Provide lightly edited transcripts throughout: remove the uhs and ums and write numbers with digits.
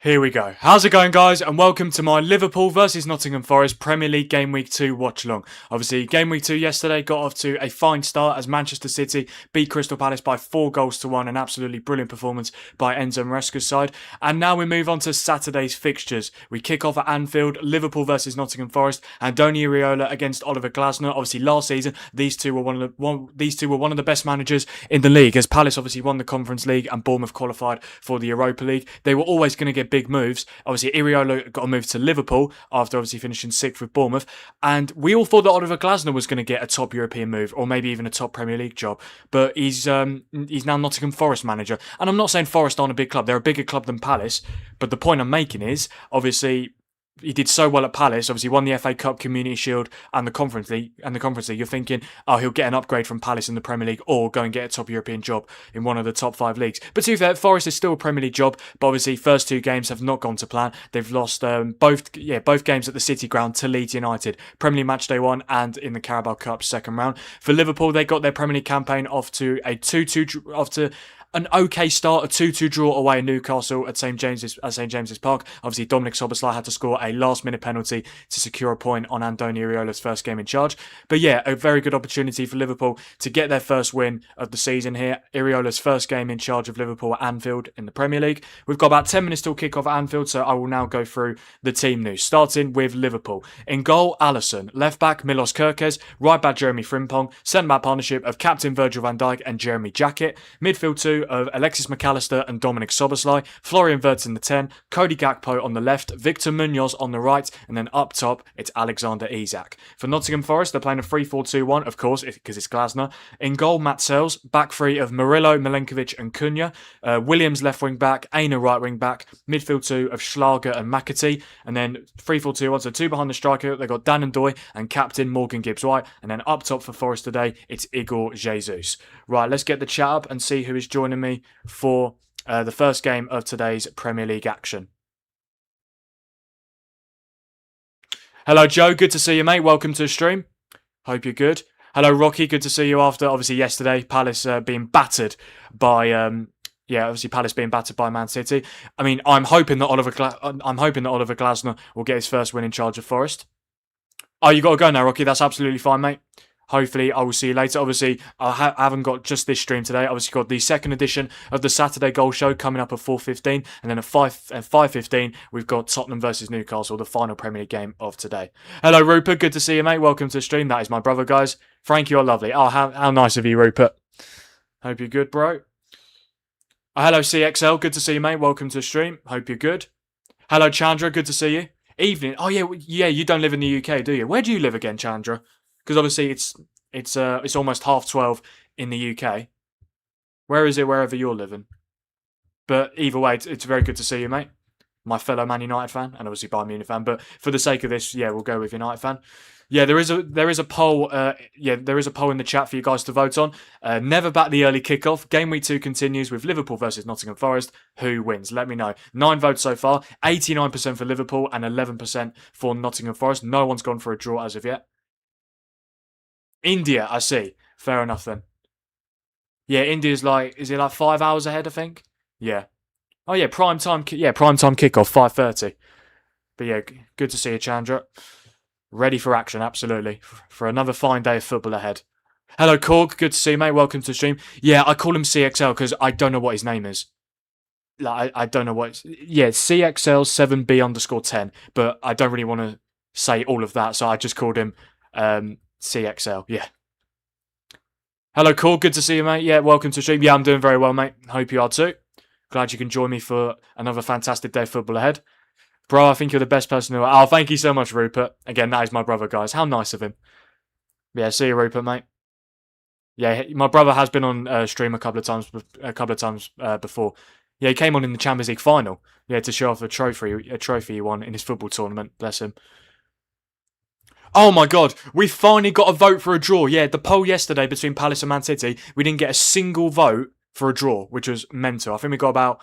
Here we go. How's it going, guys? And welcome to my Liverpool versus Nottingham Forest Premier League Game Week 2 watch-along. Obviously, Game Week 2 yesterday got off to a fine start as Manchester City beat Crystal Palace by 4-1. An absolutely brilliant performance by Enzo Maresca's side. And now we move on to Saturday's fixtures. We kick off at Anfield, Liverpool versus Nottingham Forest, Andoni Iraola against Oliver Glasner. Obviously, last season, these two were one of the best managers in the league, as Palace obviously won the Conference League and Bournemouth qualified for the Europa League. They were always going to get big moves. Obviously, Iraola got a move to Liverpool after obviously finishing 6th with Bournemouth, and we all thought that Oliver Glasner was going to get a top European move or maybe even a top Premier League job, but he's now Nottingham Forest manager. And I'm not saying Forest aren't a big club, they're a bigger club than Palace, but the point I'm making is, obviously, he did so well at Palace, obviously won the FA Cup, Community Shield and the Conference League. You're thinking, oh, he'll get an upgrade from Palace in the Premier League or go and get a top European job in one of the top 5 leagues. But to be fair, Forest is still a Premier League job, but obviously first 2 games have not gone to plan. They've lost both games at the City Ground to Leeds United, Premier League match day 1 and in the Carabao Cup second round. For Liverpool, they got their Premier League campaign off to a 2-2 an okay start, a 2-2 draw away in Newcastle at St James's Park. Obviously, Dominik Szoboszlai had to score a last-minute penalty to secure a point on Andoni Iraola's first game in charge. But yeah, a very good opportunity for Liverpool to get their first win of the season here. Iraola's first game in charge of Liverpool at Anfield in the Premier League. We've got about 10 minutes till kick-off at Anfield, so I will now go through the team news. Starting with Liverpool. In goal, Alisson. Left-back, Milos Kerkez. Right-back, Jeremy Frimpong. Centre-back partnership of captain Virgil van Dijk and Jeremy Jackett. Midfield 2 of Alexis McAllister and Dominik Szoboszlai, Florian Wirtz in the 10, Cody Gakpo on the left, Victor Munoz on the right, and then up top, it's Alexander Isak. For Nottingham Forest, they're playing a 3-4-2-1, of course, because it's Glasner. In goal, Matt Sells, back 3 of Murillo, Milenkovic and Cunha, Williams left wing back, Aina right wing back, midfield 2 of Schlager and McAtee, and then 3-4-2-1, so 2 behind the striker, they've got Dan and Doy and captain Morgan Gibbs-White, and then up top for Forest today, it's Igor Jesus. Right, let's get the chat up and see who is joining me for the first game of today's Premier League action. Hello, Joe. Good to see you, mate. Welcome to the stream. Hope you're good. Hello, Rocky. Good to see you after, obviously, yesterday, Palace being battered by... Palace being battered by Man City. I mean, I'm hoping that Oliver Glasner will get his first win in charge of Forest. Oh, you got to go now, Rocky. That's absolutely fine, mate. Hopefully, I will see you later. Obviously, I haven't got just this stream today. Obviously, got the second edition of the Saturday Goal Show coming up at 4:15, and then at 5:15, we've got Tottenham versus Newcastle, the final Premier League game of today. Hello, Rupert. Good to see you, mate. Welcome to the stream. That is my brother, guys. Frank, you're lovely. Oh, how nice of you, Rupert. Hope you're good, bro. Hello, CXL. Good to see you, mate. Welcome to the stream. Hope you're good. Hello, Chandra. Good to see you. Evening. Oh, yeah. You don't live in the UK, do you? Where do you live again, Chandra? Because obviously it's almost 12:30 in the UK. Where is it? Wherever you're living. But either way, it's very good to see you, mate. My fellow Man United fan, and obviously Bayern Munich fan. But for the sake of this, we'll go with United fan. Yeah, there is a poll. There is a poll in the chat for you guys to vote on. Never back the early kickoff. Game week 2 continues with Liverpool versus Nottingham Forest. Who wins? Let me know. 9 votes so far. 89% for Liverpool and 11% for Nottingham Forest. No one's gone for a draw as of yet. India, I see. Fair enough then. Yeah, India's is it like 5 hours ahead, I think? Yeah. Oh yeah, prime time kickoff, 5:30. But yeah, good to see you, Chandra. Ready for action, absolutely. For another fine day of football ahead. Hello, Korg. Good to see you, mate. Welcome to the stream. Yeah, I call him CXL because I don't know what his name is. I don't know what... CXL7B_10. But I don't really want to say all of that, so I just called him... CXL, yeah. Hello, Cole. Good to see you, mate. Yeah, welcome to the stream. Yeah, I'm doing very well, mate. Hope you are too. Glad you can join me for another fantastic day of football ahead. Bro, I think you're the best person who... Oh, thank you so much, Rupert. Again, that is my brother, guys. How nice of him. Yeah, see you, Rupert, mate. Yeah, my brother has been on stream a couple of times before. Yeah, he came on in the Champions League final. Yeah, to show off a trophy he won in his football tournament. Bless him. Oh my God, we finally got a vote for a draw. Yeah, the poll yesterday between Palace and Man City, we didn't get a single vote for a draw, which was mental. I think we got about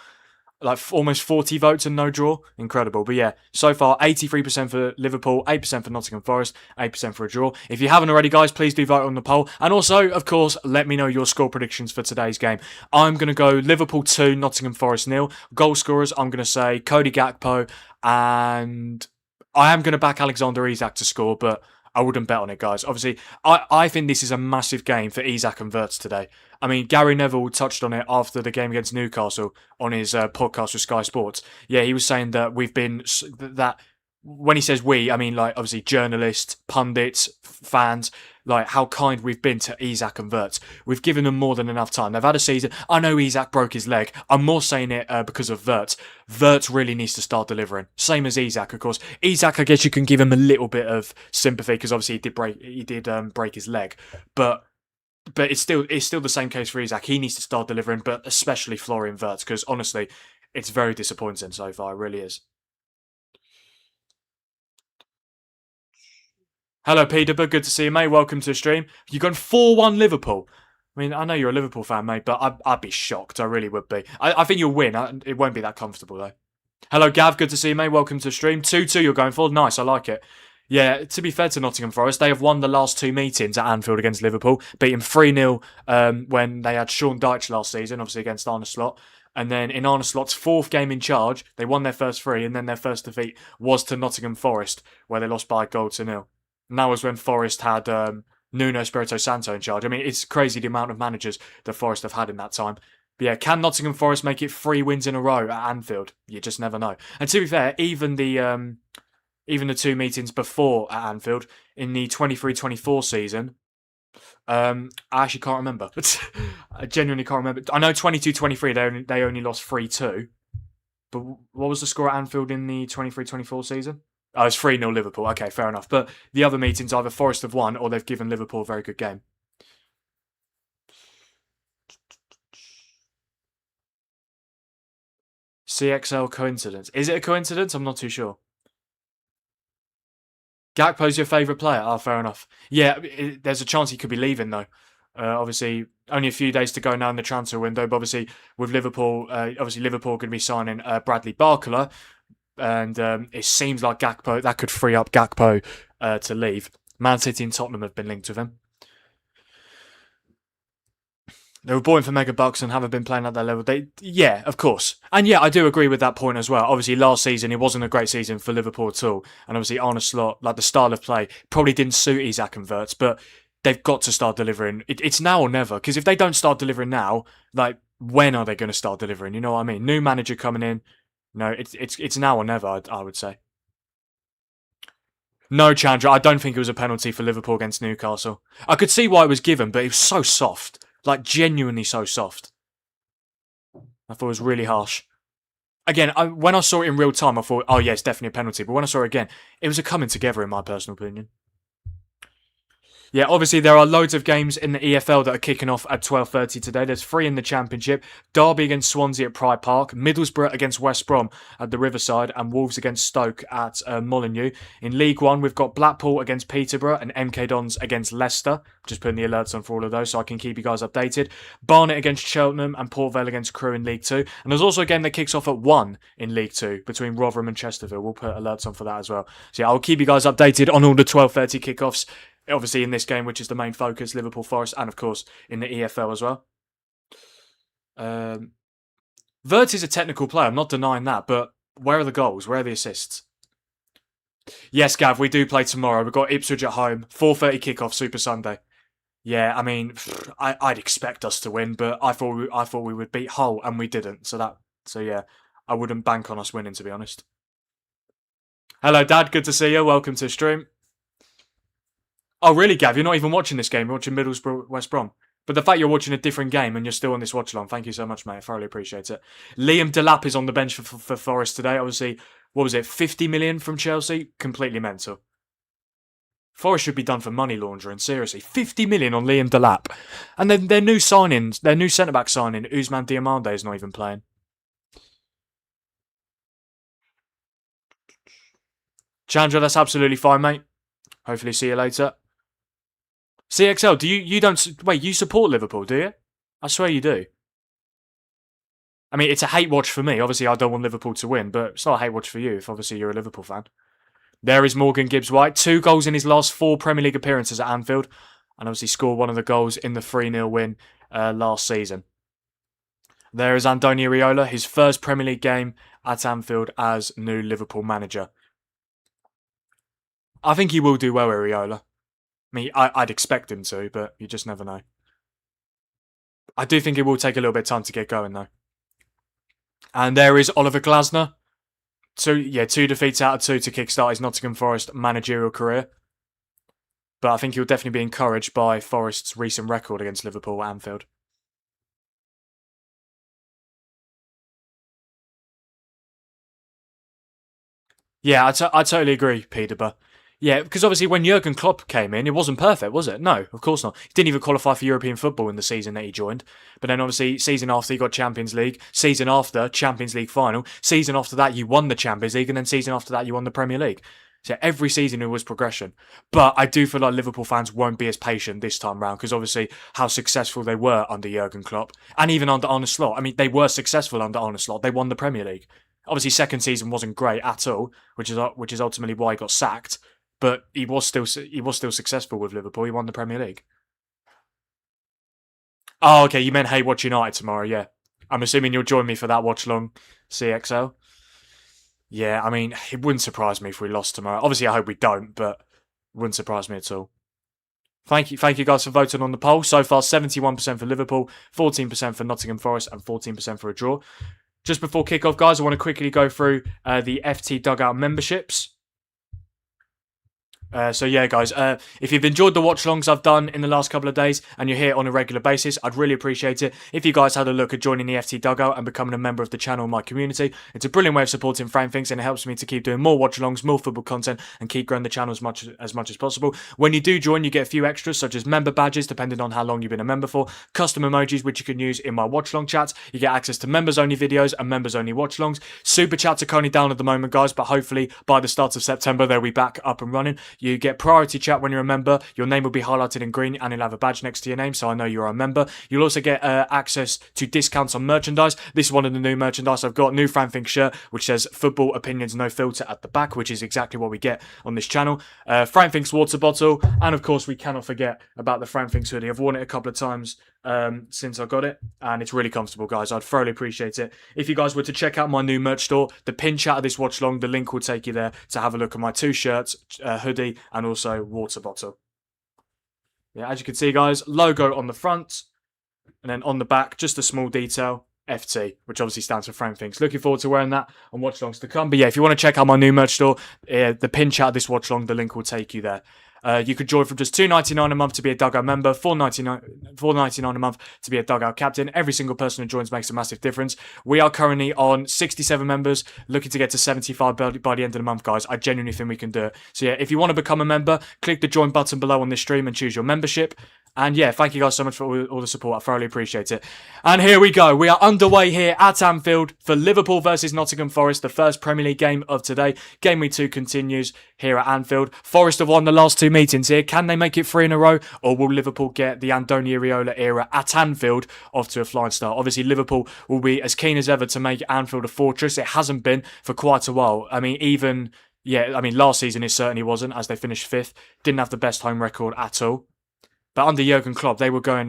like almost 40 votes and no draw. Incredible. But yeah, so far 83% for Liverpool, 8% for Nottingham Forest, 8% for a draw. If you haven't already, guys, please do vote on the poll. And also, of course, let me know your score predictions for today's game. I'm going to go Liverpool 2, Nottingham Forest 0. Goal scorers, I'm going to say Cody Gakpo, and I am going to back Alexander Isak to score, but I wouldn't bet on it, guys. Obviously, I think this is a massive game for Isak and Wirtz today. I mean, Gary Neville touched on it after the game against Newcastle on his podcast with Sky Sports. Yeah, he was saying that we've been that when he says we, I mean like obviously journalists, pundits, fans, like how kind we've been to Isak and Wirtz. We've given them more than enough time. They've had a season. I know Isak broke his leg. I'm more saying it because of Wirtz. Wirtz really needs to start delivering. Same as Isak, of course. Isak, I guess you can give him a little bit of sympathy because obviously he did break his leg, but it's still the same case for Isak. He needs to start delivering, but especially Florian Wirtz, because honestly, it's very disappointing so far. It really is. Hello, Peterborough. Good to see you, mate. Welcome to the stream. You've gone 4-1 Liverpool. I mean, I know you're a Liverpool fan, mate, but I'd be shocked. I really would be. I think you'll win. It won't be that comfortable, though. Hello, Gav. Good to see you, mate. Welcome to the stream. 2-2 you're going for. Nice. I like it. Yeah, to be fair to Nottingham Forest, they have won the last two meetings at Anfield against Liverpool, beating 3-0 when they had Sean Dyche last season, obviously against Arne Slot. And then in Arne Slot's fourth game in charge, they won their first three, and then their first defeat was to Nottingham Forest, where they lost by a goal to nil. And that was when Forest had Nuno Espirito Santo in charge. I mean, it's crazy the amount of managers that Forest have had in that time. But yeah, can Nottingham Forest make it 3 wins in a row at Anfield? You just never know. And to be fair, even the two meetings before at Anfield in the 23-24 season, I actually can't remember. I genuinely can't remember. I know 22-23 they only lost 3-2. But what was the score at Anfield in the 23-24 season? Oh, it's 3-0 Liverpool. Okay, fair enough. But the other meetings, either Forest have won or they've given Liverpool a very good game. CXL coincidence. Is it a coincidence? I'm not too sure. Gakpo's your favourite player? Oh, fair enough. Yeah, there's a chance he could be leaving, though. Obviously, only a few days to go now in the transfer window. But obviously, with Liverpool, Liverpool going to be signing Bradley Barcola. And it seems like Gakpo, that could free up Gakpo to leave. Man City and Tottenham have been linked with him. They were bought in for mega bucks and haven't been playing at that level. Yeah, of course. And yeah, I do agree with that point as well. Obviously, last season, it wasn't a great season for Liverpool at all. And obviously, Arne Slot, like the style of play, probably didn't suit Isak and Wirtz, but they've got to start delivering. It's now or never, because if they don't start delivering now, like, when are they going to start delivering? You know what I mean? New manager coming in. No, it's now or never, I would say. No, Chandra, I don't think it was a penalty for Liverpool against Newcastle. I could see why it was given, but it was so soft. Like, genuinely so soft. I thought it was really harsh. Again, when I saw it in real time, I thought, oh yeah, it's definitely a penalty. But when I saw it again, it was a coming together, in my personal opinion. Yeah, obviously there are loads of games in the EFL that are kicking off at 12:30 today. There's 3 in the Championship. Derby against Swansea at Pride Park, Middlesbrough against West Brom at the Riverside, and Wolves against Stoke at Molineux. In League One, we've got Blackpool against Peterborough and MK Dons against Leicester. Just putting the alerts on for all of those so I can keep you guys updated. Barnet against Cheltenham and Port Vale against Crewe in League 2. And there's also a game that kicks off at 1 in League 2 between Rotherham and Chesterfield. We'll put alerts on for that as well. So yeah, I'll keep you guys updated on all the 12:30 kickoffs. Obviously in this game, which is the main focus, Liverpool Forest, and of course in the EFL as well. Wirtz is a technical player, I'm not denying that, but where are the goals? Where are the assists? Yes, Gav, we do play tomorrow. We've got Ipswich at home, 4:30 kickoff, Super Sunday. Yeah, I mean, I'd expect us to win, but I thought we would beat Hull, and we didn't. So yeah, I wouldn't bank on us winning, to be honest. Hello, Dad. Good to see you. Welcome to the stream. Oh, really, Gav? You're not even watching this game. You're watching Middlesbrough, West Brom. But the fact you're watching a different game and you're still on this watch-along, thank you so much, mate. I thoroughly appreciate it. Liam Delap is on the bench for Forest today. Obviously, what was it, 50 million from Chelsea? Completely mental. Forest should be done for money laundering, seriously. 50 million on Liam Delap. And then their new signings, their new centre-back signing, Ousmane Diomande, is not even playing. Chandra, that's absolutely fine, mate. Hopefully see you later. CXL, you don't... Wait, you support Liverpool, do you? I swear you do. I mean, it's a hate watch for me. Obviously, I don't want Liverpool to win, but it's not a hate watch for you if obviously you're a Liverpool fan. There is Morgan Gibbs-White. 2 goals in his last 4 Premier League appearances at Anfield. And obviously scored one of the goals in the 3-0 win last season. There is Andoni Iraola, his first Premier League game at Anfield as new Liverpool manager. I think he will do well, Iraola. I mean, I'd expect him to, but you just never know. I do think it will take a little bit of time to get going, though. And there is Oliver Glasner. 2 defeats out of 2 to kickstart his Nottingham Forest managerial career. But I think he'll definitely be encouraged by Forest's recent record against Liverpool at Anfield. Yeah, I totally agree, Peterborough. Yeah, because obviously when Jurgen Klopp came in, it wasn't perfect, was it? No, of course not. He didn't even qualify for European football in the season that he joined. But then obviously, season after he got Champions League, season after Champions League final, season after that you won the Champions League, and then season after that you won the Premier League. So every season it was progression. But I do feel like Liverpool fans won't be as patient this time round because obviously how successful they were under Jurgen Klopp and even under Arne Slot. I mean, they were successful under Arne Slot. They won the Premier League. Obviously, second season wasn't great at all, which is ultimately why he got sacked. But he was still successful with Liverpool. He won the Premier League. Oh, okay. You meant Hey Watch United tomorrow, yeah. I'm assuming you'll join me for that watch along CXL. Yeah, I mean, it wouldn't surprise me if we lost tomorrow. Obviously, I hope we don't, but it wouldn't surprise me at all. Thank you guys for voting on the poll. So far, 71% for Liverpool, 14% for Nottingham Forest, and 14% for a draw. Just before kickoff, guys, I want to quickly go through the FT Dugout memberships. So yeah, guys, if you've enjoyed the watch-alongs I've done in the last couple of days and you're here on a regular basis, I'd really appreciate it if you guys had a look at joining the FT Dugout and becoming a member of the channel and my community. It's a brilliant way of supporting Frank Thinks and it helps me to keep doing more watch-alongs, more football content and keep growing the channel as much as possible. When you do join, you get a few extras such as member badges, depending on how long you've been a member for, custom emojis which you can use in my watch-along chats. You get access to members-only videos and members-only watch-alongs. Super chats are currently down at the moment, guys, but hopefully by the start of September they'll be back up and running. You get priority chat when you're a member. Your name will be highlighted in green and you'll have a badge next to your name, so I know you're a member. You'll also get access to discounts on merchandise. This is one of the new merchandise I've got. New Frank Thinks shirt, which says Football Opinions No Filter at the back, which is exactly what we get on this channel. Frank Thinks water bottle, and of course we cannot forget about the Frank Thinks hoodie. I've worn it a couple of times since I got it, and it's really comfortable, guys. I'd thoroughly appreciate it if you guys were to check out my new merch store. The pin chat of this watch long, the link will take you there to have a look at my 2 shirts, hoodie, and also water bottle. Yeah, as you can see, guys, logo on the front, and then on the back, just a small detail, FT, which obviously stands for Frank Thinks. Looking forward to wearing that on watch longs to come. But yeah, if you want to check out my new merch store, the pin chat of this watch long, the link will take you there. You could join from just $2.99 a month to be a Dugout member, $4.99 a month to be a Dugout captain. Every single person who joins makes a massive difference. We are currently on 67 members, looking to get to 75 by the end of the month, guys. I genuinely think we can do it. So yeah, if you want to become a member, click the join button below on this stream and choose your membership. And yeah, thank you guys so much for all the support. I thoroughly appreciate it. And here we go. We are underway here at Anfield for Liverpool versus Nottingham Forest, the first Premier League game of today. Game week 2 continues here at Anfield. Forest have won the last 2 meetings here. Can they make it 3 in a row? Or will Liverpool get the Andoni Iraola era at Anfield off to a flying start? Obviously, Liverpool will be as keen as ever to make Anfield a fortress. It hasn't been for quite a while. I mean, last season it certainly wasn't, as they finished 5th. Didn't have the best home record at all. But under Jurgen Klopp, they were going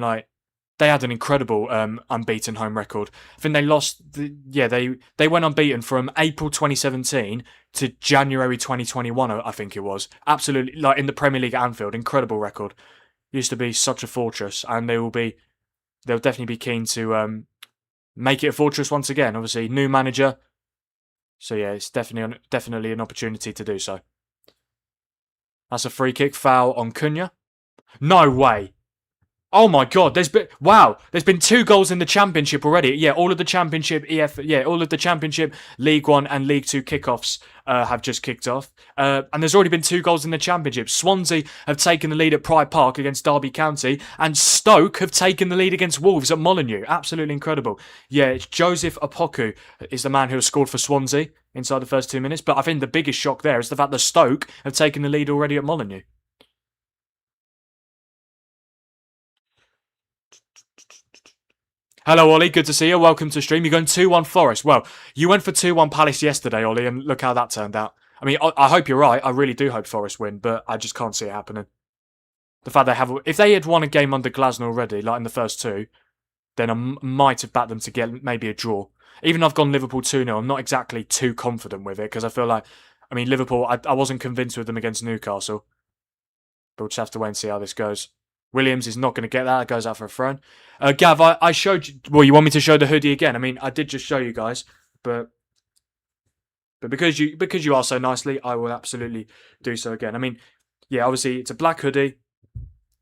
they had an incredible unbeaten home record. I think they went unbeaten from April 2017 to January 2021, I think it was. Absolutely, in the Premier League at Anfield, incredible record. Used to be such a fortress, and they'll definitely be keen to make it a fortress once again. Obviously, new manager. So yeah, it's definitely an opportunity to do so. That's a free kick, foul on Cunha. No way. Oh my god, there's been 2 goals in the Championship already. Yeah, all of the Championship League 1 and League 2 kickoffs have just kicked off. And there's already been 2 goals in the Championship. Swansea have taken the lead at Pride Park against Derby County, and Stoke have taken the lead against Wolves at Molineux. Absolutely incredible. Yeah, it's Joseph Opoku is the man who has scored for Swansea inside the first 2 minutes, but I think the biggest shock there is the fact that Stoke have taken the lead already at Molineux. Hello, Ollie. Good to see you. Welcome to stream. You're going 2-1 Forest. Well, you went for 2-1 Palace yesterday, Ollie, and look how that turned out. I mean, I hope you're right. I really do hope Forest win, but I just can't see it happening. The fact they have, if they had won a game under Glasner already, like in the first two, then I might have backed them to get maybe a draw. Even though I've gone Liverpool 2-0, I'm not exactly too confident with it because I feel like, I mean, Liverpool, I wasn't convinced with them against Newcastle. But we'll just have to wait and see how this goes. Williams is not going to get that. It goes out for a throw. Gav, I showed you. Well, you want me to show the hoodie again? I mean, I did just show you guys, but because you are so nicely, I will absolutely do so again. I mean, yeah, obviously it's a black hoodie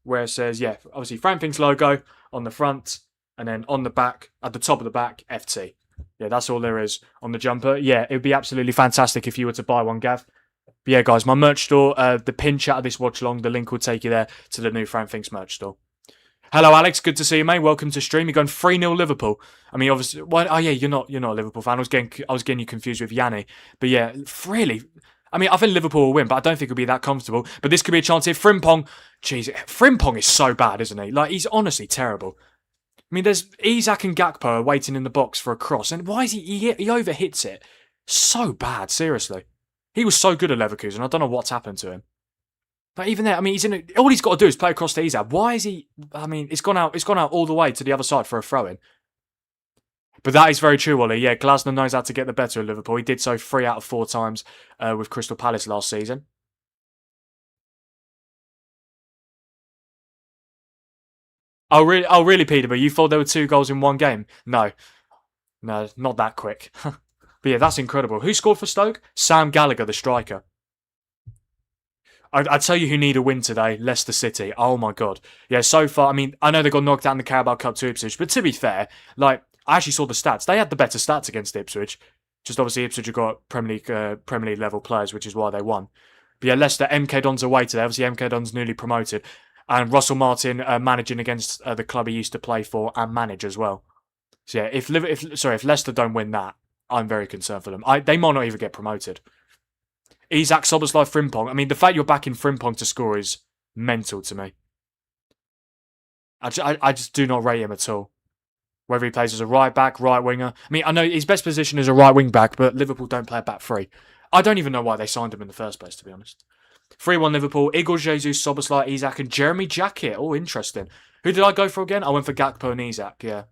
where it says, yeah, obviously Frank Fink's logo on the front, and then on the back, at the top of the back, FT. Yeah, that's all there is on the jumper. Yeah, it would be absolutely fantastic if you were to buy one, Gav. But yeah, guys, my merch store, the pin chat of this watch along, the link will take you there to the new Frank Fink's merch store. Hello, Alex. Good to see you, mate. Welcome to stream. You're going 3-0 Liverpool. I mean, obviously, well, oh yeah, you're not a Liverpool fan. I was getting you confused with Yanni. But yeah, really, I mean, I think Liverpool will win, but I don't think it'll be that comfortable. But this could be a chance here. Frimpong, jeez, Frimpong is so bad, isn't he? Like, he's honestly terrible. I mean, there's Isak and Gakpo are waiting in the box for a cross, and why is he overhits it? So bad, seriously. He was so good at Leverkusen. I don't know what's happened to him. But even there, I mean, all he's got to do is play across to Isak. Why is he? I mean, it's gone out all the way to the other side for a throw-in. But that is very true, Wally. Yeah, Glasner knows how to get the better of Liverpool. He did so 3 out of 4 times with Crystal Palace last season. Oh, really, Peterborough? You thought there were 2 goals in one game? No, not that quick. But yeah, that's incredible. Who scored for Stoke? Sam Gallagher, the striker. I'd tell you who need a win today, Leicester City. Oh my God. Yeah, so far, I mean, I know they got knocked out in the Carabao Cup to Ipswich, but to be fair, like, I actually saw the stats. They had the better stats against Ipswich. Just obviously Ipswich have got Premier League level players, which is why they won. But yeah, Leicester, MK Dons away today. Obviously, MK Dons newly promoted. And Russell Martin managing against the club he used to play for and manage as well. So yeah, if Leicester don't win that, I'm very concerned for them. They might not even get promoted. Isak, Szoboszlai, Frimpong. I mean, the fact you're backing Frimpong to score is mental to me. I just do not rate him at all. Whether he plays as a right back, right winger. I mean, I know his best position is a right wing back, but Liverpool don't play a back three. I don't even know why they signed him in the first place, to be honest. 3-1 Liverpool. Igor Jesus, Szoboszlai, Isak, and Jeremy Jackett. Oh, interesting. Who did I go for again? I went for Gakpo and Isak, yeah.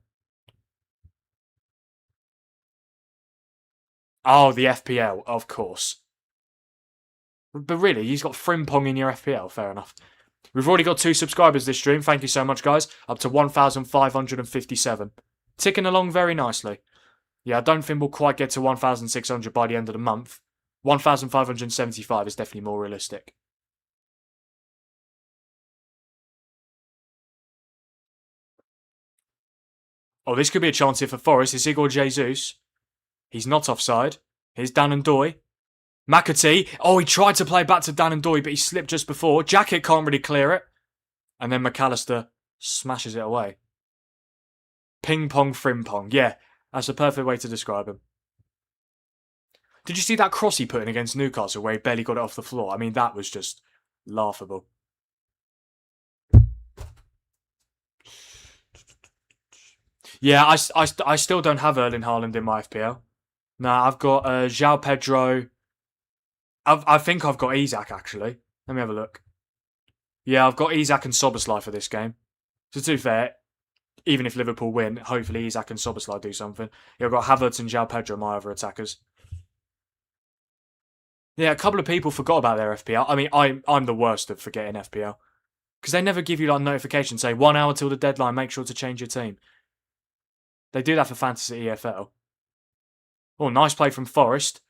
Oh, the FPL, of course. But really, he's got Frimpong in your FPL. Fair enough. We've already got 2 subscribers this stream. Thank you so much, guys. Up to 1,557. Ticking along very nicely. Yeah, I don't think we'll quite get to 1,600 by the end of the month. 1,575 is definitely more realistic. Oh, this could be a chance here for Forest. It's Igor Jesus. He's not offside. Here's Dan and Doy. McAtee. Oh, he tried to play back to Dan and Doy, but he slipped just before. Jackett can't really clear it. And then McAllister smashes it away. Ping pong frimpong. Yeah, that's a perfect way to describe him. Did you see that cross he put in against Newcastle where he barely got it off the floor? I mean, that was just laughable. Yeah, I still don't have Erling Haaland in my FPL. No, I've got João Pedro. I think I've got Isak, actually. Let me have a look. Yeah, I've got Isak and Szoboszlai for this game. So to be fair, even if Liverpool win, hopefully Isak and Szoboszlai do something. Yeah, I've got Havertz and João Pedro, my other attackers. Yeah, a couple of people forgot about their FPL. I mean, I'm the worst at forgetting FPL. Because they never give you like notifications, say 1 hour till the deadline, make sure to change your team. They do that for Fantasy EFL. Oh, nice play from Forest.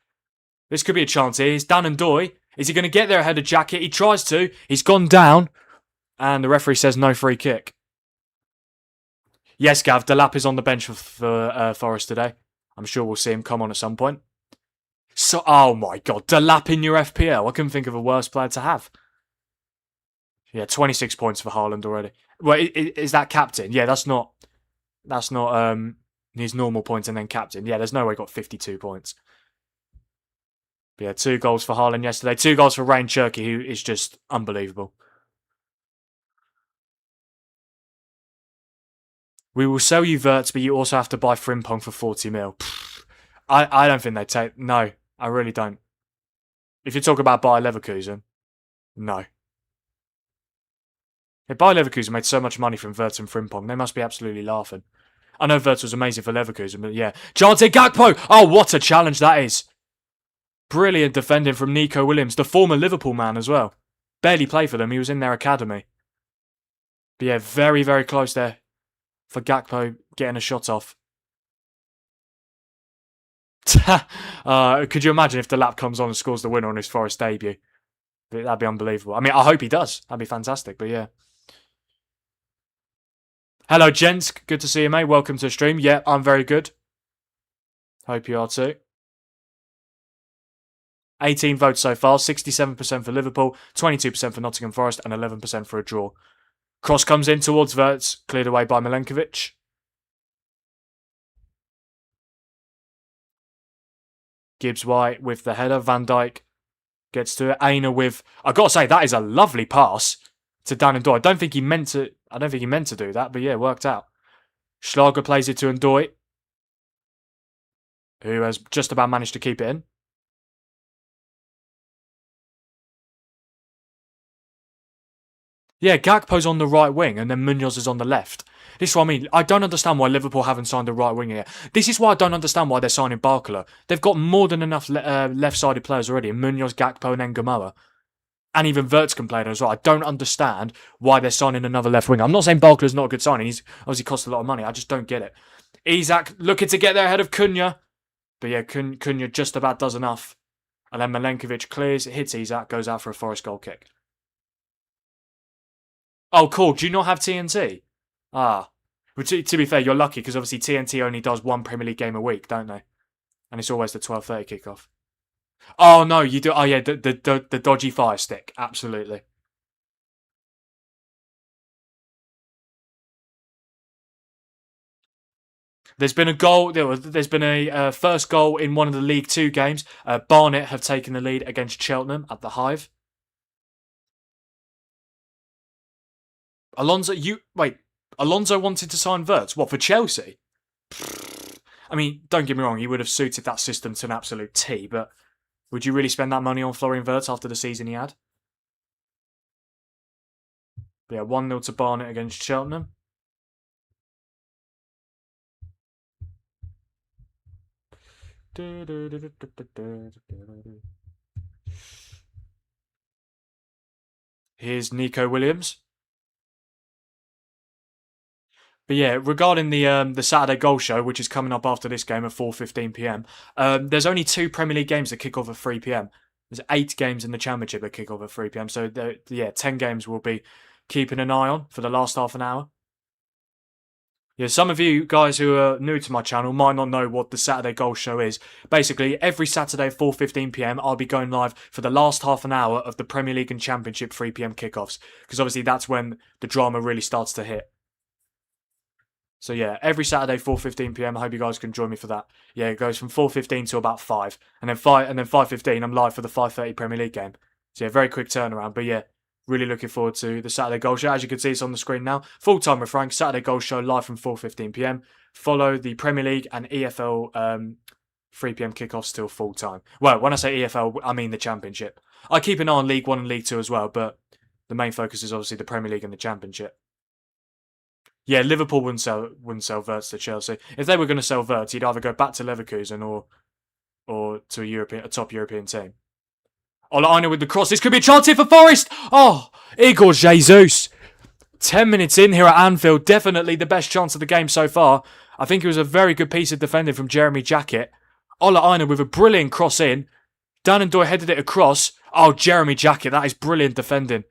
This could be a chance here. It's Dan and Doy. Is he going to get there ahead of Jackett? He tries to. He's gone down. And the referee says no free kick. Yes, Gav, Delap is on the bench for Forest today. I'm sure we'll see him come on at some point. So, oh my God, Delap in your FPL. I couldn't think of a worse player to have. Yeah, 26 points for Haaland already. Well, is that captain? Yeah, that's not his normal points and then captain. Yeah, there's no way he got 52 points. But yeah, 2 goals for Haaland yesterday. 2 goals for Rain Cherky, who is just unbelievable. We will sell you Verts, but you also have to buy Frimpong for 40 mil. I don't think they take... No, I really don't. If you talk about Bayer Leverkusen, no. If Bayer Leverkusen made so much money from Verts and Frimpong, they must be absolutely laughing. I know Verts was amazing for Leverkusen, but yeah. Jante Gakpo! Oh, what a challenge that is. Brilliant defending from Nico Williams, the former Liverpool man as well. Barely played for them, he was in their academy. But yeah, very, very close there for Gakpo getting a shot off. Could you imagine if the lap comes on and scores the winner on his Forest debut? That'd be unbelievable. I mean, I hope he does. That'd be fantastic, but yeah. Hello, gents. Good to see you, mate. Welcome to the stream. Yeah, I'm very good. Hope you are too. 18 votes so far. 67% for Liverpool, 22% for Nottingham Forest, and 11% for a draw. Cross comes in towards Verts, cleared away by Milenkovic. Gibbs White with the header. Van Dijk gets to it. Aina with... I've got to say, that is a lovely pass to Dan Ndoye. I don't think he meant to do that, but yeah, it worked out. Schlager plays it to Ndoye, who has just about managed to keep it in. Yeah, Gakpo's on the right wing and then Munoz is on the left. This is what I mean. I don't understand why Liverpool haven't signed a right winger yet. This is why I don't understand why they're signing Barcola. They've got more than enough left-sided players already. Munoz, Gakpo and Ngamoa. And even Verts can play there as well. I don't understand why they're signing another left winger. I'm not saying Barcola's not a good signing. He's obviously cost a lot of money. I just don't get it. Isak looking to get there ahead of Cunha. But yeah, Cunha just about does enough. And then Milenkovic clears, hits Isak, goes out for a Forest goal kick. Oh, cool. Do you not have TNT? Ah. Well, to be fair, you're lucky because obviously TNT only does one Premier League game a week, don't they? And it's always the 12:30 kickoff. Oh, no, you do. Oh, yeah, the dodgy fire stick. Absolutely. There's been a goal. There's been a first goal in one of the League Two games. Barnet have taken the lead against Cheltenham at the Hive. Alonso wanted to sign Verts. What, for Chelsea? I mean, don't get me wrong, he would have suited that system to an absolute T, but would you really spend that money on Florian Verts after the season he had? But yeah, 1-0 to Barnet against Cheltenham. Here's Nico Williams. But yeah, regarding the Saturday goal show, which is coming up after this game at 4:15 p.m., there's only 2 Premier League games that kick off at 3 p.m. There's 8 games in the Championship that kick off at 3 p.m. So yeah, 10 games we'll be keeping an eye on for the last half an hour. Yeah, some of you guys who are new to my channel might not know what the Saturday goal show is. Basically, every Saturday at 4:15 p.m, I'll be going live for the last half an hour of the Premier League and Championship 3 p.m. kickoffs, because obviously that's when the drama really starts to hit. So yeah, every Saturday 4:15 p.m. I hope you guys can join me for that. Yeah, it goes from 4:15 to about 5, and then 5:15 I'm live for the 5:30 Premier League game. So yeah, very quick turnaround. But yeah, really looking forward to the Saturday goal show. As you can see, it's on the screen now. Full time with Frank, Saturday goal show live from 4:15 p.m. Follow the Premier League and EFL 3 p.m. kickoffs till full time. Well, when I say EFL, I mean the Championship. I keep an eye on League 1 and League 2 as well, but the main focus is obviously the Premier League and the Championship. Yeah, Liverpool wouldn't sell Verts to Chelsea. If they were going to sell Verts, he'd either go back to Leverkusen or to a top European team. Olaina with the cross. This could be a chance here for Forest. Oh, Igor Jesus. 10 minutes in here at Anfield. Definitely the best chance of the game so far. I think it was a very good piece of defending from Jeremy Jackett. Olaina with a brilliant cross in. Dan Ndoye headed it across. Oh, Jeremy Jackett. That is brilliant defending.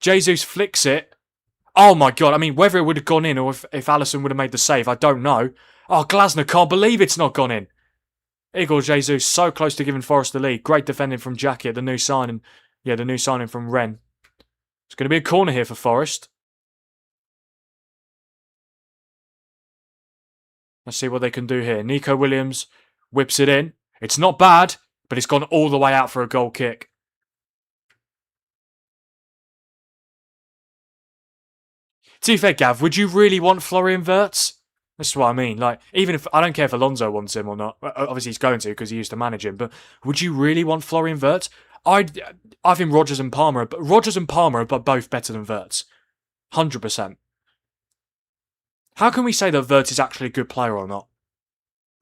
Jesus flicks it. Oh my God, I mean, whether it would have gone in or if Alisson would have made the save, I don't know. Oh, Glasner can't believe it's not gone in. Igor Jesus so close to giving Forest the lead. Great defending from Jackett, the new signing. Yeah, the new signing from Rennes. It's going to be a corner here for Forest. Let's see what they can do here. Nico Williams whips it in. It's not bad, but it's gone all the way out for a goal kick. To be fair, Gav, would you really want Florian Wirtz? That's what I mean. Like, even if I don't care if Alonso wants him or not. Obviously, he's going to because he used to manage him. But would you really want Florian Wirtz? I think Rodgers and Palmer are both better than Wirtz. 100%. How can we say that Wirtz is actually a good player or not?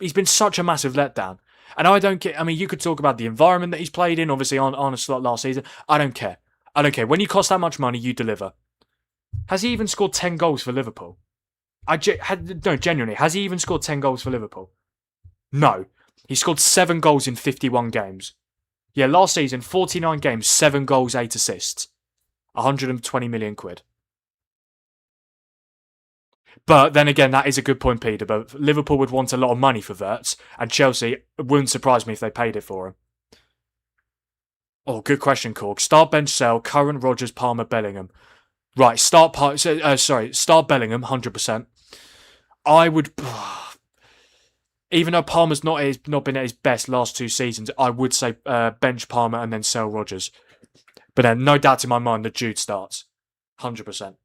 He's been such a massive letdown. And I don't care. I mean, you could talk about the environment that he's played in, obviously on a slot last season. I don't care. I don't care. When you cost that much money, you deliver. Has he even scored 10 goals for Liverpool? No, genuinely, has he even scored 10 goals for Liverpool? No. He scored 7 goals in 51 games. Yeah, last season, 49 games, 7 goals, 8 assists. 120 million quid. But then again, that is a good point, Peter. But Liverpool would want a lot of money for Wirtz, and Chelsea, it wouldn't surprise me if they paid it for him. Oh, good question, Korg. Start, bench, sell, current Rodgers, Palmer, Bellingham. Right, start Bellingham, 100%. I would, even though Palmer's not been at his best last 2 seasons, I would say bench Palmer and then sell Rodgers. But then, no doubt in my mind that Jude starts. 100%.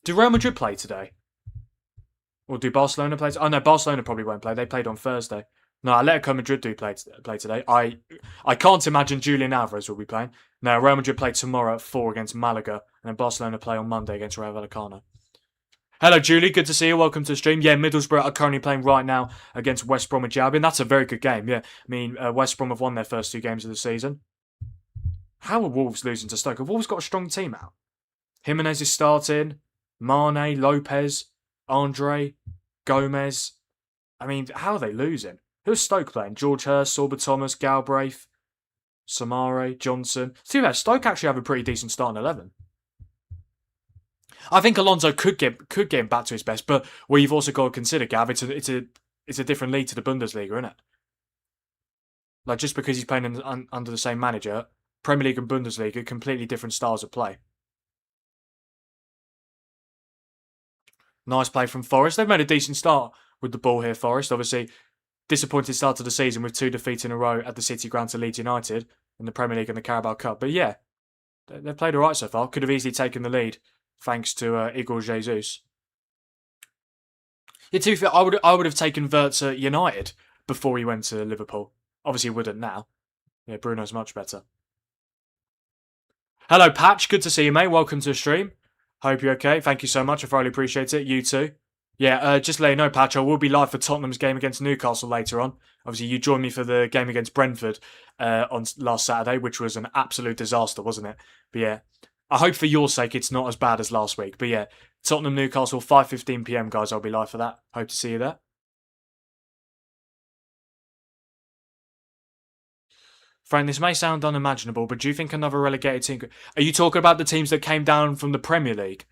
Do Real Madrid play today? Or do Barcelona play? Oh no, Barcelona probably won't play. They played on Thursday. No, Atletico Madrid do play today. I can't imagine Julian Alvarez will be playing. No, Real Madrid play tomorrow at 4 against Malaga, and then Barcelona play on Monday against Rayo Vallecano. Hello, Julie. Good to see you. Welcome to the stream. Yeah, Middlesbrough are currently playing right now against West Bromwich Albion. That's a very good game. Yeah, I mean, West Brom have won their first 2 games of the season. How are Wolves losing to Stoke? Have Wolves got a strong team out? Jimenez is starting. Mane, Lopez, Andre, Gomez. I mean, how are they losing? Who's Stoke playing? George Hurst, Sorba Thomas, Galbraith, Samare, Johnson. See that Stoke actually have a pretty decent starting 11. I think Alonso could get him back to his best, but what you've also got to consider, Gav, it's a different league to the Bundesliga, isn't it? Like, just because he's playing under the same manager, Premier League and Bundesliga, completely different styles of play. Nice play from Forest. They've made a decent start with the ball here, Forest. Obviously, disappointed start to the season with 2 defeats in a row at the City Ground to Leeds United in the Premier League and the Carabao Cup. But yeah, they've played all right so far. Could have easily taken the lead thanks to Igor Jesus. Yeah, to be fair, I would have taken Wirtz at United before he went to Liverpool. Obviously, he wouldn't now. Yeah, Bruno's much better. Hello, Patch. Good to see you, mate. Welcome to the stream. Hope you're okay. Thank you so much. I thoroughly appreciate it. You too. Yeah, just to let you know, Patch, I will be live for Tottenham's game against Newcastle later on. Obviously, you joined me for the game against Brentford on last Saturday, which was an absolute disaster, wasn't it? But yeah, I hope for your sake it's not as bad as last week. But yeah, Tottenham Newcastle, 5:15 p.m, guys. I'll be live for that. Hope to see you there. Frank, this may sound unimaginable, but do you think another relegated team... Are you talking about the teams that came down from the Premier League?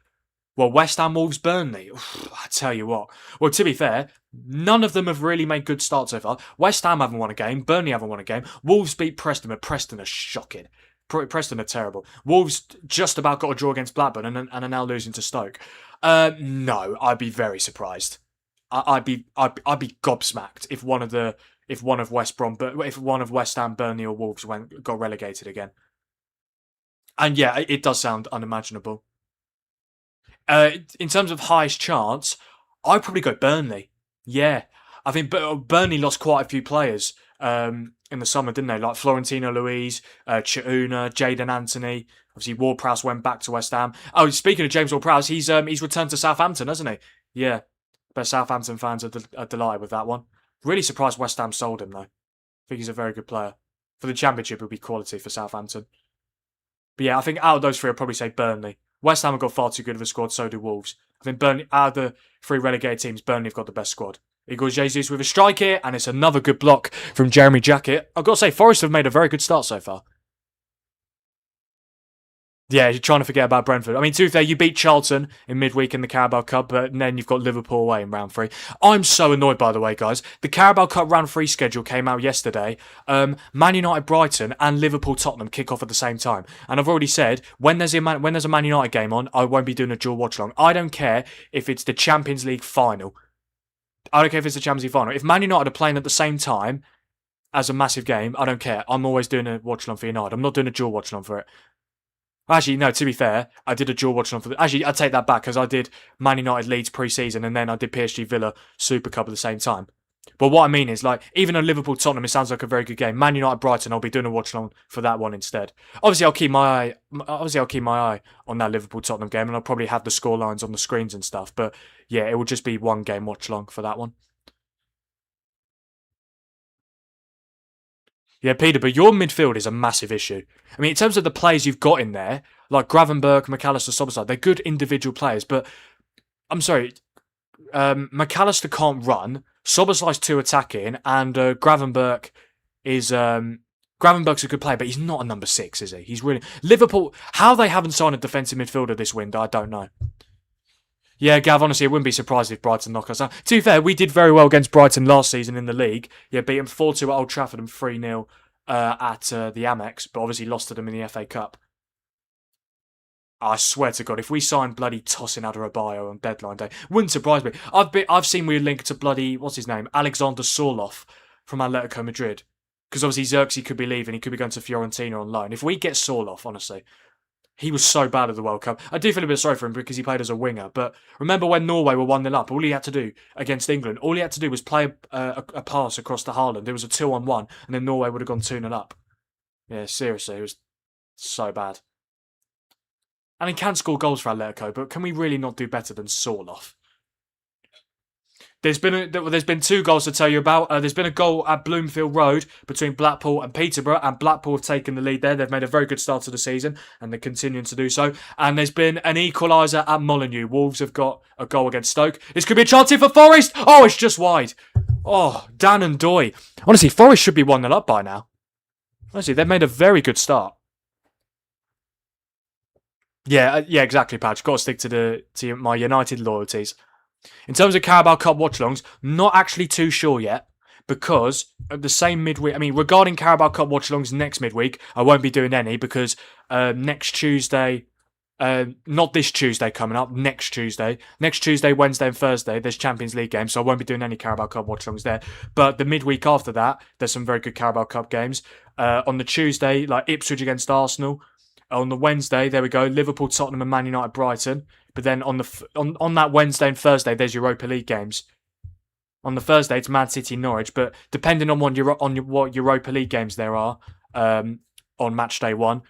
Well, West Ham, Wolves, Burnley. I tell you what. Well, to be fair, none of them have really made good starts so far. West Ham haven't won a game. Burnley haven't won a game. Wolves beat Preston, but Preston are shocking. Preston are terrible. Wolves just about got a draw against Blackburn and are now losing to Stoke. No, I'd be very surprised. I'd be gobsmacked if one of West Ham, Burnley, or Wolves got relegated again. And yeah, it does sound unimaginable. In terms of highest chance, I'd probably go Burnley. Yeah, I think Burnley lost quite a few players in the summer, didn't they? Like Florentino Luis, Chiuna, Jadon Anthony. Obviously, Ward-Prowse went back to West Ham. Oh, speaking of James Ward-Prowse, he's returned to Southampton, hasn't he? Yeah, but Southampton fans are delighted with that one. Really surprised West Ham sold him, though. I think he's a very good player. For the Championship, it would be quality for Southampton. But yeah, I think out of those 3, I'd probably say Burnley. West Ham have got far too good of a squad, so do Wolves. I think Burnley, out of the 3 relegated teams, Burnley have got the best squad. Igor Jesus with a strike here, and it's another good block from Jeremy Jackett. I've got to say, Forest have made a very good start so far. Yeah, you're trying to forget about Brentford. I mean, to be fair, you beat Charlton in midweek in the Carabao Cup, but then you've got Liverpool away in round 3. I'm so annoyed, by the way, guys. The Carabao Cup round 3 schedule came out yesterday. Man United, Brighton, and Liverpool, Tottenham kick off at the same time. And I've already said, when there's a Man United game on, I won't be doing a dual watch-along. I don't care if it's the Champions League final. I don't care if it's the Champions League final. If Man United are playing at the same time as a massive game, I don't care. I'm always doing a watch-along for United. I'm not doing a dual watch-along for it. Actually, no, to be fair, I did a dual watch along for the... Actually, I'd take that back because I did Man United Leeds pre-season and then I did PSG Villa Super Cup at the same time. But what I mean is, like, even on Liverpool Tottenham, it sounds like a very good game. Man United Brighton, I'll be doing a watch along for that one instead. Obviously, I'll keep my eye on that Liverpool Tottenham game, and I'll probably have the score lines on the screens and stuff. But yeah, it will just be one game watch along for that one. Yeah, Peter, but your midfield is a massive issue. I mean, in terms of the players you've got in there, like Gravenberch, McAllister, Szoboszlai, they're good individual players, but I'm sorry, McAllister can't run, Szoboszlai's too attacking, and Gravenberch is Gravenberch's a good player, but he's not a number 6, is he? He's really Liverpool. How they haven't signed a defensive midfielder this window, I don't know. Yeah, Gav, honestly, I wouldn't be surprised if Brighton knock us out. To be fair, we did very well against Brighton last season in the league. Yeah, beat them 4-2 at Old Trafford and 3-0 at the Amex, but obviously lost to them in the FA Cup. I swear to God, if we signed bloody Tosin Adarabioyo on deadline day, wouldn't surprise me. I've seen we linked to bloody, what's his name, Alexander Sorloth from Atletico Madrid. Because obviously Xerxes could be leaving, he could be going to Fiorentina on loan. If we get Sorloth, honestly, he was so bad at the World Cup. I do feel a bit sorry for him because he played as a winger. But remember when Norway were 1-0 up? All he had to do against England, all he had to do was play a pass across to Haaland. It was a 2-on-1, and then Norway would have gone 2-0 up. Yeah, seriously, it was so bad. And he can score goals for Atletico, but can we really not do better than Sorloth? There's been 2 goals to tell you about. There's been a goal at Bloomfield Road between Blackpool and Peterborough, and Blackpool have taken the lead there. They've made a very good start to the season, and they're continuing to do so. And there's been an equaliser at Molineux. Wolves have got a goal against Stoke. This could be a chance here for Forest. Oh, it's just wide. Oh, Dan and Doy. Honestly, Forest should be 1-0 up by now. Honestly, they've made a very good start. Yeah, exactly, Patch. Got to stick to my United loyalties. In terms of Carabao Cup watch-alongs, not actually too sure yet because of the same midweek. I mean, regarding Carabao Cup watch-alongs next midweek, I won't be doing any because next Tuesday, not this Tuesday coming up, next Tuesday, Wednesday and Thursday, there's Champions League games, so I won't be doing any Carabao Cup watch-alongs there. But the midweek after that, there's some very good Carabao Cup games. On the Tuesday, like Ipswich against Arsenal. On the Wednesday, there we go, Liverpool, Tottenham and Man United, Brighton. But then on that Wednesday and Thursday, there's Europa League games. On the Thursday, it's Man City, Norwich. But depending on what Europa League games there are on match day 1,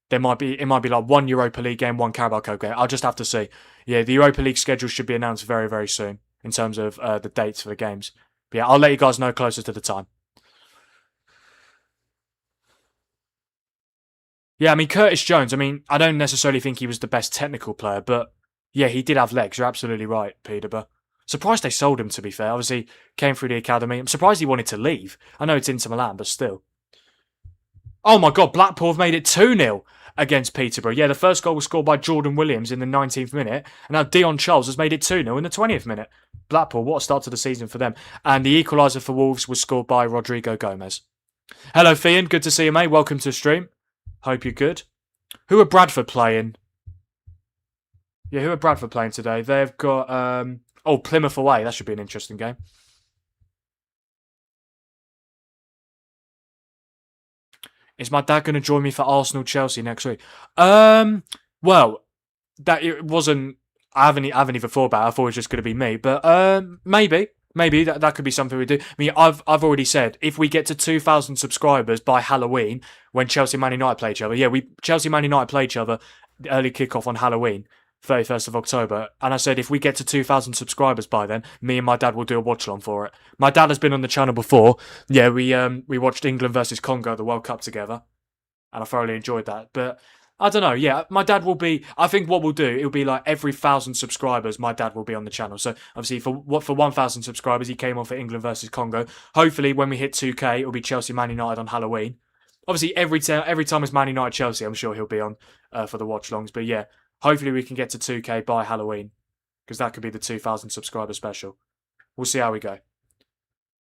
it might be like 1 Europa League game, 1 Carabao Cup game. I'll just have to see. Yeah, the Europa League schedule should be announced very, very soon in terms of the dates for the games. But yeah, I'll let you guys know closer to the time. Yeah, I mean, Curtis Jones, I mean, I don't necessarily think he was the best technical player, but yeah, he did have legs. You're absolutely right, Peterborough. Surprised they sold him, to be fair. Obviously, came through the academy. I'm surprised he wanted to leave. I know it's Inter Milan, but still. Oh my God, Blackpool have made it 2-0 against Peterborough. Yeah, the first goal was scored by Jordan Williams in the 19th minute, and now Dion Charles has made it 2-0 in the 20th minute. Blackpool, what a start to the season for them. And the equaliser for Wolves was scored by Rodrigo Gomez. Hello, Fian. Good to see you, mate. Welcome to the stream. Hope you're good. Who are Bradford playing? Yeah, who are Bradford playing today? They've got, Plymouth away. That should be an interesting game. Is my dad going to join me for Arsenal-Chelsea next week? Well, that it wasn't... I haven't even thought about it. I thought it was just going to be me. But maybe that could be something we do. I mean, I've already said if we get to 2,000 subscribers by Halloween, when Chelsea Man United play each other. Yeah, Chelsea Man United play each other. The early kickoff on Halloween, 31st of October. And I said if we get to 2,000 subscribers by then, me and my dad will do a watch along for it. My dad has been on the channel before. Yeah, we watched England versus Congo, the World Cup together, and I thoroughly enjoyed that. But I don't know. Yeah, my dad will be. I think what we'll do, it'll be like every 1,000 subscribers, my dad will be on the channel. So obviously, for 1,000 subscribers, he came on for England versus Congo. Hopefully, when we hit 2K, it'll be Chelsea Man United on Halloween. Obviously, every time it's Man United Chelsea, I'm sure he'll be on for the watch longs. But yeah, hopefully we can get to 2K by Halloween because that could be the 2,000 subscriber special. We'll see how we go.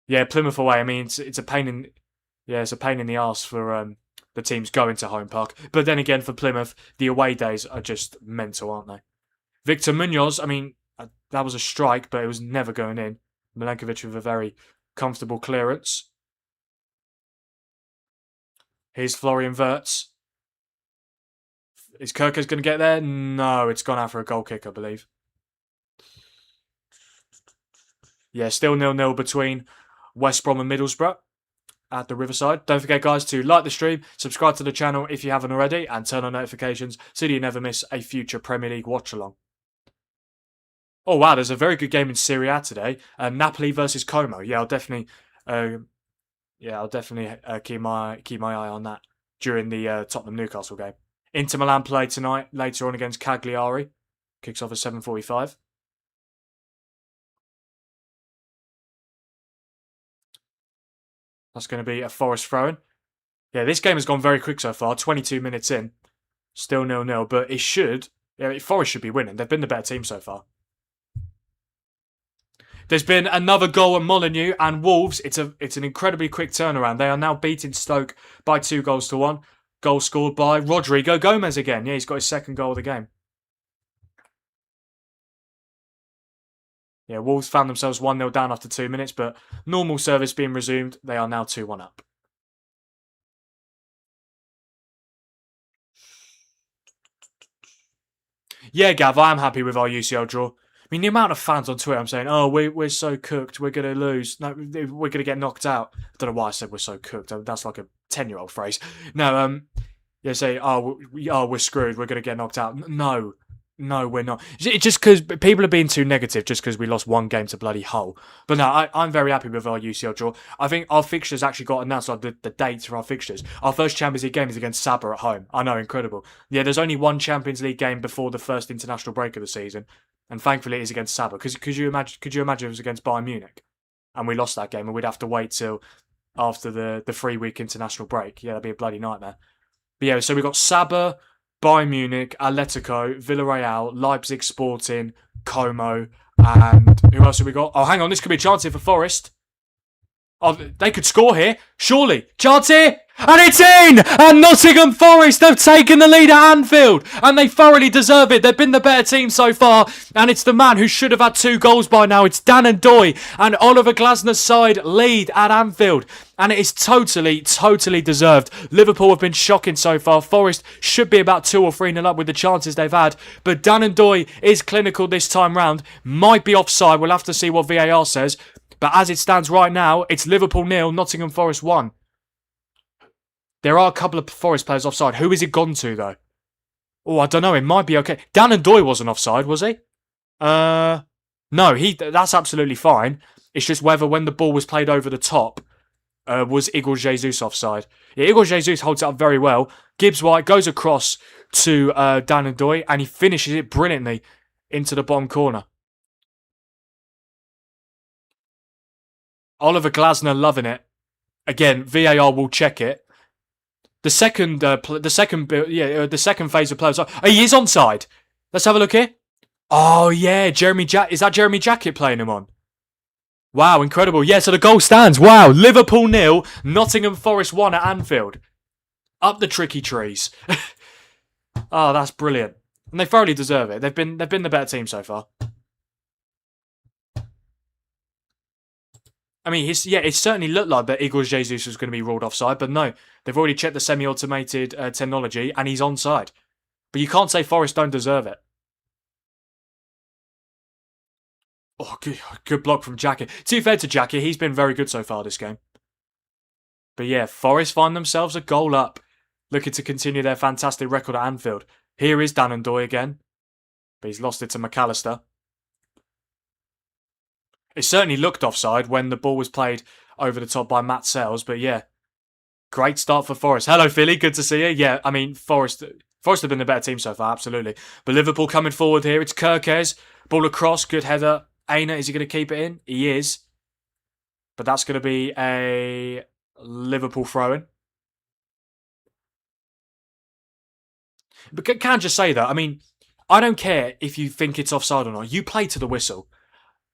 Yeah, Plymouth away. I mean, it's a pain in the arse for the teams going to home park. But then again, for Plymouth, the away days are just mental, aren't they? Victor Munoz, I mean, that was a strike, but it was never going in. Milenkovic with a very comfortable clearance. Here's Florian Wirtz. Is Kirkers going to get there? No, it's gone out for a goal kick, I believe. Yeah, still 0-0 between West Brom and Middlesbrough at the Riverside. Don't forget, guys, to like the stream, subscribe to the channel if you haven't already, and turn on notifications so that you never miss a future Premier League watch-along. Oh, wow, there's a very good game in Serie A today. Napoli versus Como. Yeah, I'll definitely keep my eye on that during the Tottenham Newcastle game. Inter Milan play tonight, later on against Cagliari. Kicks off at 7:45. That's going to be a Forest throw-in. Yeah, this game has gone very quick so far. 22 minutes in. Still 0-0, but it should... Yeah, Forest should be winning. They've been the better team so far. There's been another goal at Molineux, and Wolves, it's an incredibly quick turnaround. They are now beating Stoke by 2-1. Goal scored by Rodrigo Gomez again. Yeah, he's got his second goal of the game. Yeah, Wolves found themselves 1-0 down after 2 minutes, but normal service being resumed, they are now 2-1 up. Yeah, Gav, I am happy with our UCL draw. I mean, the amount of fans on Twitter, I'm saying, oh, we're so cooked, we're going to lose. No, we're going to get knocked out. I don't know why I said we're so cooked. That's like a 10-year-old phrase. No, yeah, say, we're screwed, we're going to get knocked out. No, we're not. It's just because people are being too negative just because we lost one game to bloody Hull. But no, I'm very happy with our UCL draw. I think our fixtures actually got announced, like the dates for our fixtures. Our first Champions League game is against Sabah at home. I know, incredible. Yeah, there's only one Champions League game before the first international break of the season. And thankfully it is against Sabah. Because could you imagine if it was against Bayern Munich? And we lost that game and we'd have to wait till after the 3-week international break. Yeah, that'd be a bloody nightmare. But yeah, so we've got Sabah, Bayern Munich, Atletico, Villarreal, Leipzig Sporting, Como, and who else have we got? Oh, hang on, this could be a chance here for Forest. Oh, they could score here, surely. Chance here, and it's in! And Nottingham Forest have taken the lead at Anfield, and they thoroughly deserve it. They've been the better team so far, and it's the man who should have had 2 goals by now. It's Andoni, and Oliver Glasner's side lead at Anfield. And it is totally deserved. Liverpool have been shocking so far. Forest should be about 2 or 3-0 up with the chances they've had. But Andoni is clinical this time round. Might be offside. We'll have to see what VAR says. But as it stands right now, it's Liverpool 0, Nottingham Forest 1. There are a couple of Forest players offside. Who is it gone to, though? Oh, I don't know. It might be okay. Andoni wasn't offside, was he? No, that's absolutely fine. It's just whether when the ball was played over the top, was Igor Jesus offside. Yeah, Igor Jesus holds it up very well. Gibbs White goes across to Andoni, and he finishes it brilliantly into the bottom corner. Oliver Glasner loving it. Again, VAR will check it. The second phase of players. Oh, he is onside. Let's have a look here. Oh yeah, is that Jeremy Jackett playing him on? Wow, incredible. Yeah, so the goal stands. Wow, Liverpool 0, Nottingham Forest 1 at Anfield. Up the tricky trees. Oh, that's brilliant. And they thoroughly deserve it. They've been the better team so far. I mean, it certainly looked like that Igor Jesus was going to be ruled offside, but no. They've already checked the semi-automated technology, and he's onside. But you can't say Forest don't deserve it. Oh, good block from Jackett. To be fair to Jackett, he's been very good so far this game. But yeah, Forest find themselves a goal up, looking to continue their fantastic record at Anfield. Here is Andoni again, but he's lost it to McAllister. It certainly looked offside when the ball was played over the top by Matt Sells, but yeah, great start for Forest. Hello, Philly, good to see you. Yeah, I mean, Forest have been the better team so far, absolutely. But Liverpool coming forward here. It's Kirkes, ball across, good header. Aina, is he going to keep it in? He is. But that's going to be a Liverpool throw-in. But can I just say that? I mean, I don't care if you think it's offside or not. You play to the whistle.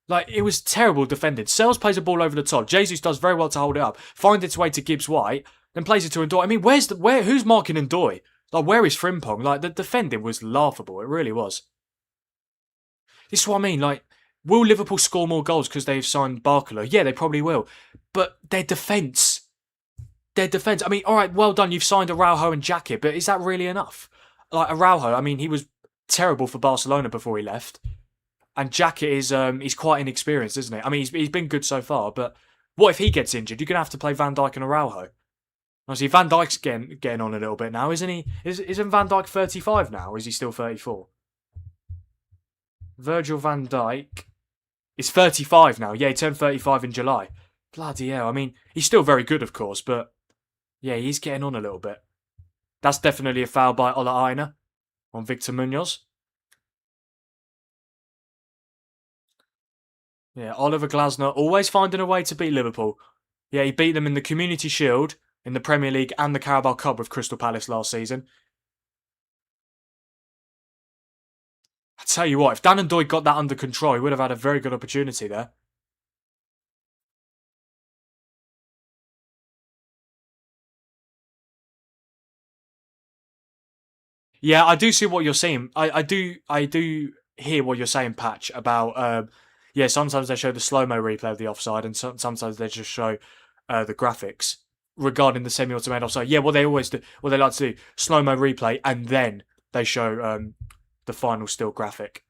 Like, it was terrible defended. Sells plays a ball over the top. Jesus does very well to hold it up. Finds its way to Gibbs White. Then plays it to Andoi. I mean, who's marking Andoi? Like, where is Frimpong? Like, the defending was laughable. It really was. This is what I mean. Like, will Liverpool score more goals because they've signed Barkala? Yeah, they probably will. But their defence. I mean, all right, well done. You've signed Araujo and Jackett, but is that really enough? like Araujo, I mean, he was terrible for Barcelona before he left. And Jacket is he's quite inexperienced, isn't he? I mean, he's been good so far, but what if he gets injured? You're going to have to play Van Dijk and Araujo. Obviously, Van Dijk's getting on a little bit now, isn't he? Isn't Van Dijk 35 now, or is he still 34? Virgil van Dijk is 35 now. Yeah, he turned 35 in July. Bloody hell. I mean, he's still very good, of course, but yeah, he's getting on a little bit. That's definitely a foul by Ola Aina on Victor Munoz. Yeah, Oliver Glasner always finding a way to beat Liverpool. Yeah, he beat them in the Community Shield, in the Premier League and the Carabao Cup with Crystal Palace last season. I tell you what, if Dan and Doig got that under control, he would have had a very good opportunity there. Yeah, I do see what you're saying. I do hear what you're saying, Patch, about yeah, sometimes they show the slow-mo replay of the offside and sometimes they just show the graphics regarding the semi-automated offside. Yeah, what they always do, what they like to do, slow-mo replay and then they show the final still graphic.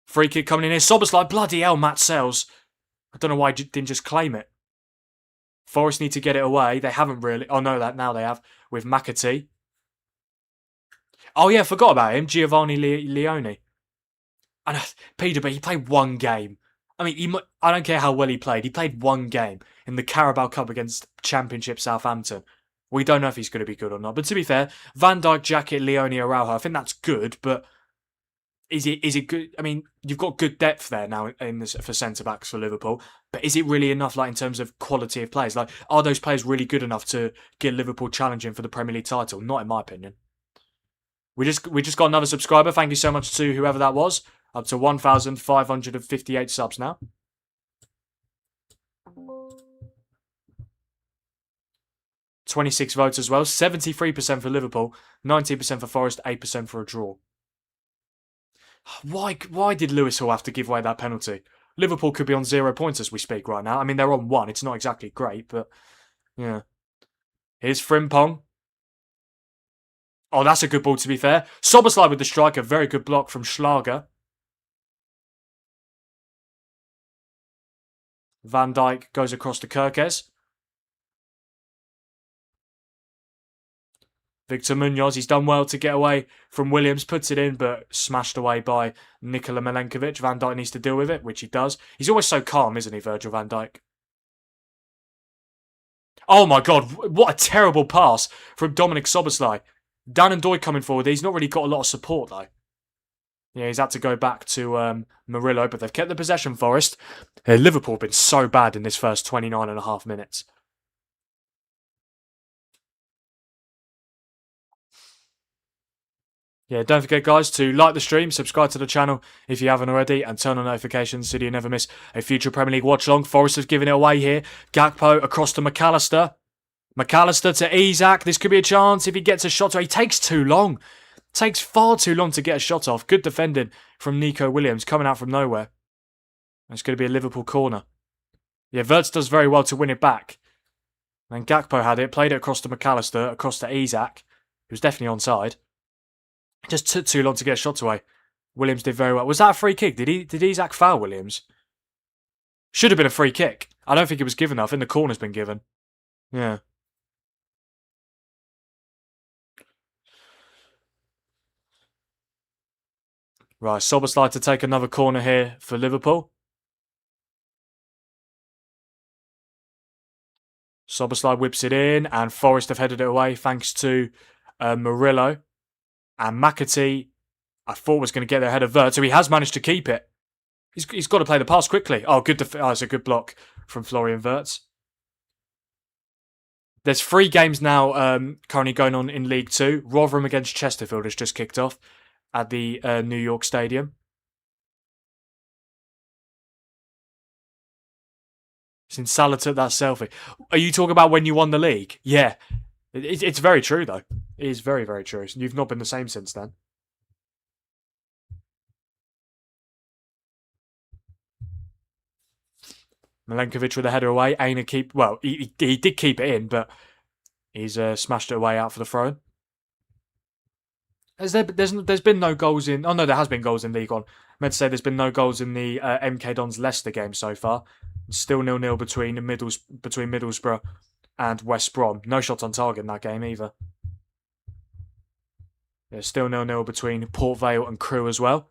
Free kick coming in here. Szoboszlai, bloody hell, Matt Sells. I don't know why he didn't just claim it. Forest need to get it away. They haven't really. Oh, no, now they have with McAtee. Oh, yeah, forgot about him. Giovanni Leone. And Peterborough, he played one game. I mean, I don't care how well he played. He played one game in the Carabao Cup against Championship Southampton. We don't know if he's going to be good or not. But to be fair, Van Dijk, Jacket, Leone, Araujo, I think that's good. But is it good? I mean, you've got good depth there now for centre-backs for Liverpool. But is it really enough, like, in terms of quality of players? Like, are those players really good enough to get Liverpool challenging for the Premier League title? Not in my opinion. We just got another subscriber. Thank you so much to whoever that was. Up to 1,558 subs now. "26 votes as well. 73% for Liverpool, 19% for Forest, 8% for a draw. Why did Lewis Hall have to give away that penalty? Liverpool could be on 0 points as we speak right now. I mean, they're on 1. It's not exactly great, but yeah. Here's Frimpong. Oh, that's a good ball, to be fair. Szoboszlai with the strike. A very good block from Schlager. Van Dijk goes across to Kerkez. Victor Munoz, he's done well to get away from Williams, puts it in, but smashed away by Nikola Milenkovic. Van Dijk needs to deal with it, which he does. He's always so calm, isn't he, Virgil van Dijk? Oh my God, what a terrible pass from Dominik Szoboszlai. Dan and Doig coming forward. He's not really got a lot of support, though. Yeah, he's had to go back to Murillo, but they've kept the possession, Forest. Liverpool have been so bad in this first 29 and a half minutes. Yeah, don't forget, guys, to like the stream, subscribe to the channel if you haven't already, and turn on notifications so you never miss a future Premier League watch-along. Forest has given it away here. Gakpo across to McAllister. McAllister to Isak. This could be a chance if he gets a shot. He takes too long. Takes far too long to get a shot off. Good defending from Nico Williams coming out from nowhere. It's going to be a Liverpool corner. Yeah, Wirtz does very well to win it back. And Gakpo had it, played it across to McAllister, across to Isak, who's definitely onside. Just took too long to get a shot away. Williams did very well. Was that a free kick? Did Isak foul Williams? Should have been a free kick. I don't think it was given enough. I think the corner's been given. Yeah. Right, Szoboszlai to take another corner here for Liverpool. Szoboszlai whips it in, and Forest have headed it away thanks to Murillo. And McAtee, I thought was going to get there ahead of Wirtz, so he has managed to keep it. He's got to play the pass quickly. Oh, good! It's a good block from Florian Wirtz. There's 3 games now currently going on in League 2. Rotherham against Chesterfield has just kicked off at the New York Stadium. Since Salah took that selfie. Are you talking about when you won the league? Yeah. It's very true, though. It is very, very true. You've not been the same since then. Milenkovic with a header away. Aina keep... Well, he did keep it in, but he's smashed it away out for the throw. There's been no goals in... Oh, no, there has been goals in League One. I meant to say there's been no goals in the MK Dons Leicester game so far. Still 0-0 between Middlesbrough and West Brom. No shots on target in that game either. There's still 0-0 between Port Vale and Crewe as well.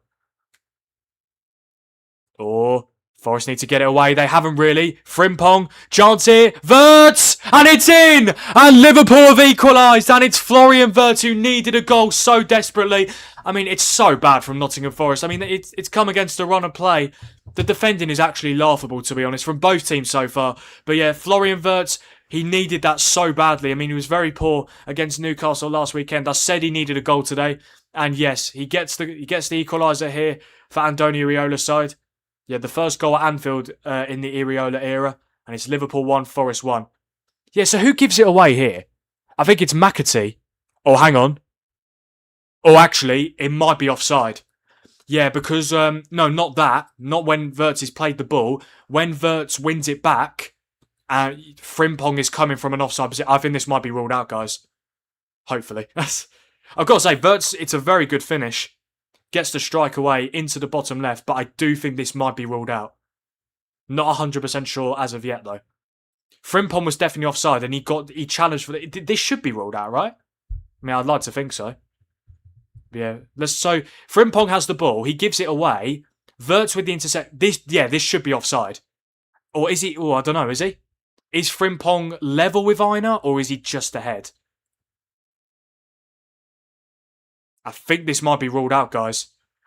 Oh, Forest need to get it away. They haven't really. Frimpong, chance here. Wirtz! And it's in! And Liverpool have equalised. And it's Florian Wirtz who needed a goal so desperately. I mean, it's so bad from Nottingham Forest. I mean, it's come against a run of play. The defending is actually laughable, to be honest, from both teams so far. But yeah, Florian Wirtz, he needed that so badly. I mean, he was very poor against Newcastle last weekend. I said he needed a goal today. And yes, he gets the equaliser here for Andoni Iraola's side. Yeah, the first goal at Anfield in the Iraola era. And it's Liverpool 1, Forest 1. Yeah, so who gives it away here? I think it's McAtee. Oh, hang on. Oh, actually, it might be offside. Yeah, because, no, not that. Not when Wirtz has played the ball. When Wirtz wins it back, Frimpong is coming from an offside position. I think this might be ruled out, guys. Hopefully. I've got to say, Wirtz, it's a very good finish. Gets the strike away into the bottom left, but I do think this might be ruled out. Not 100% sure as of yet, though. Frimpong was definitely offside, and he challenged for it. This should be ruled out, right? I mean, I'd like to think so. Yeah. So Frimpong has the ball. He gives it away. Wirtz with the intercept. This should be offside. Or is he? Oh, I don't know. Is he? Is Frimpong level with Aina, or is he just ahead? I think this might be ruled out, guys.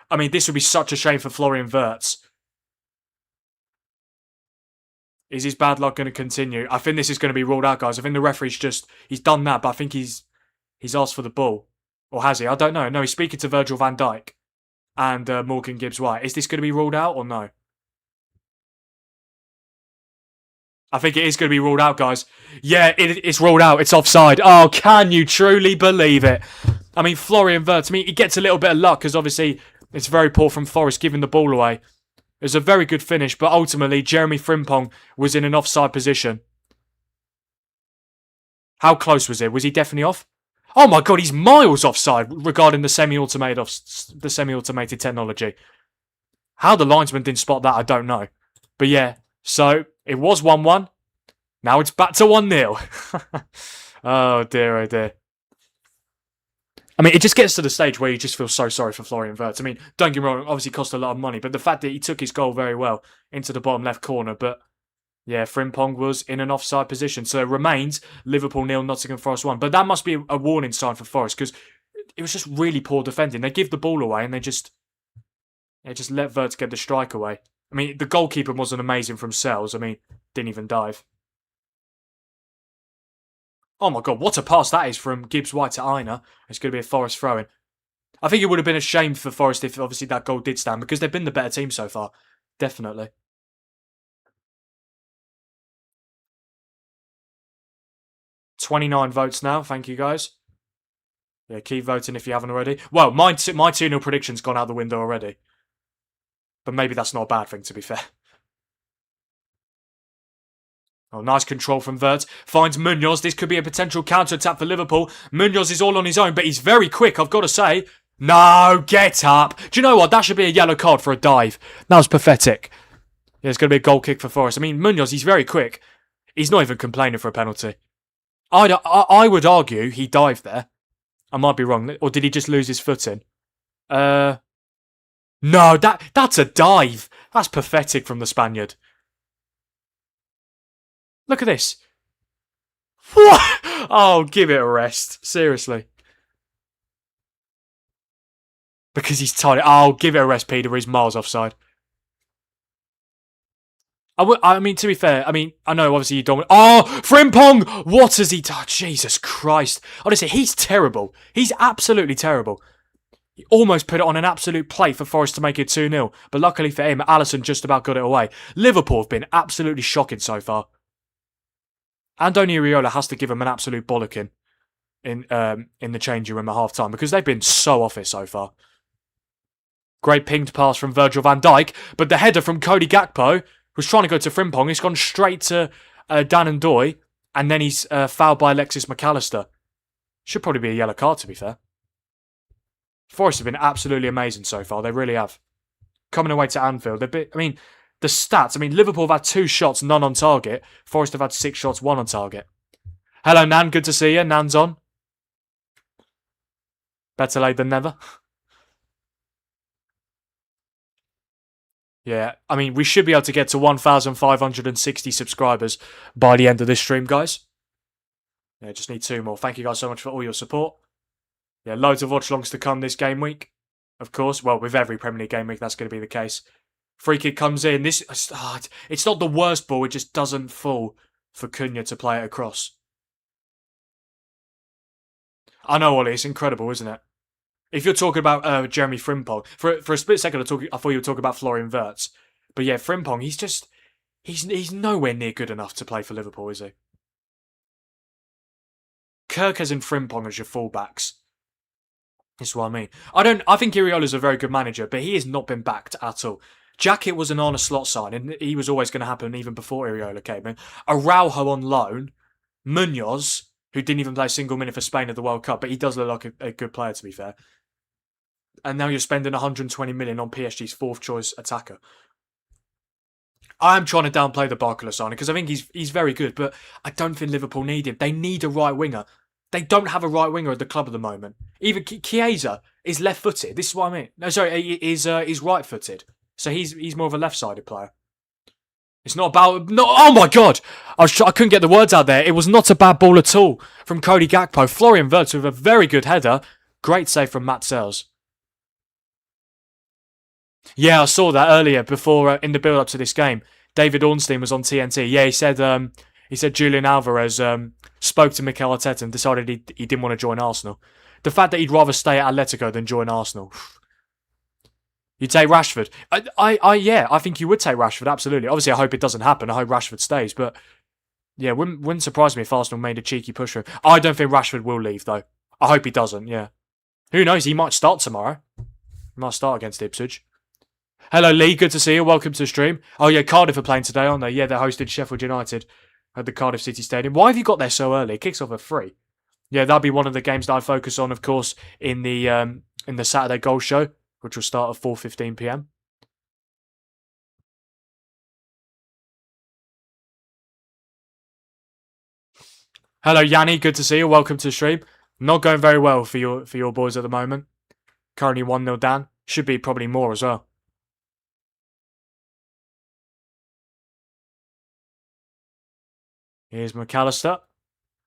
I mean, this would be such a shame for Florian Wirtz. Is his bad luck going to continue? I think this is going to be ruled out, guys. I think the referee's he's done that, but I think he's asked for the ball. Or has he? I don't know. No, he's speaking to Virgil van Dijk and Morgan Gibbs-White. Is this going to be ruled out or no? I think it is going to be ruled out, guys. Yeah, it's ruled out. It's offside. Oh, can you truly believe it? I mean, Florian Wirtz, I mean, he gets a little bit of luck because obviously it's very poor from Forest giving the ball away. It was a very good finish, but ultimately Jeremy Frimpong was in an offside position. How close was it? Was he definitely off? Oh my God, he's miles offside regarding the semi-automated technology. How the linesman didn't spot that, I don't know. But yeah, so it was 1-1. Now it's back to 1-0. Oh dear, oh dear. I mean, it just gets to the stage where you just feel so sorry for Florian Wirtz. I mean, don't get me wrong, obviously cost a lot of money, but the fact that he took his goal very well into the bottom left corner, but yeah, Frimpong was in an offside position. So it remains Liverpool 0, Nottingham Forest 1. But that must be a warning sign for Forest because it was just really poor defending. They give the ball away and they just let Wirtz get the strike away. I mean, the goalkeeper wasn't amazing from Sells. I mean, didn't even dive. Oh my God, what a pass that is from Gibbs-White to Aina. It's going to be a Forest throw-in. I think it would have been a shame for Forest if obviously that goal did stand because they've been the better team so far. Definitely. $29 votes now. Thank you, guys. Yeah, keep voting if you haven't already. Well, my 2-0 prediction's gone out the window already. But maybe that's not a bad thing, to be fair. Oh, nice control from Wirtz. Finds Munoz. This could be a potential counter-attack for Liverpool. Munoz is all on his own, but he's very quick, I've got to say. No, get up. Do you know what? That should be a yellow card for a dive. That was pathetic. Yeah, it's going to be a goal kick for Forest. I mean, Munoz, he's very quick. He's not even complaining for a penalty. I would argue he dived there. I might be wrong. Or did he just lose his footing? No, that's a dive. That's pathetic from the Spaniard. Look at this. What? Oh, give it a rest. Seriously. Because he's tired. Oh, give it a rest, Peter. He's miles offside. I mean, to be fair, I mean, I know obviously you don't... Oh, Frimpong! What has he done? Jesus Christ. Honestly, he's terrible. He's absolutely terrible. He almost put it on an absolute plate for Forest to make it 2-0. But luckily for him, Alisson just about got it away. Liverpool have been absolutely shocking so far. Andoni Iraola has to give him an absolute bollocking in the changing room at half-time because they've been so off it so far. Great pinged pass from Virgil van Dijk, but the header from Cody Gakpo was trying to go to Frimpong. He's gone straight to Dan Ndoye, and then he's fouled by Alexis McAllister. Should probably be a yellow card, to be fair. Forest have been absolutely amazing so far. They really have. Coming away to Anfield, the stats. Liverpool have had 2 shots, none on target. Forest have had 6 shots, 1 on target. Hello, Nan. Good to see you. Nan's on. Better late than never. Yeah, we should be able to get to 1,560 subscribers by the end of this stream, guys. Yeah, just need 2 more. Thank you guys so much for all your support. Yeah, loads of watch-alongs to come this game week. Of course, well, with every Premier League game week, that's going to be the case. Free kick comes in. It's not the worst ball. It just doesn't fall for Cunha to play it across. I know, Ollie. It's incredible, isn't it? If you're talking about Jeremy Frimpong, for a split second, I thought you were talking about Florian Wirtz. But yeah, Frimpong, he's nowhere near good enough to play for Liverpool, is he? Kirkes and Frimpong as your fullbacks. That's what I mean. I think Iraola's a very good manager, but he has not been backed at all. Jacket was an Arne Slot sign, and he was always going to happen even before Iraola came in. Araujo on loan. Munoz, who didn't even play a single minute for Spain at the World Cup, but he does look like a good player, to be fair. And now you're spending 120 million on PSG's 4th choice attacker. I'm trying to downplay the Barcola signing because I think he's very good, but I don't think Liverpool need him. They need a right winger. They don't have a right winger at the club at the moment. Even Chiesa is left-footed. This is what I mean. No, sorry, he's right-footed. So he's more of a left-sided player. It's not about... No, oh my God! I couldn't get the words out there. It was not a bad ball at all from Cody Gakpo. Florian Wirtz with a very good header. Great save from Matt Sells. Yeah, I saw that earlier before in the build-up to this game. David Ornstein was on TNT. Yeah, he said Julian Alvarez spoke to Mikel Arteta and decided he didn't want to join Arsenal. The fact that he'd rather stay at Atletico than join Arsenal. You take Rashford. I think you would take Rashford, absolutely. Obviously, I hope it doesn't happen. I hope Rashford stays, but yeah, wouldn't surprise me if Arsenal made a cheeky push for him. I don't think Rashford will leave, though. I hope he doesn't, yeah. Who knows? He might start tomorrow. He might start against Ipswich. Hello, Lee. Good to see you. Welcome to the stream. Oh, yeah, Cardiff are playing today, aren't they? Yeah, they're hosting Sheffield United at the Cardiff City Stadium. Why have you got there so early? It kicks off at 3. Yeah, that'll be one of the games that I focus on, of course, in the Saturday Goal Show, which will start at 4:15 p.m. Hello, Yanni. Good to see you. Welcome to the stream. Not going very well for your boys at the moment. Currently 1-0 down. Should be probably more as well. Here's McAllister.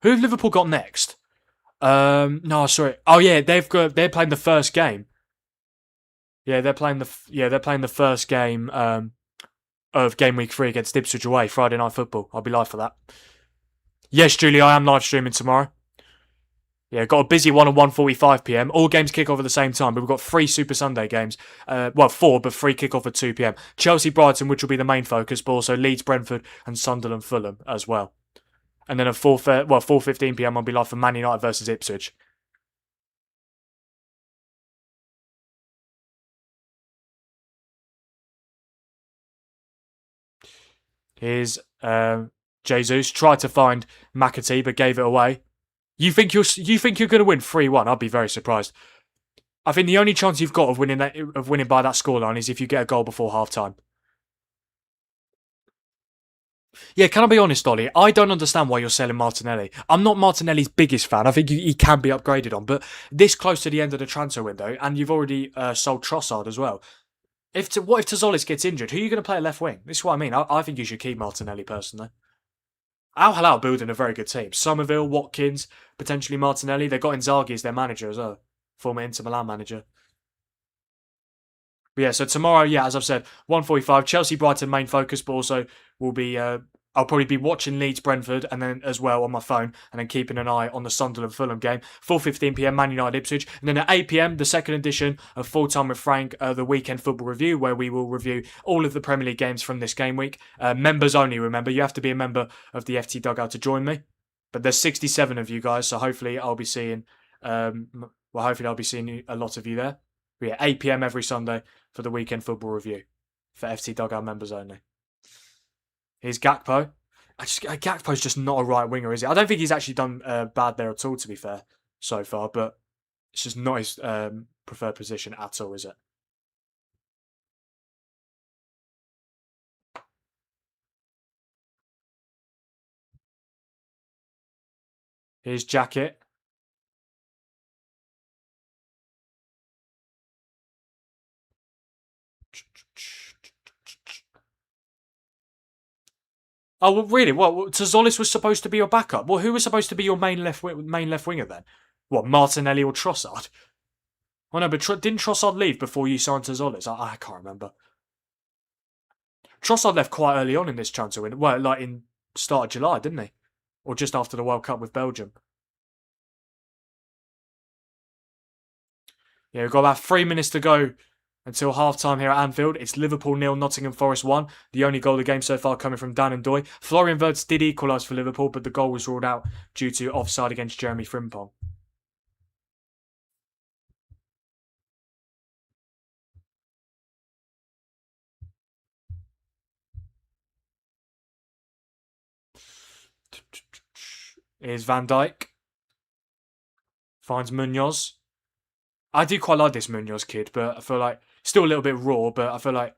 Who have Liverpool got next? No, sorry. Oh yeah, they're playing the first game. Yeah, they're playing the first game of game week 3 against Ipswich away, Friday Night Football. I'll be live for that. Yes, Julie, I am live streaming tomorrow. Yeah, got a busy one at 1:45 p.m. All games kick off at the same time, but we've got 3 Super Sunday games. 4, but 3 kick off at 2 p.m. Chelsea Brighton, which will be the main focus, but also Leeds Brentford and Sunderland Fulham as well. And then at 4:15 p.m. I'll be live for Man United versus Ipswich. Here's Jesus. Tried to find McAtee, but gave it away. You think you're going to win 3-1? I'd be very surprised. I think the only chance you've got of winning by that scoreline is if you get a goal before half-time. Yeah, can I be honest, Ollie? I don't understand why you're selling Martinelli. I'm not Martinelli's biggest fan. I think he can be upgraded on, but this close to the end of the transfer window, and you've already sold Trossard as well. What if Tazolis gets injured? Who are you going to play at left wing? This is what I mean. I think you should keep Martinelli personally. Al Hilal building a very good team. Somerville, Watkins, potentially Martinelli. They've got Inzaghi as their manager as well. Former Inter Milan manager. But yeah, so tomorrow, yeah, as I've said, 1:45, Chelsea Brighton main focus, but also will be I'll probably be watching Leeds Brentford and then as well on my phone and then keeping an eye on the Sunderland Fulham game. 4:15 p.m. Man United Ipswich. And then at 8 p.m. the second edition of Full Time with Frank, the weekend football review, where we will review all of the Premier League games from this game week. Members only, remember. You have to be a member of the FT Dugout to join me. But there's 67 of you guys, so hopefully I'll be seeing a lot of you there. But yeah, 8 p.m. every Sunday for the weekend football review for FT Dugout members only. Here's Gakpo. Gakpo's just not a right winger, is he? I don't think he's actually done bad there at all, to be fair, so far. But it's just not his preferred position at all, is it? Here's Jacket. Oh, well, really? What? Tzolis was supposed to be your backup? Well, who was supposed to be your main left winger then? What, Martinelli or Trossard? Oh no, but didn't Trossard leave before you signed Tzolis? I can't remember. Trossard left quite early on in this transfer window. Well, like in start of July, didn't he? Or just after the World Cup with Belgium. Yeah, we've got about 3 minutes to go until half-time here at Anfield. It's Liverpool 0, Nottingham Forest 1. The only goal of the game so far coming from Andoni. Florian Wirtz did equalise for Liverpool, but the goal was ruled out due to offside against Jeremy Frimpong. Here's Van Dijk. Finds Munoz. I do quite like this Munoz kid, but I feel like still a little bit raw, but I feel like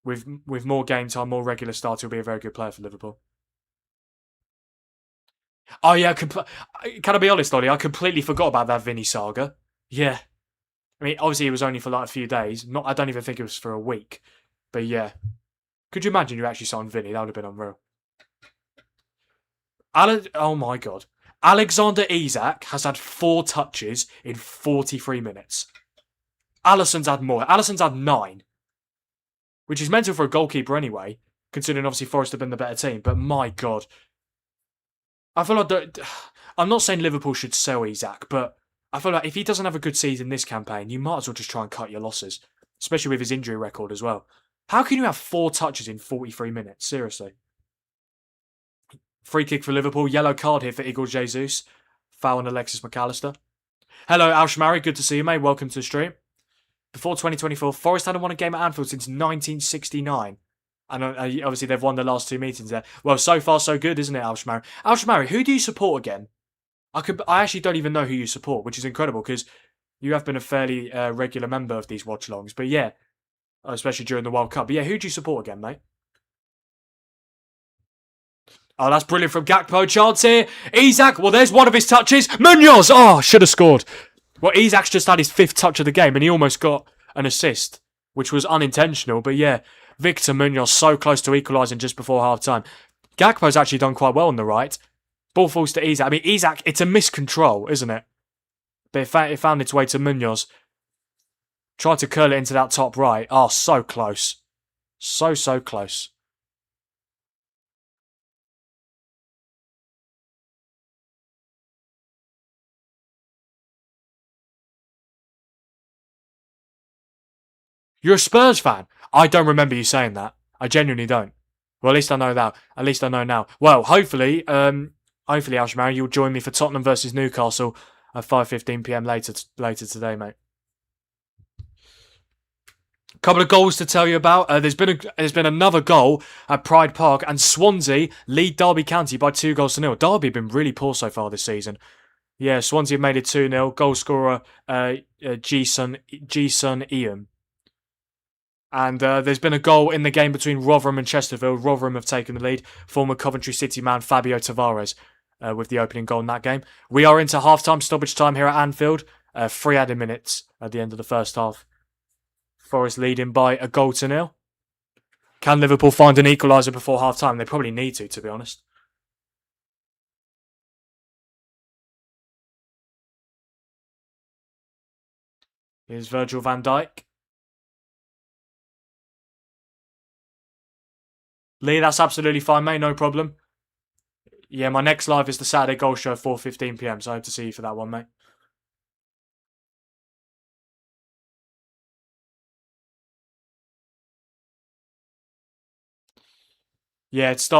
with more game time, more regular starts, he'll be a very good player for Liverpool. Oh yeah, can I be honest, Ollie? I completely forgot about that Vinny saga. Yeah. I mean, obviously it was only for like a few days. I don't even think it was for a week. But yeah. Could you imagine you actually signed Vinny? That would have been unreal. Oh my god. Alexander Isak has had 4 touches in 43 minutes. Alisson's had more. Alisson's had 9. Which is mental for a goalkeeper anyway, considering obviously Forest have been the better team. But my god. I feel like I'm not saying Liverpool should sell Isak, but I feel like if he doesn't have a good season this campaign, you might as well just try and cut your losses, especially with his injury record as well. How can you have 4 touches in 43 minutes? Seriously. Free kick for Liverpool. Yellow card here for Igor Jesus. Foul on Alexis McAllister. Hello, Alshmari. Good to see you, mate. Welcome to the stream. Before 2024, Forest hadn't won a game at Anfield since 1969. And obviously they've won the last 2 meetings there. Well, so far so good, isn't it, Alshmari? Alshmari, who do you support again? I actually don't even know who you support, which is incredible because you have been a fairly regular member of these watch-alongs. But yeah, especially during the World Cup. But yeah, who do you support again, mate? Oh, that's brilliant from Gakpo. Chance here. Isak. Well, there's one of his touches. Munoz. Oh, should have scored. Well, Isak's just had his 5th touch of the game and he almost got an assist, which was unintentional. But yeah, Victor Munoz so close to equalising just before half-time. Gakpo's actually done quite well on the right. Ball falls to Isak. I mean, Isak, it's a miscontrol, isn't it? But it found its way to Munoz. Tried to curl it into that top right. Oh, so close. So close. You're a Spurs fan? I don't remember you saying that. I genuinely don't. Well, at least I know that. At least I know now. Well, hopefully, Alshmari, you'll join me for Tottenham versus Newcastle at 5:15 p.m. later today, mate. Couple of goals to tell you about. There's been another goal at Pride Park, and Swansea lead Derby County by 2-0. Derby have been really poor so far this season. Yeah, Swansea have made it 2-0. Goal scorer Ji-sun Ian. And there's been a goal in the game between Rotherham and Chesterfield. Rotherham have taken the lead. Former Coventry City man Fabio Tavares with the opening goal in that game. We are into half-time stoppage time here at Anfield. 3 added minutes at the end of the first half. Forest leading by 1-0. Can Liverpool find an equaliser before half-time? They probably need to be honest. Here's Virgil van Dijk. Lee, that's absolutely fine, mate. No problem. Yeah, my next live is the Saturday Goal Show, 4:15 p.m. So I hope to see you for that one, mate. Yeah, it's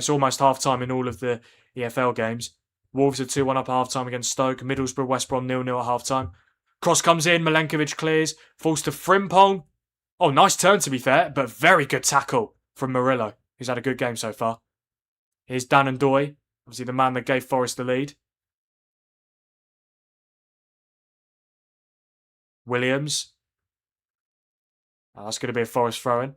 almost half-time in all of the EFL games. Wolves are 2-1 up at half-time against Stoke. Middlesbrough, West Brom 0-0 at half-time. Cross comes in, Milenkovic clears, falls to Frimpong. Oh, nice turn to be fair, but very good tackle from Murillo, who's had a good game so far. Here's Andoni, obviously the man that gave Forest the lead. Williams. Oh, that's going to be a Forest throw-in.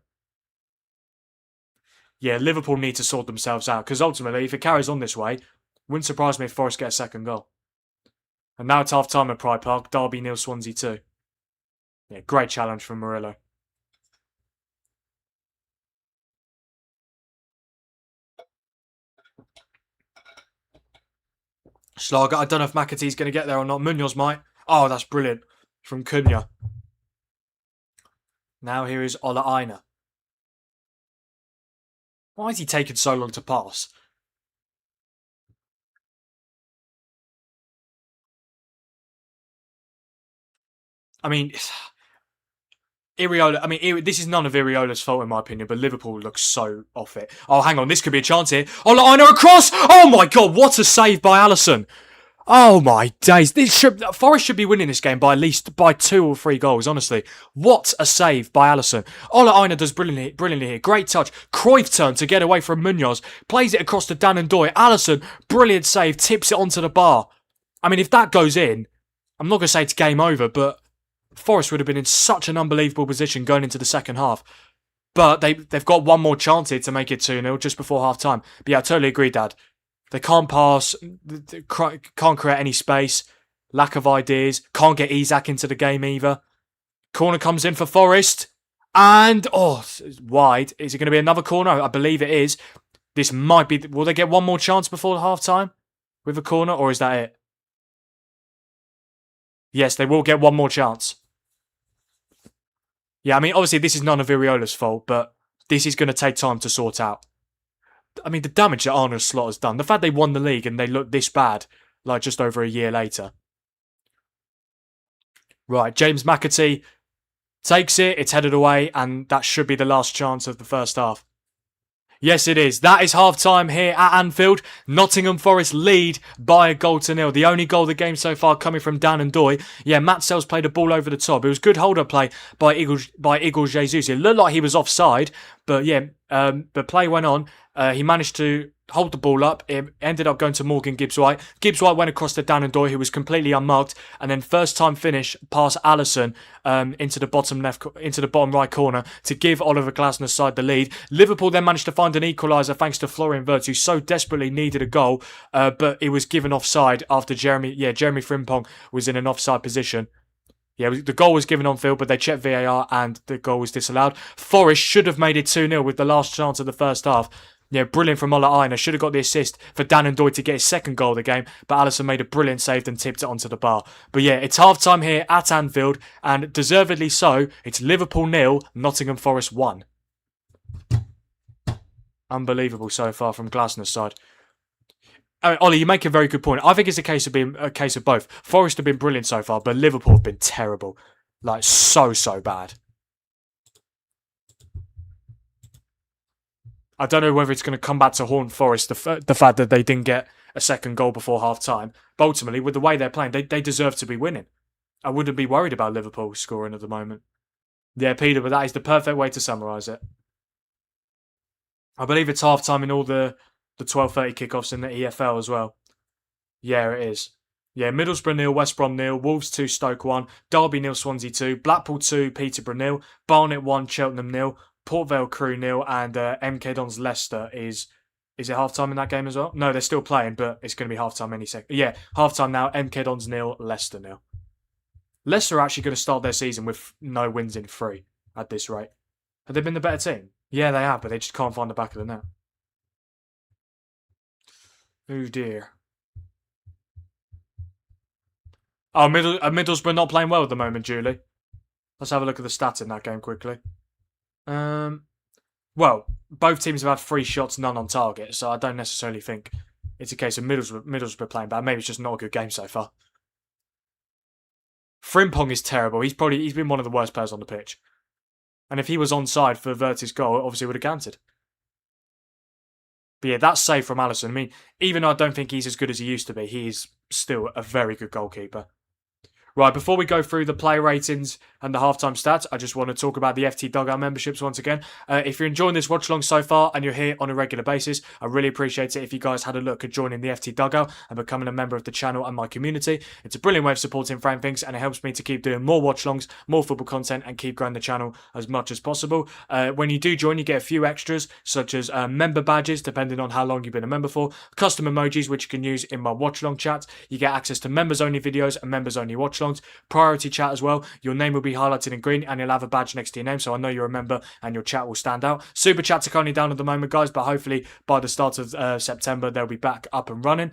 Yeah, Liverpool need to sort themselves out because ultimately, if it carries on this way, wouldn't surprise me if Forest get a second goal. And now it's half-time at Pride Park. Derby 0, Swansea 2. Yeah, great challenge from Murillo. Schlager, I don't know if McAtee's going to get there or not. Munoz might. Oh, that's brilliant. From Cunha. Now here is Ola Aina. Why is he taking so long to pass? I mean, Iraola, this is none of Iraola's fault in my opinion, but Liverpool looks so off it. Oh, hang on, this could be a chance here. Ola Aina across! Oh my god, what a save by Alisson. Oh my days! Forest should be winning this game by at least 2 or 3 goals. Honestly, what a save by Alisson! Ola Aina does brilliantly here. Great touch. Cruyff turn to get away from Munoz. Plays it across to Dan and Doy. Alisson, brilliant save. Tips it onto the bar. I mean, if that goes in, I'm not going to say it's game over, but Forest would have been in such an unbelievable position going into the second half. But they've got one more chance here to make it 2-0 just before half time. But yeah, I totally agree, Dad. They can't pass, can't create any space, lack of ideas, can't get Isak into the game either. Corner comes in for Forest, and, it's wide. Is it going to be another corner? I believe it is. This might be, will they get one more chance before half-time with a corner, or is that it? Yes, they will get one more chance. Yeah, I mean, obviously this is none of Iraola's fault, but this is going to take time to sort out. I mean, the damage that Arne Slot has done. The fact they won the league and they look this bad, like just over a year later. Right, James McAtee takes it, it's headed away, and that should be the last chance of the first half. Yes, it is. That is half-time here at Anfield. Nottingham Forest lead by 1-0. The only goal of the game so far coming from Dan and Doy. Yeah, Matt Sells played a ball over the top. It was good hold-up play by Igor Jesus. It looked like he was offside, but yeah, the play went on. He managed to hold the ball up. It ended up going to Morgan Gibbs-White. Gibbs-White went across to Dan and Doy, who was completely unmarked, and then first time finish past Alisson into the bottom right corner to give Oliver Glasner's side the lead. Liverpool then managed to find an equaliser thanks to Florian Wirtz, who so desperately needed a goal, but it was given offside after Jeremy Frimpong was in an offside position. Yeah, the goal was given on field, but they checked VAR and the goal was disallowed. Forest should have made it 2-0 with the last chance of the first half. Yeah, brilliant from Ola Aina. Should have got the assist for Dan and Doy to get his second goal of the game, but Alisson made a brilliant save and tipped it onto the bar. But yeah, it's half-time here at Anfield, and deservedly so. It's Liverpool 0, Nottingham Forest 1. Unbelievable so far from Glasner's side. Ollie, you make a very good point. I think it's a case of both. Forest have been brilliant so far, but Liverpool have been terrible. Like, so bad. I don't know whether it's going to come back to haunt Forest, the fact that they didn't get a second goal before half-time. But ultimately, with the way they're playing, they deserve to be winning. I wouldn't be worried about Liverpool scoring at the moment. Yeah, Peter, but that is the perfect way to summarise it. I believe it's half-time in all the 12:30 kickoffs in the EFL as well. Yeah, it is. Yeah, Middlesbrough 0, West Brom 0, Wolves 2, Stoke 1, Derby 0, Swansea 2, Blackpool 2, Peterborough 0, Barnet 1, Cheltenham 0, Port Vale Crew 0, and MK Dons Leicester is it half-time in that game as well? No, they're still playing, but it's going to be half-time any second. Yeah, half-time now, MK Dons 0, Leicester 0. Leicester are actually going to start their season with no wins in 3 at this rate. Have they been the better team? Yeah, they have, but they just can't find the back of the net. Oh dear. Oh, Middlesbrough not playing well at the moment, Julie. Let's have a look at the stats in that game quickly. Well, both teams have had 3 shots, none on target, so I don't necessarily think it's a case of Middlesbrough playing bad. Maybe it's just not a good game so far. Frimpong is terrible. He's been one of the worst players on the pitch. And if he was onside for Wirtz's goal, it obviously would have counted. But yeah, that's save from Alisson. I mean, even though I don't think he's as good as he used to be, he is still a very good goalkeeper. Right, before we go through the play ratings and the halftime stats, I just want to talk about the FT Dugout memberships once again. If you're enjoying this watch along so far and you're here on a regular basis, I really appreciate it if you guys had a look at joining the FT Dugout and becoming a member of the channel and my community. It's a brilliant way of supporting Frank Things, and it helps me to keep doing more watch alongs, more football content, and keep growing the channel as much as possible. When you do join, you get a few extras, such as member badges, depending on how long you've been a member for, custom emojis, which you can use in my watch along chat. You get access to members only videos and members only watch alongs. Priority chat as well. Your name will be highlighted in green and you'll have a badge next to your name, so I know you're a member and your chat will stand out. Super chats are currently down at the moment, guys, but hopefully by the start of September they'll be back up and running.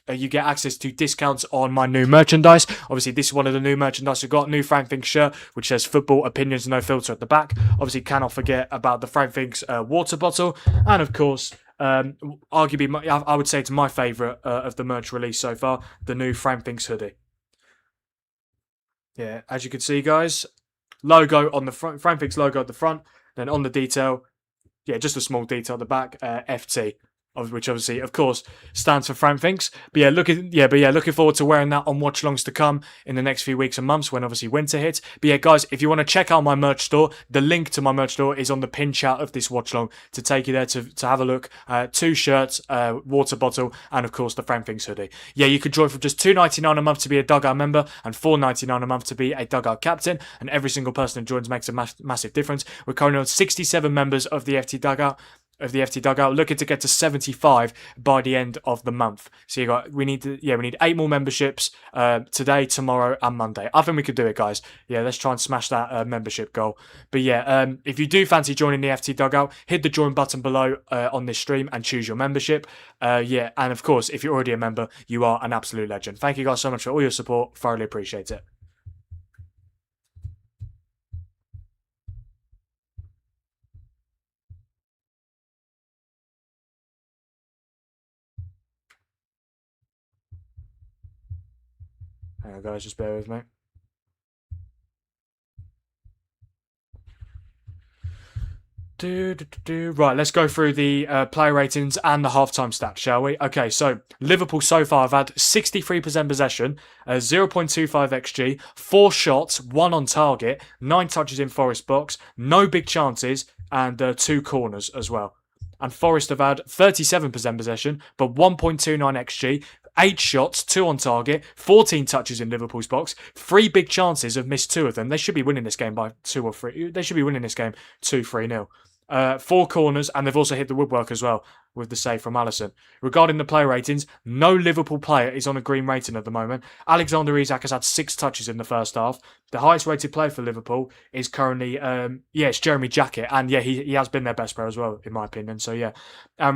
You get access to discounts on my new merchandise. Obviously, this is one of the new merchandise we've got. New Frank Finks shirt, which says football opinions, no filter at the back. Obviously, cannot forget about the Frank Finks water bottle. And of course, arguably, I would say it's my favourite of the merch release so far, the new Frank Finks hoodie. Yeah, as you can see, guys, logo on the front, Frank Finks logo at the front, then on the detail, yeah, just a small detail at the back, FT, which obviously, of course, stands for Frank Finks. But yeah, looking forward to wearing that on watch alongs to come in the next few weeks and months when obviously winter hits. But yeah, guys, if you want to check out my merch store, the link to my merch store is on the pin chat of this watch along to take you there to have a look. 2 shirts, water bottle, and of course the Frank Finks hoodie. Yeah, you could join for just $2.99 a month to be a Dugout member and $4.99 a month to be a Dugout captain. And every single person who joins makes a massive difference. We're currently on 67 members of the FT Dugout. Looking to get to 75 by the end of the month. So we need 8 more memberships today, tomorrow, and Monday. I think we could do it, guys. Yeah, let's try and smash that membership goal. But yeah, if you do fancy joining the FT Dugout, hit the join button below on this stream and choose your membership. And of course, if you're already a member, you are an absolute legend. Thank you guys so much for all your support. Thoroughly appreciate it. Hang on, guys, just bear with me. Right, let's go through the player ratings and the halftime stats, shall we? Okay, so Liverpool so far have had 63% possession, 0.25 XG, 4 shots, 1 on target, 9 touches in Forest box, no big chances, and 2 corners as well. And Forest have had 37% possession, but 1.29 XG, 8 shots, 2 on target, 14 touches in Liverpool's box, 3 big chances, have missed 2 of them. They should be winning this game by 2 or 3. They should be winning this game 2-3-0. 4 corners, and they've also hit the woodwork as well with the save from Alisson. Regarding the player ratings, no Liverpool player is on a green rating at the moment. Alexander Isak has had 6 touches in the first half. The highest rated player for Liverpool is currently, it's Jeremy Jackett, and yeah, he has been their best player as well, in my opinion. So yeah,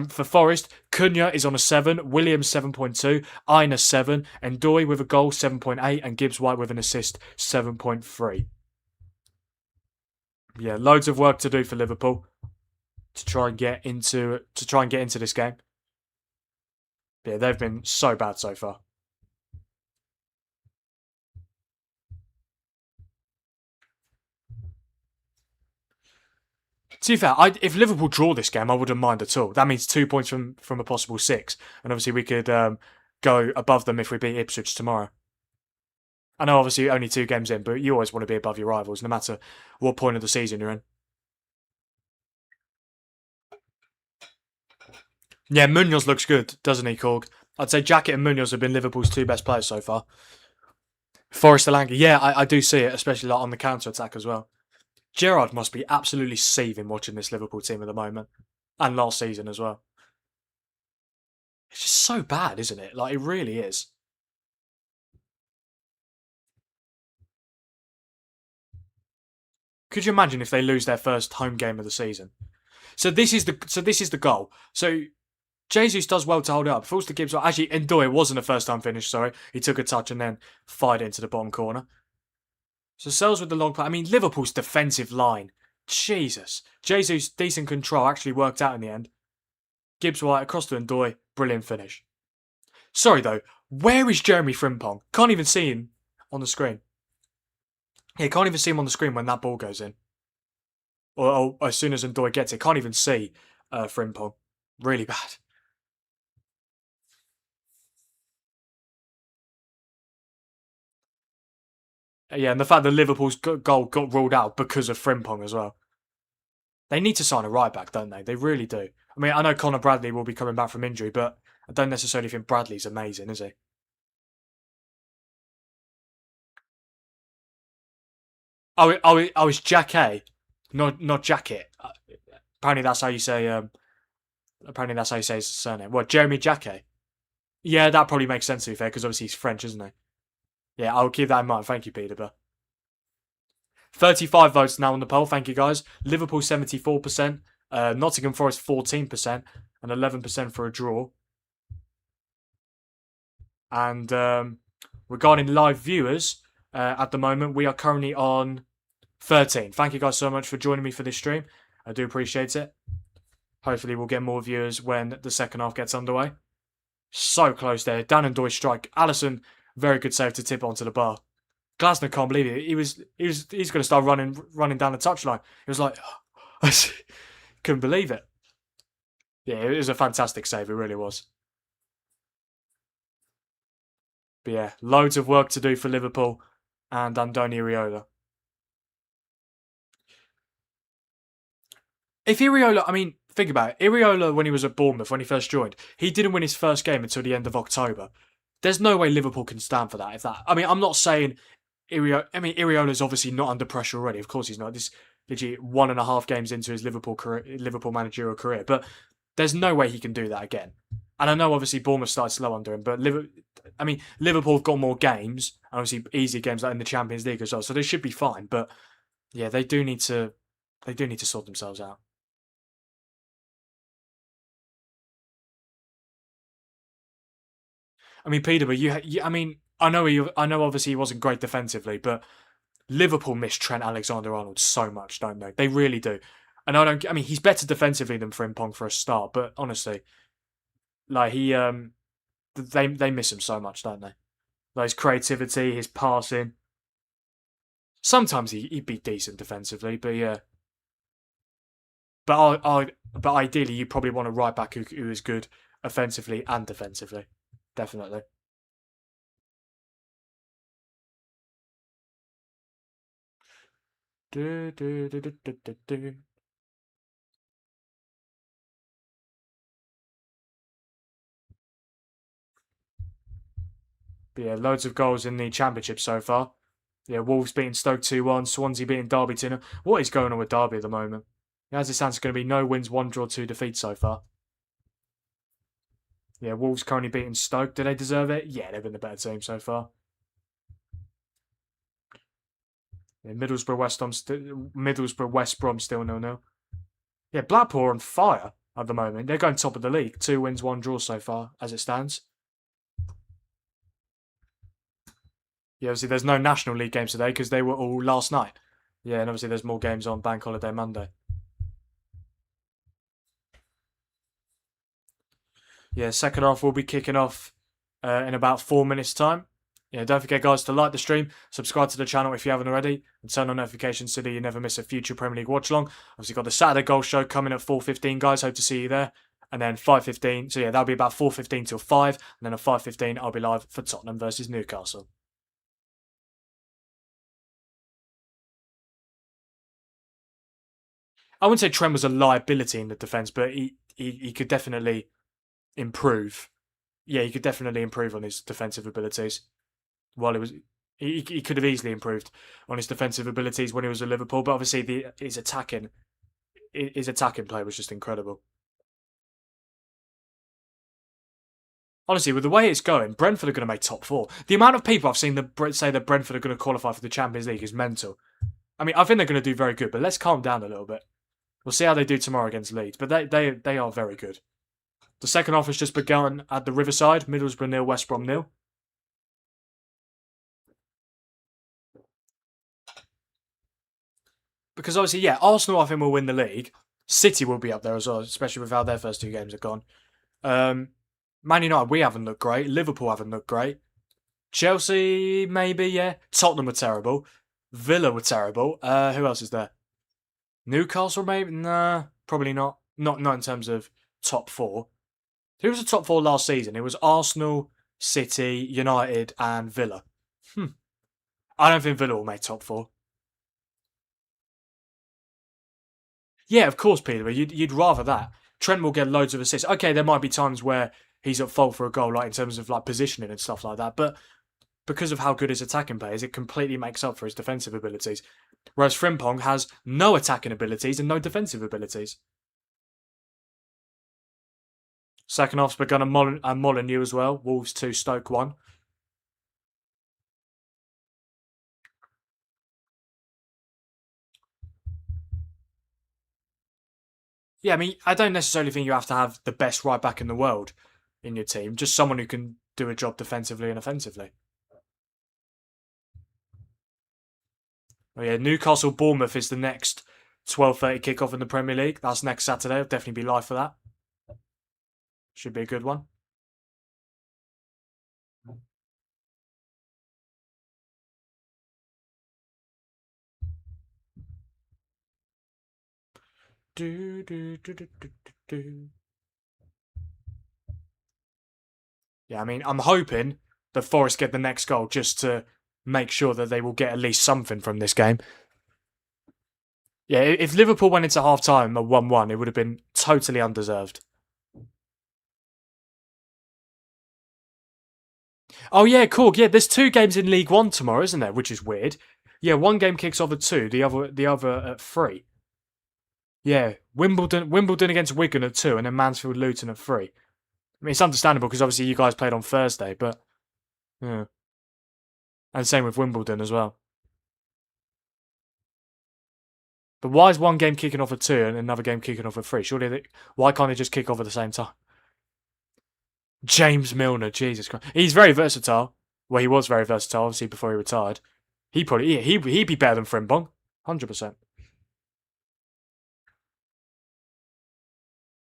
for Forest, Cunha is on a 7, Williams 7.2, Aina 7, and Doy with a goal 7.8, and Gibbs White with an assist 7.3. Yeah, loads of work to do for Liverpool to try and get into this game. Yeah, they've been so bad so far. To be fair, if Liverpool draw this game, I wouldn't mind at all. That means 2 points from a possible 6, and obviously we could go above them if we beat Ipswich tomorrow. I know obviously only 2 games in, but you always want to be above your rivals, no matter what point of the season you're in. Yeah, Munoz looks good, doesn't he, Korg? I'd say Jackett and Munoz have been Liverpool's 2 best players so far. Forrest Alanga, yeah, I do see it, especially like on the counter-attack as well. Gerrard must be absolutely seething watching this Liverpool team at the moment. And last season as well. It's just so bad, isn't it? Like, it really is. Could you imagine if they lose their first home game of the season? So this is the goal. So Jesus does well to hold it up. Falls to Gibbs. Actually, Ndoye wasn't a first-time finish, sorry. He took a touch and then fired it into the bottom corner. So Sells with the long play. I mean, Liverpool's defensive line. Jesus. Jesus' decent control actually worked out in the end. Gibbs White across to Ndoye. Brilliant finish. Sorry, though. Where is Jeremy Frimpong? Can't even see him on the screen. Yeah, can't even see him on the screen when that ball goes in. Or as soon as Ndoye gets it. Can't even see Frimpong. Really bad. Yeah, and the fact that Liverpool's goal got ruled out because of Frimpong as well. They need to sign a right back, don't they? They really do. I mean, I know Connor Bradley will be coming back from injury, but I don't necessarily think Bradley's amazing, is he? It's Jack A, not Jacket. Apparently that's how you say. Apparently that's how you say his surname. What, Jeremy Jacquet? Yeah, that probably makes sense to be fair, because obviously he's French, isn't he? Yeah, I'll keep that in mind. Thank you, Peter. 35 votes now on the poll. Thank you, guys. Liverpool 74%, Nottingham Forest 14%, and 11% for a draw. And regarding live viewers, at the moment we are currently on 13. Thank you guys so much for joining me for this stream. I do appreciate it. Hopefully we'll get more viewers when the second half gets underway. So close there. Dan and Doy strike. Alisson, very good save to tip onto the bar. Glasner can't believe it. He's going to start running down the touchline. He was like, couldn't believe it. Yeah, it was a fantastic save. It really was. But yeah, loads of work to do for Liverpool and Andoni Iraola. If Iraola, I mean, think about it. Iraola, when he was at Bournemouth, when he first joined, he didn't win his first game until the end of October. There's no way Liverpool can stand for that. I mean, I'm not saying Iraola's obviously not under pressure already. Of course he's not. This literally 1.5 games into his Liverpool managerial career, but there's no way he can do that again. And I know obviously Bournemouth started slow under him, but Liverpool have got more games, and obviously easier games like in the Champions League as well, so they should be fine. But yeah, they do need to sort themselves out. I mean, Peter, but I know obviously he wasn't great defensively, but Liverpool miss Trent Alexander-Arnold so much, don't they? They really do. And he's better defensively than Frimpong for a start, but honestly, like they miss him so much, don't they? Like his creativity, his passing. Sometimes he'd be decent defensively, but yeah. But ideally, you probably want a right back who is good offensively and defensively. Definitely. But yeah, loads of goals in the Championship so far. Yeah, Wolves beating Stoke 2-1, Swansea beating Derby 2-0. What is going on with Derby at the moment? As it stands, it's going to be no wins, 1 draw, 2 defeats so far. Yeah, Wolves currently beating Stoke. Do they deserve it? Yeah, they've been the better team so far. Yeah, Middlesbrough, West Brom still 0-0. Yeah, Blackpool are on fire at the moment. They're going top of the league. 2 wins, 1 draw so far as it stands. Yeah, obviously there's no National League games today because they were all last night. Yeah, and obviously there's more games on Bank Holiday Monday. Yeah, second half will be kicking off in about 4 minutes' time. Yeah, don't forget, guys, to like the stream, subscribe to the channel if you haven't already, and turn on notifications so that you never miss a future Premier League watch-along. Obviously, got the Saturday Goal Show coming at 4:15, guys. Hope to see you there. And then 5:15. So yeah, that'll be about 4:15 till 5. And then at 5:15, I'll be live for Tottenham versus Newcastle. I wouldn't say Trent was a liability in the defence, but he could definitely improve. Yeah, he could definitely improve on his defensive abilities. While he could have easily improved on his defensive abilities when he was at Liverpool, but obviously his attacking play was just incredible. Honestly, with the way it's going, Brentford are going to make top 4. The amount of people I've seen say that Brentford are going to qualify for the Champions League is mental. I mean, I think they're going to do very good, but let's calm down a little bit. We'll see how they do tomorrow against Leeds, but they are very good. The second half has just begun at the Riverside. Middlesbrough 0, West Brom 0. Because obviously, yeah, Arsenal I think will win the league. City will be up there as well, especially with how their first 2 games have gone. Man United, we haven't looked great. Liverpool haven't looked great. Chelsea, maybe, yeah. Tottenham were terrible. Villa were terrible. Who else is there? Newcastle, maybe? Nah, probably not. Not in terms of top 4. Who was the top 4 last season? It was Arsenal, City, United, and Villa. I don't think Villa will make top 4. Yeah, of course, Peter, but you'd rather that. Trent will get loads of assists. Okay, there might be times where he's at fault for a goal, like in terms of like positioning and stuff like that, but because of how good his attacking play is, it completely makes up for his defensive abilities. Whereas Frimpong has no attacking abilities and no defensive abilities. Second half's begun at Molineux as well. Wolves 2, Stoke 1. Yeah, I mean, I don't necessarily think you have to have the best right back in the world in your team. Just someone who can do a job defensively and offensively. Oh yeah, Newcastle Bournemouth is the next 12:30 kickoff in the Premier League. That's next Saturday. I'll definitely be live for that. Should be a good one. Yeah, I mean, I'm hoping that Forest get the next goal just to make sure that they will get at least something from this game. Yeah, if Liverpool went into half-time at 1-1, it would have been totally undeserved. Oh yeah, cool. Yeah, there's 2 games in League One tomorrow, isn't there? Which is weird. Yeah, one game kicks off at 2, the other at 3. Yeah, Wimbledon against Wigan at 2, and then Mansfield Luton at 3. I mean, it's understandable because obviously you guys played on Thursday, but yeah, and same with Wimbledon as well. But why is one game kicking off at 2 and another game kicking off at 3? Surely, why can't they just kick off at the same time? James Milner, Jesus Christ, he's very versatile. Well, he was very versatile, obviously before he retired. He'd be better than Frimpong, 100%.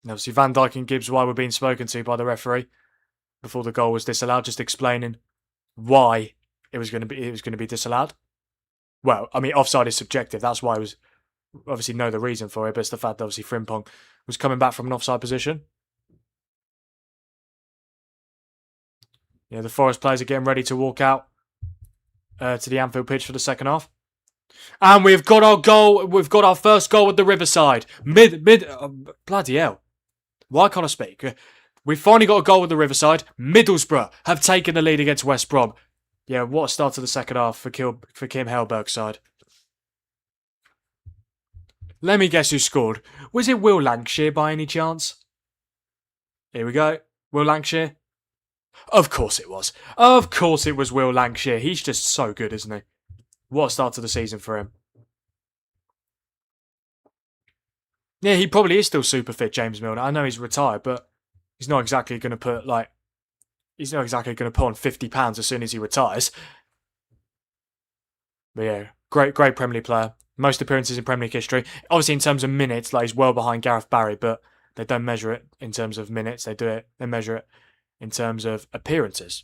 Obviously, Van Dijk and Gibbs White were being spoken to by the referee before the goal was disallowed, just explaining why it was going to be disallowed. Well, I mean, offside is subjective. That's why I was obviously know the reason for it, but it's the fact that obviously Frimpong was coming back from an offside position. Yeah, the Forest players are getting ready to walk out to the Anfield pitch for the second half. And we've got our goal. We've got our first goal at the Riverside. Bloody hell. Why can't I speak? We've finally got a goal at the Riverside. Middlesbrough have taken the lead against West Brom. Yeah, what a start to the second half for Kim Hellberg's side. Let me guess who scored. Was it Will Lancashire by any chance? Here we go. Will Lancashire. Of course it was. Of course it was Will Lancashire. He's just so good, isn't he? What a start to the season for him. Yeah, he probably is still super fit, James Milner. I know he's retired, but he's not exactly going to put on £50 as soon as he retires. But yeah, great Premier League player. Most appearances in Premier League history. Obviously, in terms of minutes, like he's well behind Gareth Barry, but they don't measure it in terms of minutes. They measure it in terms of appearances.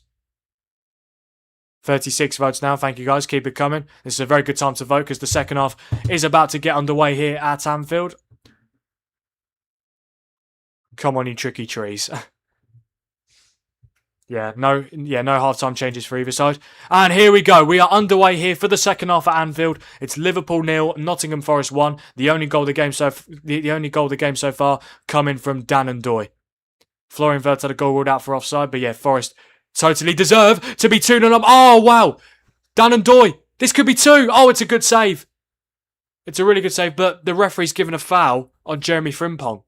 36 votes now. Thank you guys. Keep it coming. This is a very good time to vote because the second half is about to get underway here at Anfield. Come on, you tricky trees. No halftime changes for either side. And here we go. We are underway here for the second half at Anfield. It's Liverpool 0, Nottingham Forest 1. The only goal of the game so far coming from Dan Andoni. Florian Wirtz had a goal ruled out for offside, but yeah, Forest totally deserve to be 2-0 up. Oh, wow. Dan Andoni. This could be 2. Oh, it's a good save. It's a really good save, but the referee's given a foul on Jeremy Frimpong.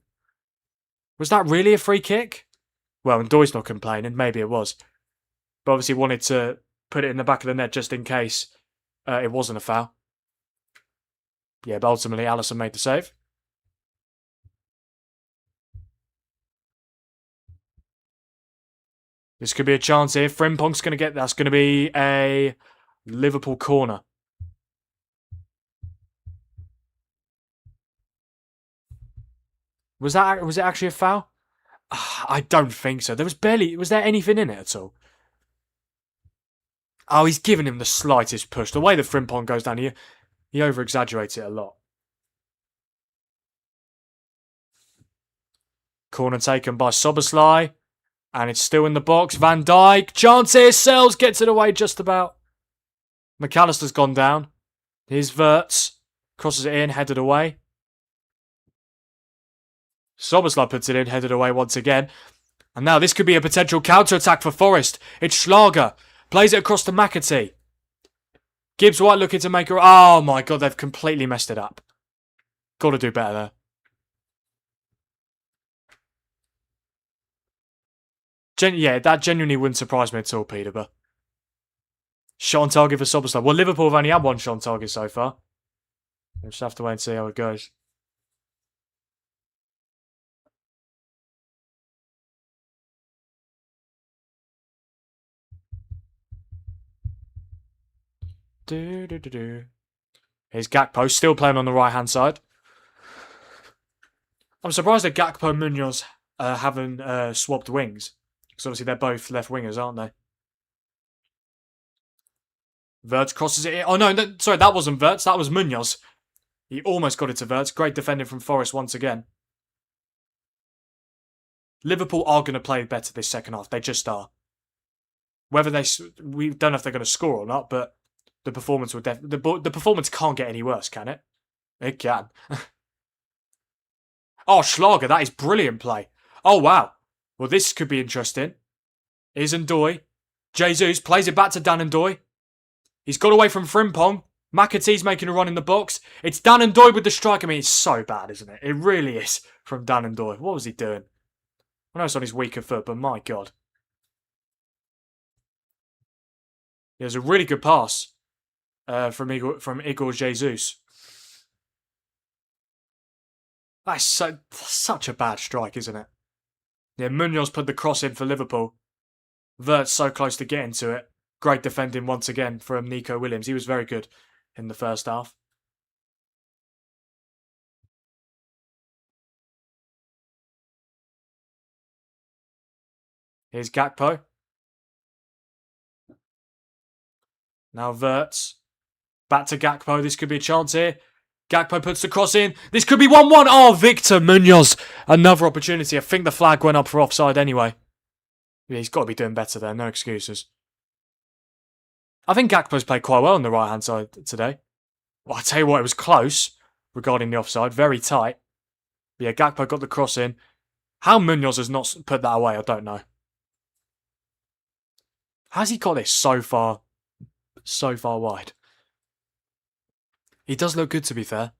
Was that really a free kick? Well, Ndoi's not complaining. Maybe it was. But obviously wanted to put it in the back of the net just in case it wasn't a foul. Yeah, but ultimately Alisson made the save. This could be a chance here. Frimpong's going to get... That's going to be a Liverpool corner. Was it actually a foul? I don't think so. Was there anything in it at all? Oh, he's given him the slightest push. The way that Frimpong goes down here, he over-exaggerates it a lot. Corner taken by Szoboszlai. And it's still in the box. Van Dijk. Chance here. Sells. Gets it away just about. McAllister's gone down. Here's Wirtz. Crosses it in, headed away. Szoboszlai puts it in, headed away once again. And now this could be a potential counter-attack for Forest. It's Schlager. Plays it across to McAtee. Gibbs White looking to make her... Oh my god, they've completely messed it up. Got to do better there. Yeah, that genuinely wouldn't surprise me at all, Peterborough. Shot on target for Szoboszlai. Well, Liverpool have only had one shot on target so far. We'll just have to wait and see how it goes. Here's Gakpo, still playing on the right-hand side. I'm surprised that Gakpo and Munoz haven't swapped wings. Because obviously they're both left wingers, aren't they? Wirtz crosses it in. Oh no, sorry, that wasn't Wirtz, that was Munoz. He almost got it to Wirtz. Great defending from Forest once again. Liverpool are going to play better this second half. They just are. Whether we don't know if they're going to score or not, but the performance will the performance can't get any worse, can it? It can. Oh, Schlager, that is brilliant play. Oh wow. Well, this could be interesting. Here's Andoni. Jesus plays it back to Dan Andoni. He's got away from Frimpong. McAtee's making a run in the box. It's Dan Andoni with the strike. I mean, it's so bad, isn't it? It really is from Dan Andoni. What was he doing? I know it's on his weaker foot, but my God. There's a really good pass from Igor Jesus. That's such a bad strike, isn't it? Yeah, Munoz put the cross in for Liverpool. Wirtz so close to getting to it. Great defending once again from Nico Williams. He was very good in the first half. Here's Gakpo. Now Wirtz. Back to Gakpo. This could be a chance here. Gakpo puts the cross in. This could be 1-1. Oh, Victor Munoz. Another opportunity. I think the flag went up for offside anyway. Yeah, he's got to be doing better there. No excuses. I think Gakpo's played quite well on the right-hand side today. Well, I tell you what, it was close regarding the offside. Very tight. But yeah, Gakpo got the cross in. How Munoz has not put that away, I don't know. How's he got this so far wide? He does look good, to be fair.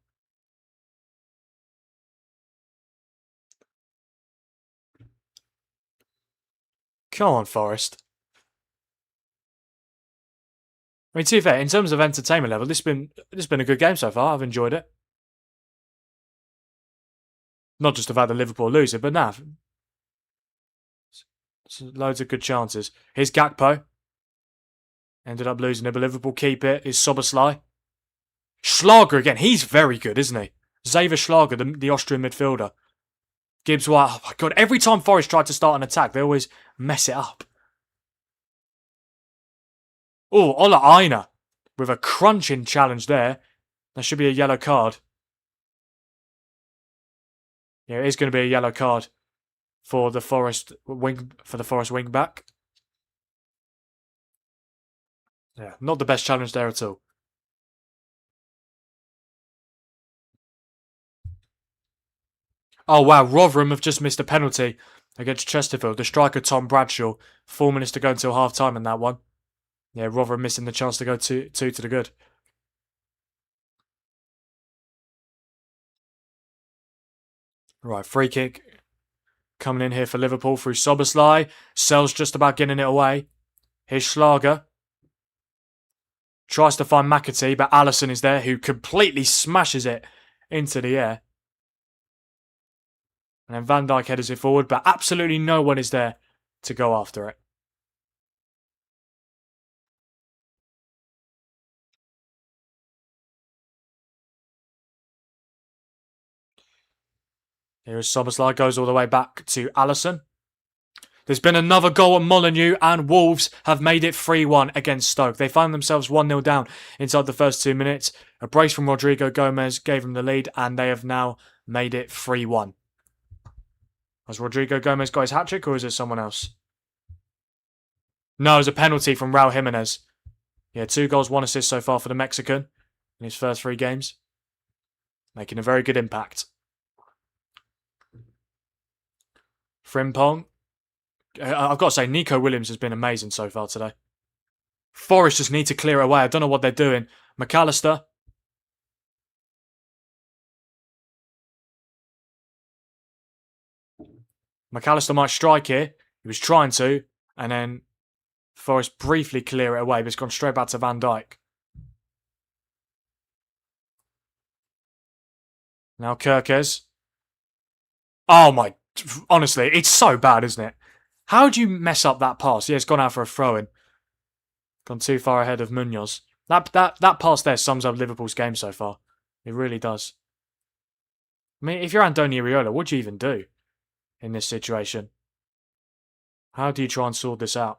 Come on, Forest. I mean, to be fair, in terms of entertainment level, this has been a good game so far. I've enjoyed it. Not just about the Liverpool losing, but nah. Loads of good chances. Here's Gakpo. Ended up losing it, but Liverpool keep it. Is Szoboszlai. Schlager again. He's very good, isn't he? Xaver Schlager, the Austrian midfielder. Gibbs White. Oh my God. Every time Forest try to start an attack, they always mess it up. Oh, Ola Aina with a crunching challenge there. That should be a yellow card. Yeah, it is going to be a yellow card for the Forest wing back. Yeah, not the best challenge there at all. Oh wow, Rotherham have just missed a penalty against Chesterfield. The striker Tom Bradshaw. 4 minutes to go until half time in that one. Yeah, Rotherham missing the chance to go two to the good. Right, free kick coming in here for Liverpool through Szoboszlai. Sells just about getting it away. Here's Schlager. Tries to find McAtee, but Alisson is there, who completely smashes it into the air. And then Van Dijk headers it forward, but absolutely no one is there to go after it. Here's Szoboszlai, goes all the way back to Alisson. There's been another goal at Molineux, and Wolves have made it 3-1 against Stoke. They found themselves 1-0 down inside the first 2 minutes. A brace from Rodrigo Gomez gave them the lead, and they have now made it 3-1. Has Rodrigo Gomez got his hat-trick, or is it someone else? No, it was a penalty from Raul Jimenez. Yeah, 2 goals, 1 assist so far for the Mexican in his first 3 games. Making a very good impact. Frimpong. I've got to say, Nico Williams has been amazing so far today. Forest just need to clear it away. I don't know what they're doing. McAllister. McAllister might strike here. He was trying to. And then Forest briefly clear it away, but it's gone straight back to Van Dijk. Now Kirkes. Oh my... Honestly, it's so bad, isn't it? How do you mess up that pass? Yeah, it's gone out for a throw-in. Gone too far ahead of Munoz. That pass there sums up Liverpool's game so far. It really does. I mean, if you're Andoni Iraola, what do you even do in this situation? How do you try and sort this out?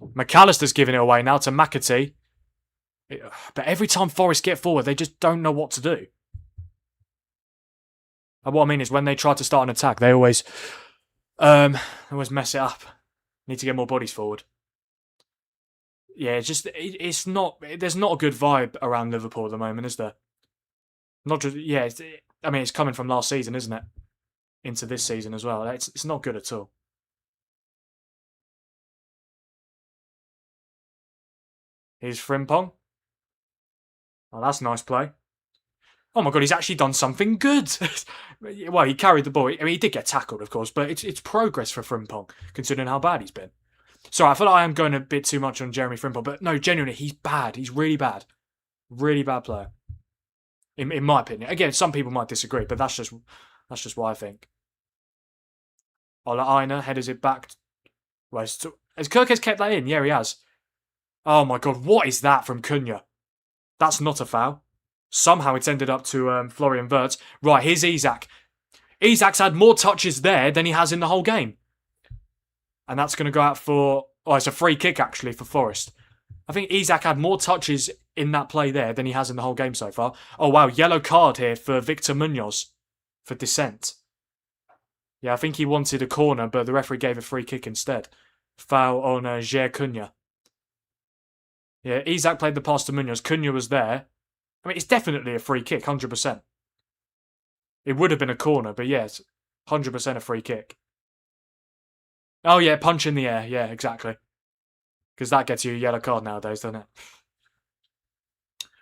McAllister's giving it away now to McAtee. But every time Forest get forward, they just don't know what to do. And what I mean is when they try to start an attack, they always mess it up. Need to get more bodies forward. Yeah, it's not. There's not a good vibe around Liverpool at the moment, is there? Not just I mean, it's coming from last season, isn't it? Into this season as well. It's not good at all. Here's Frimpong. Oh, that's a nice play. Oh my god, he's actually done something good. Well, he carried the ball. I mean, he did get tackled, of course, but it's progress for Frimpong, considering how bad he's been. Sorry, I feel like I am going a bit too much on Jeremy Frimpong, but no, genuinely, he's bad. He's really bad. Really bad player. In my opinion. Again, some people might disagree, but that's just what I think. Ola Aina headers it back. Well, has Kirkes kept that in? Yeah, he has. Oh my god, what is that from Cunha? That's not a foul. Somehow it's ended up to Florian Wirtz. Right, here's Isak. Isak's had more touches there than he has in the whole game. And that's going to go out for... Oh, it's a free kick, actually, for Forest. I think Isak had more touches in that play there than he has in the whole game so far. Oh, wow, yellow card here for Victor Munoz for dissent. Yeah, I think he wanted a corner, but the referee gave a free kick instead. Foul on Jair Cunha. Yeah, Isak played the pass to Munoz. Cunha was there. I mean, it's definitely a free kick, 100%. It would have been a corner, but yes, 100% a free kick. Oh, yeah, punch in the air. Yeah, exactly. Because that gets you a yellow card nowadays, doesn't it?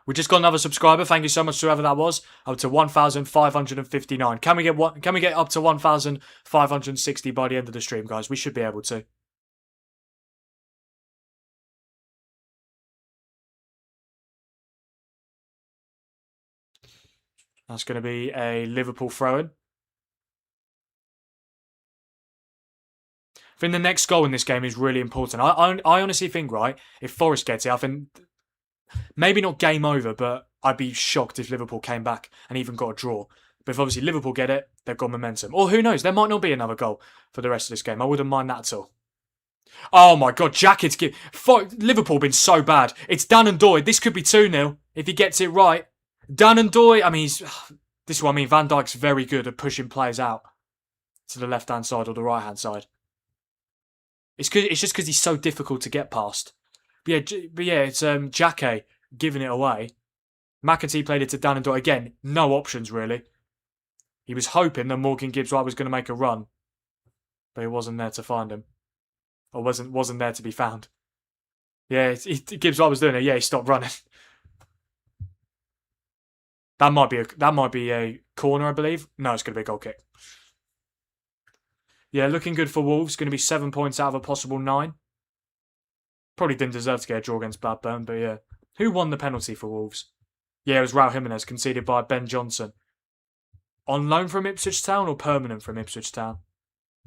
We just got another subscriber. Thank you so much to whoever that was. Up to 1,559. Can we get up to 1,560 by the end of the stream, guys? We should be able to. That's going to be a Liverpool throw-in. I think the next goal in this game is really important. I honestly think, right, if Forest gets it, I think maybe not game over, but I'd be shocked if Liverpool came back and even got a draw. But if obviously Liverpool get it, they've got momentum. Or who knows, there might not be another goal for the rest of this game. I wouldn't mind that at all. Oh my god, Jacket's Liverpool been so bad. It's Dan and Doy. This could be 2-0 if he gets it right. Dan and Doy, I mean, this is what I mean. Van Dijk's very good at pushing players out to the left-hand side or the right-hand side. It's just because he's so difficult to get past. But yeah, it's Jacke giving it away. McAtee played it to Dan and Doy. Again, no options really. He was hoping that Morgan Gibbs-White was going to make a run, but he wasn't there to find him, or wasn't there to be found. Yeah, Gibbs-White was doing it. Yeah, he stopped running. That might be a corner, I believe. No, it's going to be a goal kick. Yeah, looking good for Wolves. Going to be 7 points out of a possible 9. Probably didn't deserve to get a draw against Blackburn, but yeah. Who won the penalty for Wolves? Yeah, it was Raul Jimenez, conceded by Ben Johnson. On loan from Ipswich Town or permanent from Ipswich Town?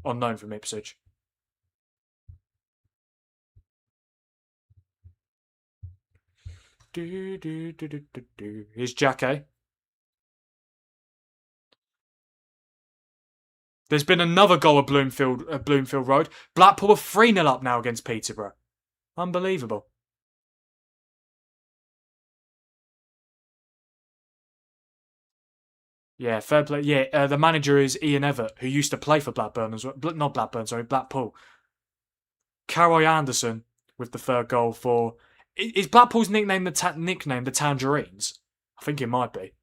On loan from Ipswich. Here's Jacke. There's been another goal at Bloomfield Road. Blackpool are 3-0 up now against Peterborough. Unbelievable. Yeah, fair play. Yeah, the manager is Ian Evatt, who used to play for Blackburn as well. Not Blackburn, sorry, Blackpool. Caroy Anderson with the third goal for. Is Blackpool's nickname the Tangerines? I think it might be.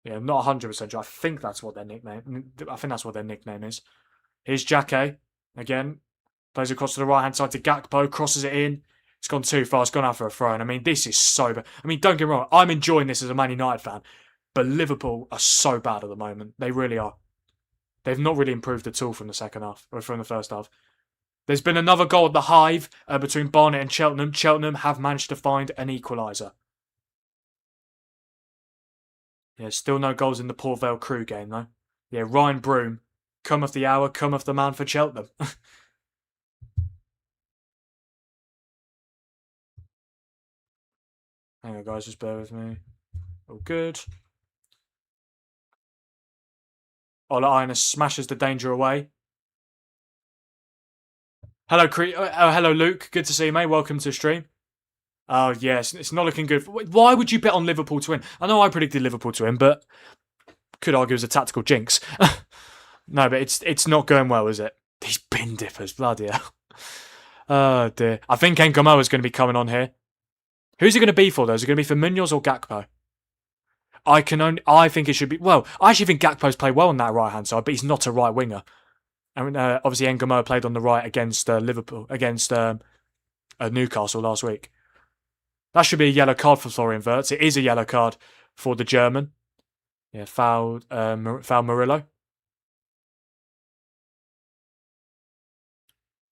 Yeah, I'm not 100% sure. I think that's what their nickname. I think that's what their nickname is. Here's Jacke again. Plays across to the right hand side to Gakpo. Crosses it in. It's gone too far. It's gone out for a throw. And I mean, this is so bad. I mean, don't get me wrong. I'm enjoying this as a Man United fan. But Liverpool are so bad at the moment. They really are. They've not really improved at all from the second half, or from the first half. There's been another goal at the Hive between Barnet and Cheltenham. Cheltenham have managed to find an equaliser. Yeah, still no goals in the Port Vale Crew game, though. Yeah, Ryan Broom, come of the hour, come of the man for Cheltenham. Hang on, guys, just bear with me. All good. Ola Aina smashes the danger away. Hello, hello, Luke. Good to see you, mate. Welcome to the stream. Oh, yes, it's not looking good. Why would you bet on Liverpool to win? I know I predicted Liverpool to win, but could argue it was a tactical jinx. No, but it's not going well, is it? These bin dippers, bloody hell. Oh, dear. I think Engomo is going to be coming on here. Who's it going to be for, though? Is it going to be for Munoz or Gakpo? I think it should be. Well, I actually think Gakpo's played well on that right hand side, but he's not a right winger. I mean, obviously Engomo played on the right against Liverpool, against Newcastle last week. That should be a yellow card for Florian Wirtz. It is a yellow card for the German. Yeah, foul Murillo.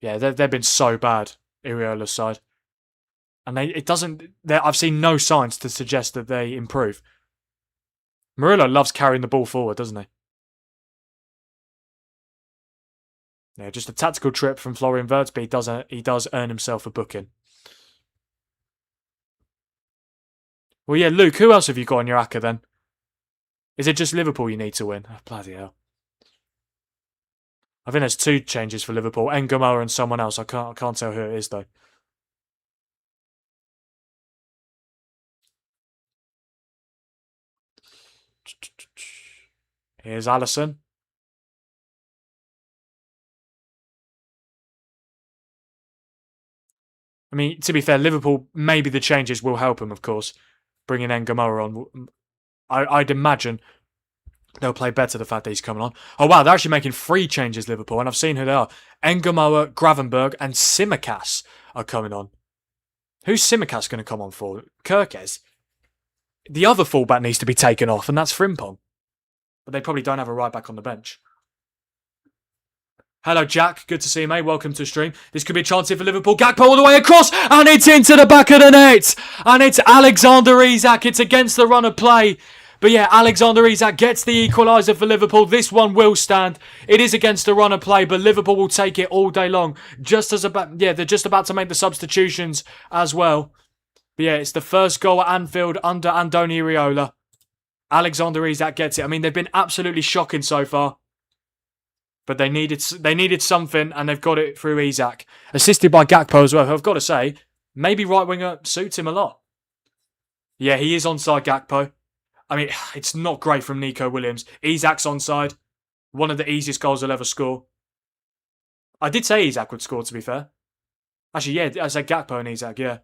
Yeah, they've been so bad, Iraola's side. And I've seen no signs to suggest that they improve. Murillo loves carrying the ball forward, doesn't he? Yeah, just a tactical trip from Florian Wirtz, but he does earn himself a booking. Well, yeah, Luke, who else have you got on your acca then? Is it just Liverpool you need to win? Oh, bloody hell. I think there's two changes for Liverpool. Engomo and someone else. I can't tell who it is, though. Here's Alisson. I mean, to be fair, Liverpool, maybe the changes will help him, of course. Bringing Engomo on. I'd imagine they'll play better the fact that he's coming on. Oh, wow, they're actually making 3 changes, Liverpool, and I've seen who they are. Engomo, Gravenberg, and Tsimikas are coming on. Who's Tsimikas going to come on for? Kirkes? The other fullback needs to be taken off, and that's Frimpong. But they probably don't have a right back on the bench. Hello, Jack. Good to see you, mate. Welcome to the stream. This could be a chance here for Liverpool. Gakpo all the way across, and it's into the back of the net. And it's Alexander Isak. It's against the run of play. But yeah, Alexander Isak gets the equaliser for Liverpool. This one will stand. It is against the run of play, but Liverpool will take it all day long. They're just about to make the substitutions as well. But yeah, it's the first goal at Anfield under Andoni Iraola. Alexander Isak gets it. I mean, they've been absolutely shocking so far. But they needed something, and they've got it through Isak. Assisted by Gakpo as well, who I've got to say, maybe right winger suits him a lot. Yeah, he is onside, Gakpo. I mean, it's not great from Nico Williams. Isak's onside. One of the easiest goals he'll ever score. I did say Isak would score, to be fair. Actually, yeah, I said Gakpo and Isak, yeah.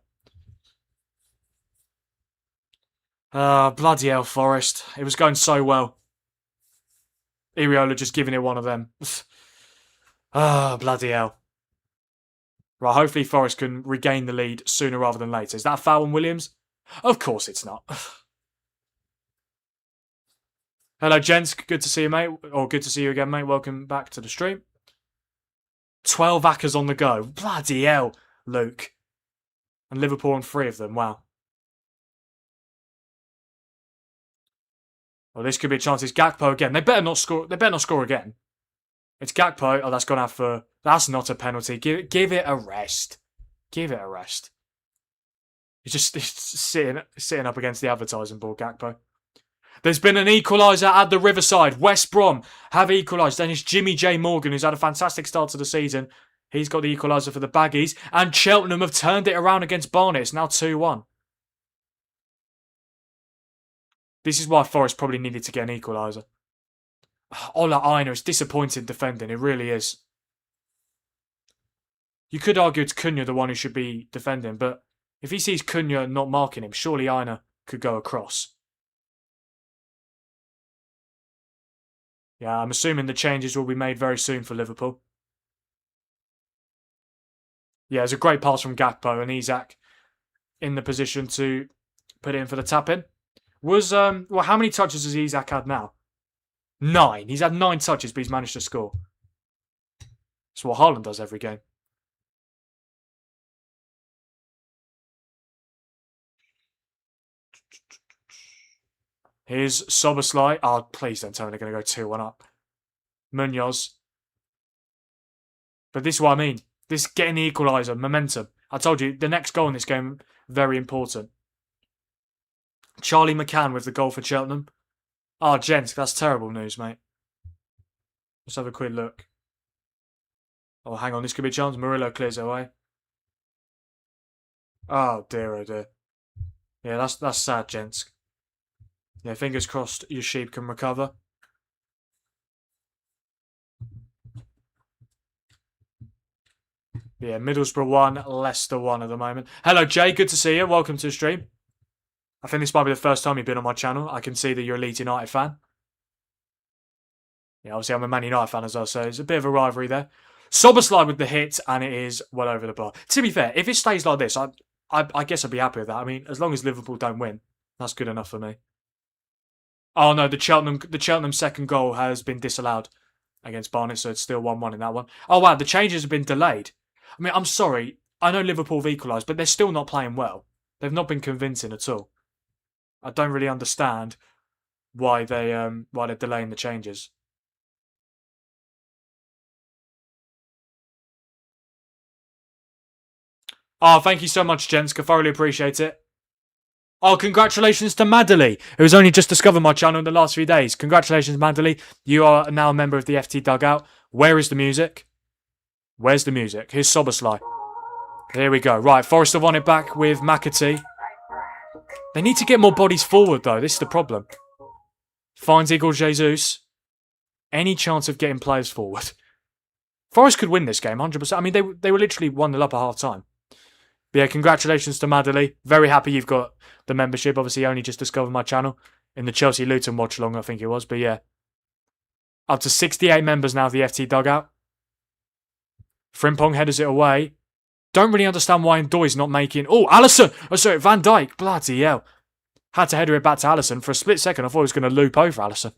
Bloody hell, Forest. It was going so well. Iraola just giving it one of them. Bloody hell. Right, hopefully Forest can regain the lead sooner rather than later. Is that a foul on Williams? Of course it's not. Hello, gents. Good to see you, mate. Or good to see you again, mate. Welcome back to the stream. 12 hackers on the go. Bloody hell, Luke. And Liverpool on 3 of them. Wow. Well, this could be a chance. It's Gakpo again. They better not score again. It's Gakpo. Oh, that's gone out for... That's not a penalty. Give it a rest. Give it a rest. He's just sitting up against the advertising board, Gakpo. There's been an equaliser at the Riverside. West Brom have equalised. Then it's Jimmy J. Morgan, who's had a fantastic start to the season. He's got the equaliser for the Baggies. And Cheltenham have turned it around against Barnet. It's now 2-1. This is why Forest probably needed to get an equaliser. Ola Aina is disappointing defending. It really is. You could argue it's Cunha the one who should be defending, but if he sees Cunha not marking him, surely Aina could go across. Yeah, I'm assuming the changes will be made very soon for Liverpool. Yeah, it's a great pass from Gakpo and Isak in the position to put it in for the tap-in. Well, how many touches has Isak had now? 9. He's had 9 touches, but he's managed to score. That's what Haaland does every game. Here's Szoboszlai. Oh, please don't tell me they're going to go 2-1 up. Munoz. But this is what I mean. This getting the equaliser, momentum. I told you, the next goal in this game, very important. Charlie McCann with the goal for Cheltenham. Oh, gents, that's terrible news, mate. Let's have a quick look. Oh, hang on, this could be a chance. Murillo clears it away. Oh dear. Yeah, that's sad, gents. Yeah, fingers crossed your sheep can recover. Yeah, Middlesbrough 1, Leicester 1 at the moment. Hello, Jay. Good to see you. Welcome to the stream. I think this might be the first time you've been on my channel. I can see that you're a Leeds United fan. Yeah, obviously I'm a Man United fan as well, so it's a bit of a rivalry there. Szoboszlai with the hit, and it is well over the bar. To be fair, if it stays like this, I guess I'd be happy with that. I mean, as long as Liverpool don't win, that's good enough for me. Oh no, the Cheltenham second goal has been disallowed against Barnet, so it's still 1-1 in that one. Oh wow, the changes have been delayed. I mean, I'm sorry. I know Liverpool have equalised, but they're still not playing well. They've not been convincing at all. I don't really understand why they're delaying the changes. Oh, thank you so much, gents. I thoroughly appreciate it. Oh, congratulations to Maddely, who's only just discovered my channel in the last few days. Congratulations, Maddely. You are now a member of the FT Dugout. Where is the music? Where's the music? Here's Szoboszlai. Here we go. Right, Forest have won it back with McAtee. They need to get more bodies forward, though. This is the problem. Finds Igor Jesus. Any chance of getting players forward? Forest could win this game, 100%. I mean, they were literally 1-0 up at half-time. But yeah, congratulations to Maddely. Very happy you've got the membership. Obviously, only just discovered my channel in the Chelsea-Luton watch-along, I think it was. But yeah, up to 68 members now of the FT Dugout. Frimpong headers it away. Don't really understand why Ndoi's not making... Oh, Alisson! Oh, sorry, Van Dijk. Bloody hell. Had to header it back to Alisson. For a split second, I thought he was going to loop over Alisson.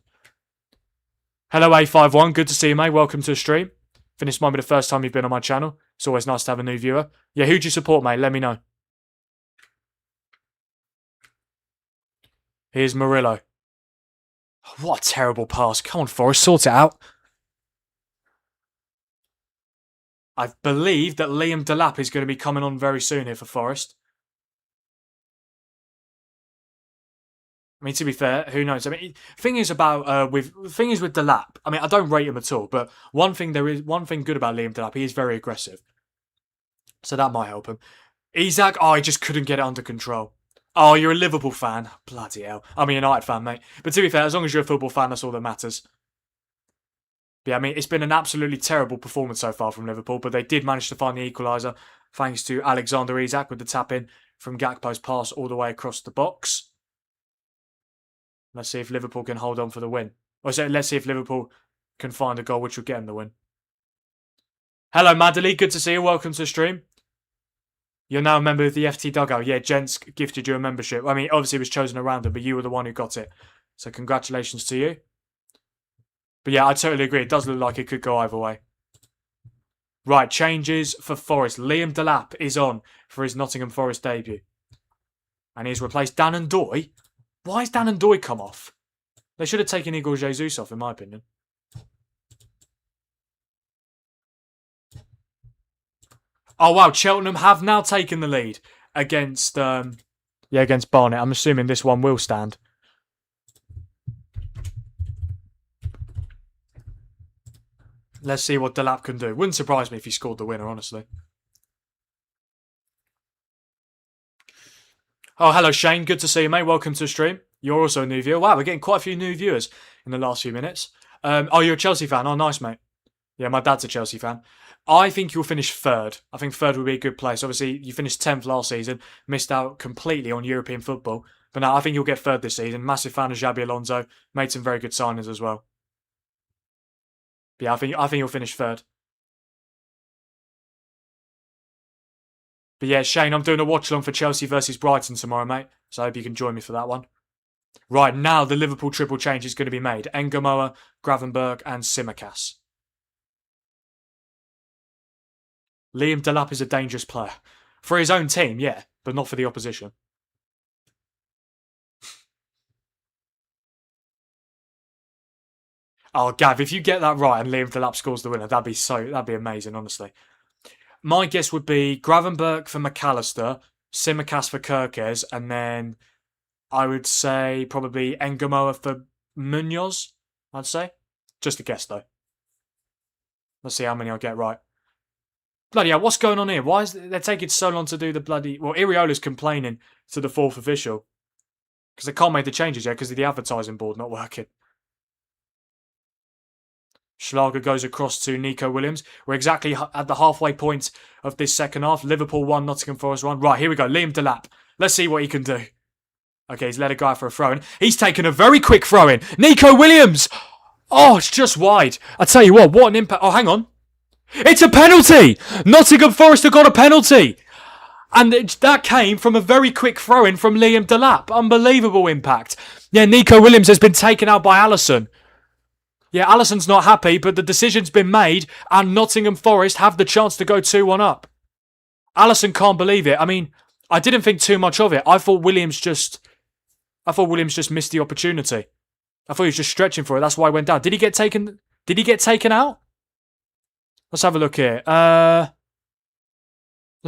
Hello, A51. Good to see you, mate. Welcome to the stream. I think this might be the first time you've been on my channel. It's always nice to have a new viewer. Yeah, who do you support, mate? Let me know. Here's Murillo. What a terrible pass. Come on, Forest, sort it out. I believe that Liam Delap is going to be coming on very soon here for Forest. I mean, to be fair, who knows? I mean, thing is with Delap. I mean, I don't rate him at all, but one thing good about Liam Delap, he is very aggressive, so that might help him. Isak, he just couldn't get it under control. Oh, you're a Liverpool fan, bloody hell. I'm a United fan, mate. But to be fair, as long as you're a football fan, that's all that matters. But yeah, I mean, it's been an absolutely terrible performance so far from Liverpool, but they did manage to find the equaliser thanks to Alexander Isak with the tap in from Gakpo's pass all the way across the box. Let's see if Liverpool can hold on for the win. Let's see if Liverpool can find a goal which will get them the win. Hello, Maddely. Good to see you. Welcome to the stream. You're now a member of the FT Dugout. Yeah, Gents gifted you a membership. I mean, obviously it was chosen at random, but you were the one who got it. So congratulations to you. But yeah, I totally agree. It does look like it could go either way. Right, changes for Forest. Liam Delap is on for his Nottingham Forest debut. And he's replaced Dan Ndoi. Why has Dan Ndoi come off? They should have taken Igor Jesus off, in my opinion. Oh, wow. Cheltenham have now taken the lead against Barnet. I'm assuming this one will stand. Let's see what Delap can do. Wouldn't surprise me if he scored the winner, honestly. Oh, hello, Shane. Good to see you, mate. Welcome to the stream. You're also a new viewer. Wow, we're getting quite a few new viewers in the last few minutes. Oh, you're a Chelsea fan. Oh, nice, mate. Yeah, my dad's a Chelsea fan. I think you'll finish third. I think third would be a good place. Obviously, you finished 10th last season, missed out completely on European football. But no, I think you'll get third this season. Massive fan of Xabi Alonso. Made some very good signings as well. But yeah, I think you'll finish third. But yeah, Shane, I'm doing a watch-along for Chelsea versus Brighton tomorrow, mate. So I hope you can join me for that one. Right, now the Liverpool triple change is going to be made. Engamoa, Gravenberg and Tsimikas. Liam Delap is a dangerous player. For his own team, yeah, but not for the opposition. Oh, Gav, if you get that right and Liam Delap scores the winner, that'd be amazing, honestly. My guess would be Gravenberg for McAllister, Tsimikas for Kirkes, and then I would say probably Engamoa for Munoz, I'd say. Just a guess, though. Let's see how many I'll get right. Bloody hell, what's going on here? Why is they're taking so long to do the bloody... Well, Iraola's complaining to the fourth official. Because they can't make the changes yet because of the advertising board not working. Schlager goes across to Nico Williams. We're exactly at the halfway point of this second half. Liverpool 1, Nottingham Forest 1. Right, here we go. Liam Delap. Let's see what he can do. Okay, he's led a guy for a throw-in. He's taken a very quick throw-in. Nico Williams! Oh, it's just wide. I tell you what an impact. Oh, hang on. It's a penalty! Nottingham Forest have got a penalty! And that came from a very quick throw-in from Liam Delap. Unbelievable impact. Yeah, Nico Williams has been taken out by Alisson. Yeah, Alisson's not happy, but the decision's been made and Nottingham Forest have the chance to go 2-1 up. Alisson can't believe it. I mean, I didn't think too much of it. I thought Williams just missed the opportunity. I thought he was just stretching for it. That's why he went down. Did he get taken out? Let's have a look here. Let's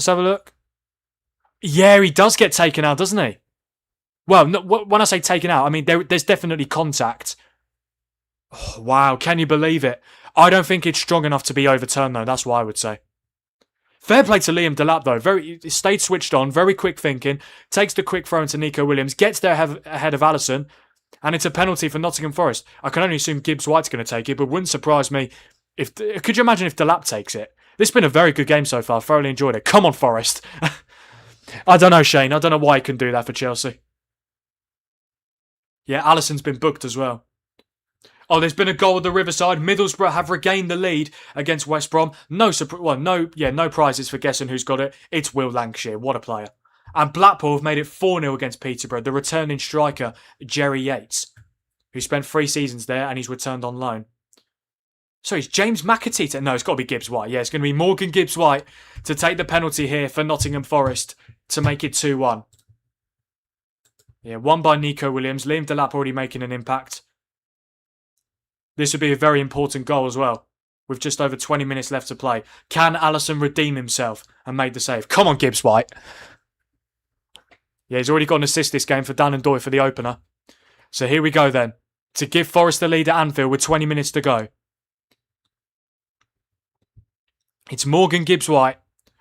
have a look. Yeah, he does get taken out, doesn't he? Well, no, when I say taken out, I mean there's definitely contact. Oh, wow, can you believe it? I don't think it's strong enough to be overturned, though. That's what I would say. Fair play to Liam Delap, though. Stayed switched on, very quick thinking. Takes the quick throw into Nico Williams, gets there ahead of Alisson, and it's a penalty for Nottingham Forest. I can only assume Gibbs White's going to take it, but wouldn't surprise me if... Could you imagine if Delap takes it? This has been a very good game so far. Thoroughly enjoyed it. Come on, Forest. I don't know, Shane. I don't know why he can do that for Chelsea. Yeah, Alisson's been booked as well. Oh, there's been a goal at the Riverside. Middlesbrough have regained the lead against West Brom. No prizes for guessing who's got it. It's Will Lancashire. What a player. And Blackpool have made it 4-0 against Peterborough. The returning striker, Jerry Yates, who spent 3 seasons there and he's returned on loan. So it's James McAteer. No, it's got to be Gibbs White. Yeah, it's going to be Morgan Gibbs White to take the penalty here for Nottingham Forest to make it 2-1. Yeah, won by Nico Williams. Liam Delap already making an impact. This would be a very important goal as well, with just over 20 minutes left to play. Can Alisson redeem himself and make the save? Come on, Gibbs White. Yeah, he's already got an assist this game for Dan and Doy for the opener. So here we go then, to give Forest the lead at Anfield with 20 minutes to go. It's Morgan Gibbs White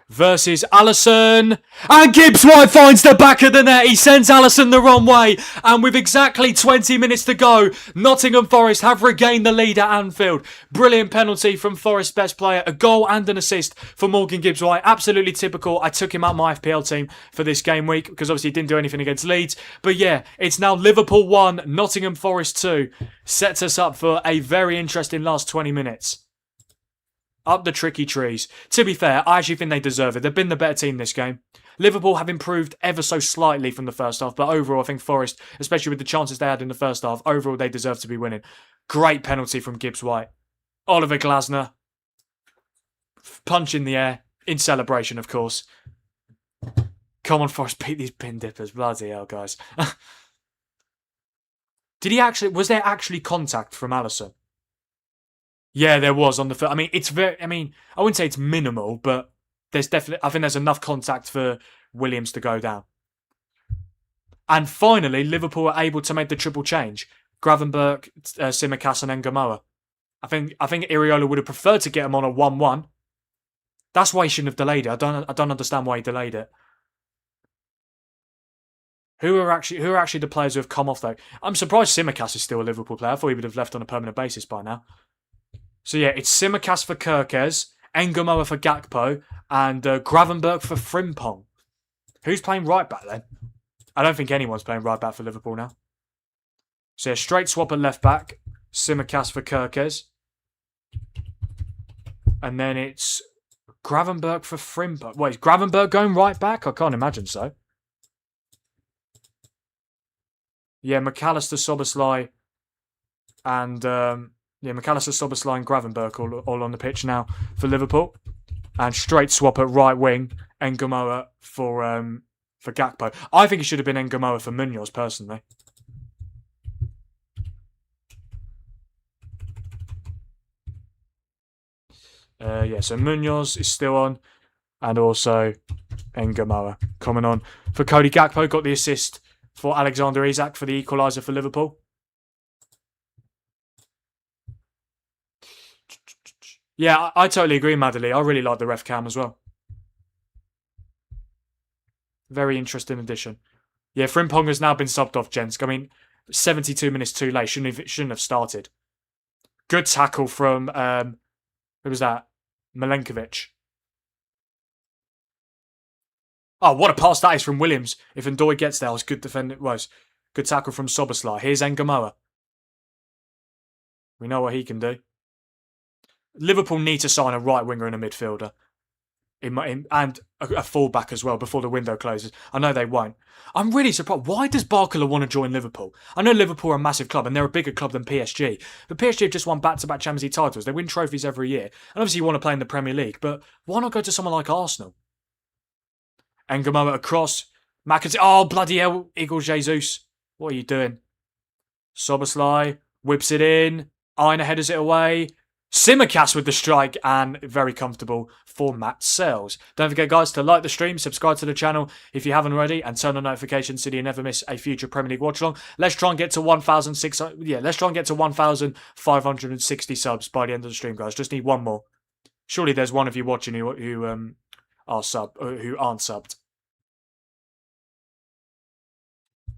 versus Alisson. And Gibbs White finds the back of the net. He sends Alisson the wrong way. And with exactly 20 minutes to go, Nottingham Forest have regained the lead at Anfield. Brilliant penalty from Forest's best player. A goal and an assist for Morgan Gibbs White. Absolutely typical. I took him out my FPL team for this game week because obviously he didn't do anything against Leeds. But yeah, it's now Liverpool 1, Nottingham Forest 2. Sets us up for a very interesting last 20 minutes. Up the tricky trees. To be fair, I actually think they deserve it. They've been the better team this game. Liverpool have improved ever so slightly from the first half, but overall, I think Forest, especially with the chances they had in the first half, overall they deserve to be winning. Great penalty from Gibbs White. Oliver Glasner. Punch in the air. In celebration, of course. Come on, Forest, beat these pin dippers. Bloody hell, guys. Was there actually contact from Alisson? Yeah, there was on the foot. I mean, I wouldn't say it's minimal, but there's definitely, I think there's enough contact for Williams to go down. And finally, Liverpool are able to make the triple change. Gravenberg, Tsimikas and Engamoa. I think Iraola would have preferred to get him on a 1-1. That's why he shouldn't have delayed it. I don't understand why he delayed it. Who are actually the players who have come off though? I'm surprised Tsimikas is still a Liverpool player. I thought he would have left on a permanent basis by now. So yeah, it's Tsimikas for Kirkes, Engamoa for Gakpo, and Gravenberch for Frimpong. Who's playing right back then? I don't think anyone's playing right back for Liverpool now. So yeah, straight swap at left back, Tsimikas for Kirkes. And then it's Gravenberch for Frimpong. Wait, is Gravenberch going right back? I can't imagine so. Yeah, McAllister, Szoboszlai, and McAllister, Szoboszlai, and Gravenberch all on the pitch now for Liverpool. And straight swap at right wing, Engamoa for Gakpo. I think it should have been Engamoa for Munoz, personally. So Munoz is still on, and also Engamoa coming on for Cody Gakpo. Got the assist for Alexander Isak for the equaliser for Liverpool. Yeah, I totally agree, Madeline. I really like the ref cam as well. Very interesting addition. Yeah, Frimpong has now been subbed off, gents. I mean, 72 minutes too late. Shouldn't have started. Good tackle from who was that? Milenkovic. Oh, what a pass that is from Williams. If Ndoi gets there, it was good defending. Was good tackle from Szoboszlai. Here's Engamoa. We know what he can do. Liverpool need to sign a right winger and a midfielder. And a fullback as well before the window closes. I know they won't. I'm really surprised. Why does Barcola want to join Liverpool? I know Liverpool are a massive club and they're a bigger club than PSG. But PSG have just won back-to-back Champions League titles. They win trophies every year. And obviously you want to play in the Premier League. But why not go to someone like Arsenal? Engamoa across. McAtee. Oh, bloody hell. Igor Jesus. What are you doing? Szoboszlai whips it in. Aina headers it away. Tsimikas with the strike, and very comfortable for Matt Sells. Don't forget, guys, to like the stream, subscribe to the channel if you haven't already, and turn on notifications so you never miss a future Premier League watch-along. Let's try and get to 1,600. Yeah, let's try and get to 1,560 subs by the end of the stream, guys. Just need one more. Surely there's one of you watching who aren't subbed.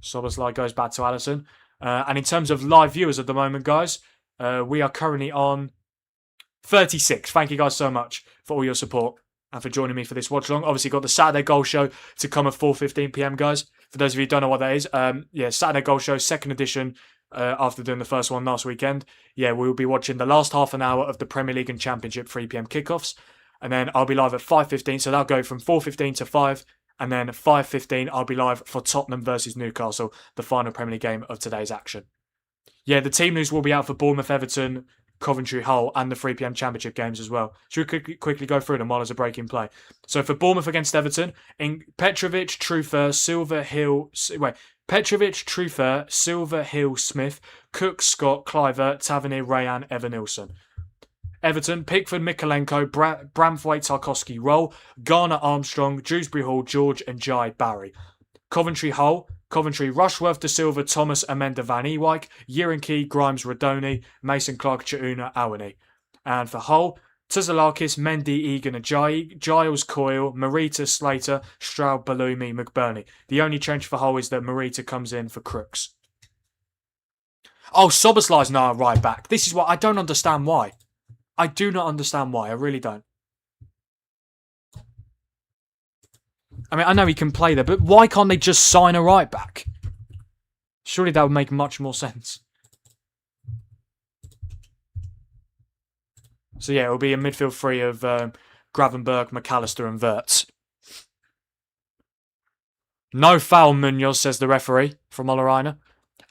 Szoboszlai goes back to Alisson. And in terms of live viewers at the moment, guys, we are currently on 36. Thank you guys so much for all your support and for joining me for this watch along. Obviously got the Saturday Goal Show to come at 4:15 p.m, guys. For those of you who don't know what that is, Saturday Goal Show, second edition, after doing the first one last weekend. Yeah, we will be watching the last half an hour of the Premier League and Championship 3 p.m. kickoffs. And then I'll be live at 5:15, so that'll go from 4:15 to 5. And then 5:15, I'll be live for Tottenham versus Newcastle, the final Premier League game of today's action. Yeah, the team news will be out for Bournemouth, Everton, Coventry, Hull, and the 3 p.m. Championship games as well. Should we quickly go through them while there's a break in play? So for Bournemouth against Everton, in Petrovic, Trufer, Silva, Hill, Smith, Cook, Scott, Clivert, Tavernier, Rayan, Evan-Nilsson. Everton, Pickford, Mikolenko, Bramthwaite, Tarkowski, Roll, Garner, Armstrong, Dewsbury Hall, George, and Jai, Barry. Coventry, Hull, Coventry, Rushworth, De Silva, Thomas, Amenda, Van Ewijk, Key, Grimes, Radoni, Mason Clark, Chiuna, Awani. And for Hull, Tuzalakis, Mendy, Egan, Ajayi, Giles, Coyle, Marita, Slater, Stroud, Balumi, McBurney. The only change for Hull is that Marita comes in for Crooks. Oh, Szoboszlai's now right back. This is what I don't understand why. I do not understand why. I really don't. I mean, I know he can play there, but why can't they just sign a right back? Surely that would make much more sense. So yeah, it will be a midfield three of Gravenberch, McAllister and Wirtz. No foul, Munoz, says the referee from Olerainer.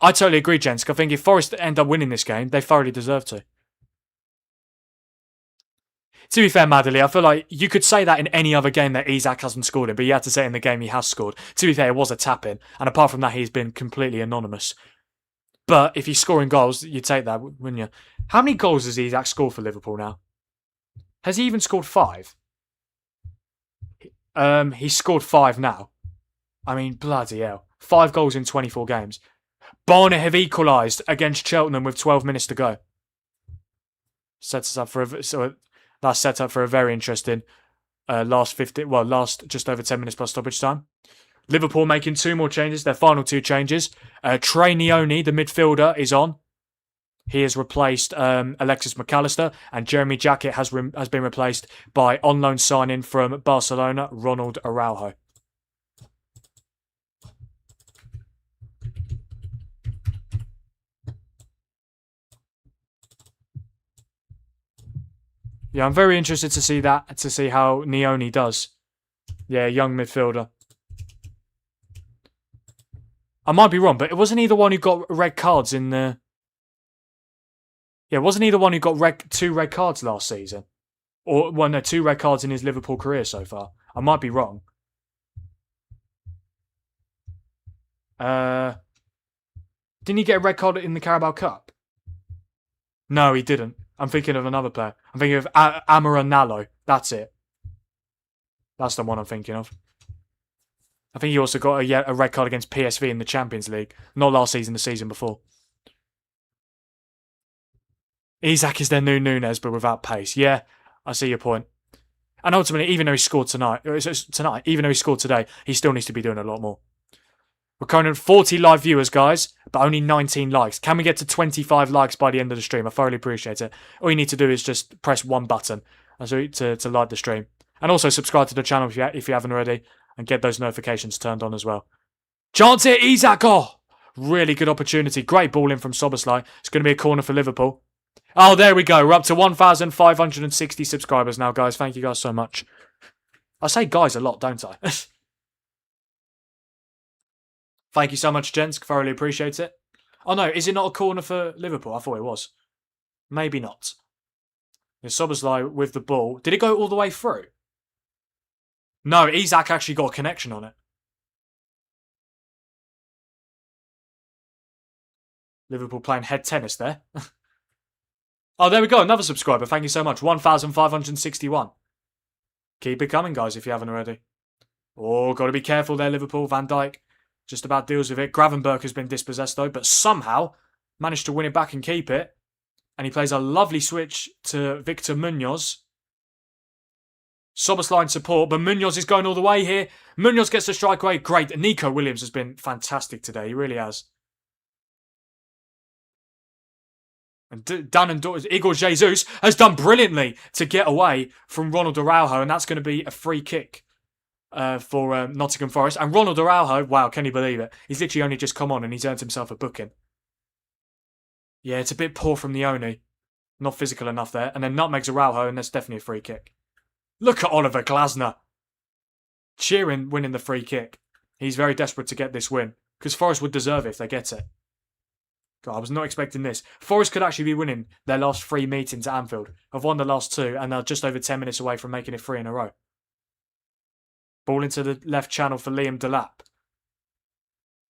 I totally agree, gents. I think if Forest end up winning this game, they thoroughly deserve to. To be fair, Madeline, I feel like you could say that in any other game that Isak hasn't scored in, but you had to say it in the game he has scored. To be fair, it was a tap-in, and apart from that, he's been completely anonymous. But if he's scoring goals, you'd take that, wouldn't you? How many goals has Isak scored for Liverpool now? Has he even scored 5? He's scored 5 now. I mean, bloody hell. 5 goals in 24 games. Barnet have equalised against Cheltenham with 12 minutes to go. Sets us up for that's set up for a very interesting last just over 10 minutes plus stoppage time. Liverpool making 2 more changes, their final 2 changes. Trey Neone, the midfielder, is on. He has replaced Alexis McAllister, and Jeremy Jackett has been replaced by on-loan signing from Barcelona, Ronald Araujo. Yeah, I'm very interested to see that, to see how Neone does. Yeah, young midfielder. I might be wrong, but wasn't he the one who got red cards in the... Yeah, wasn't he the one who got 2 red cards last season? Or, well, no, 2 red cards in his Liverpool career so far. I might be wrong. Didn't he get a red card in the Carabao Cup? No, he didn't. I'm thinking of another player. I'm thinking of Amaranallo. That's it. That's the one I'm thinking of. I think he also got a red card against PSV in the Champions League. Not last season, the season before. Isak is their new Nunes, but without pace. Yeah, I see your point. And ultimately, even though he scored even though he scored today, he still needs to be doing a lot more. We're currently at 40 live viewers, guys, but only 19 likes. Can we get to 25 likes by the end of the stream? I thoroughly appreciate it. All you need to do is just press one button to like the stream. And also subscribe to the channel if you haven't already, and get those notifications turned on as well. Chance here, Isak! Oh, really good opportunity. Great ball in from Szoboszlai. It's going to be a corner for Liverpool. Oh, there we go. We're up to 1,560 subscribers now, guys. Thank you guys so much. I say guys a lot, don't I? Thank you so much, gents. Thoroughly appreciate it. Oh, no. Is it not a corner for Liverpool? I thought it was. Maybe not. There's Szoboszlai with the ball. Did it go all the way through? No, Isak actually got a connection on it. Liverpool playing head tennis there. Oh, there we go. Another subscriber. Thank you so much. 1,561. Keep it coming, guys, if you haven't already. Oh, got to be careful there, Liverpool. Van Dijk just about deals with it. Gravenberch has been dispossessed, though, but somehow managed to win it back and keep it. And he plays a lovely switch to Victor Munoz. Szoboszlai in support, but Munoz is going all the way here. Munoz gets the strike away. Great. Nico Williams has been fantastic today. He really has. And Igor Jesus has done brilliantly to get away from Ronald Araujo, and that's going to be a free kick for Nottingham Forest. And Ronald Araujo, wow, can you believe it? He's literally only just come on and he's earned himself a booking. Yeah, it's a bit poor from Neone. Not physical enough there. And then nutmegs Araujo, and that's definitely a free kick. Look at Oliver Glasner. Cheering, winning the free kick. He's very desperate to get this win, because Forest would deserve it if they get it. God, I was not expecting this. Forest could actually be winning their last 3 meetings at Anfield. I've won the last 2, and they're just over 10 minutes away from making it 3 in a row. Ball into the left channel for Liam Delap.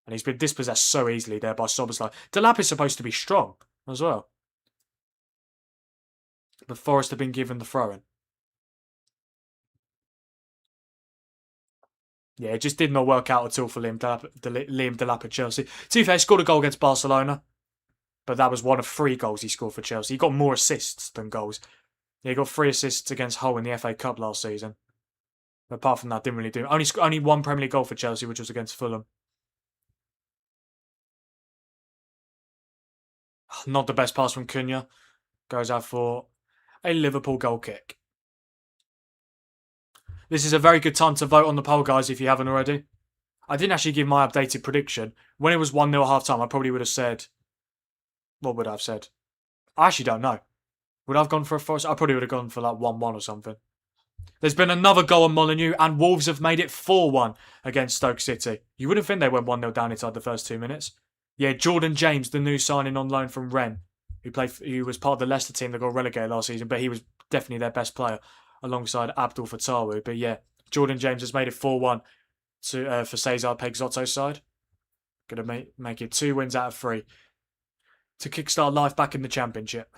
And he's been dispossessed so easily there by Szoboszlai. Delap is supposed to be strong as well. But Forest have been given the throw-in. Yeah, it just did not work out at all for Liam Delap at Chelsea. To be fair, he scored a goal against Barcelona. But that was one of 3 goals he scored for Chelsea. He got more assists than goals. Yeah, he got 3 assists against Hull in the FA Cup last season. But apart from that, didn't really do. Only 1 Premier League goal for Chelsea, which was against Fulham. Not the best pass from Cunha. Goes out for a Liverpool goal kick. This is a very good time to vote on the poll, guys, if you haven't already. I didn't actually give my updated prediction. When it was 1-0 at half-time, I probably would have said... What would I have said? I actually don't know. Would I have gone for a Forest? I probably would have gone for like 1-1 or something. There's been another goal on Molineux, and Wolves have made it 4-1 against Stoke City. You wouldn't think they went 1-0 down inside the first 2 minutes. Yeah, Jordan James, the new signing on loan from Rennes, who was part of the Leicester team that got relegated last season, but he was definitely their best player alongside Abdul Fatawu. But yeah, Jordan James has made it 4-1 for Cesar Peixotto's side. Going to make it 2 wins out of 3 to kickstart life back in the Championship.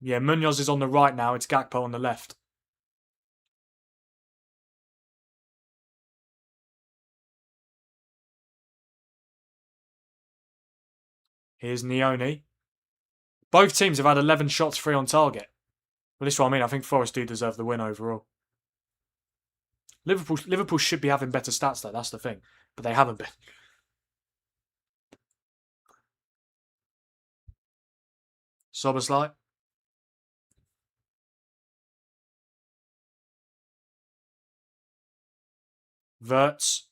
Yeah, Munoz is on the right now. It's Gakpo on the left. Here's Neone. Both teams have had 11 shots free on target. Well, this is what I mean. I think Forest do deserve the win overall. Liverpool should be having better stats though. That's the thing, but they haven't been. Szoboszlai. Wirtz.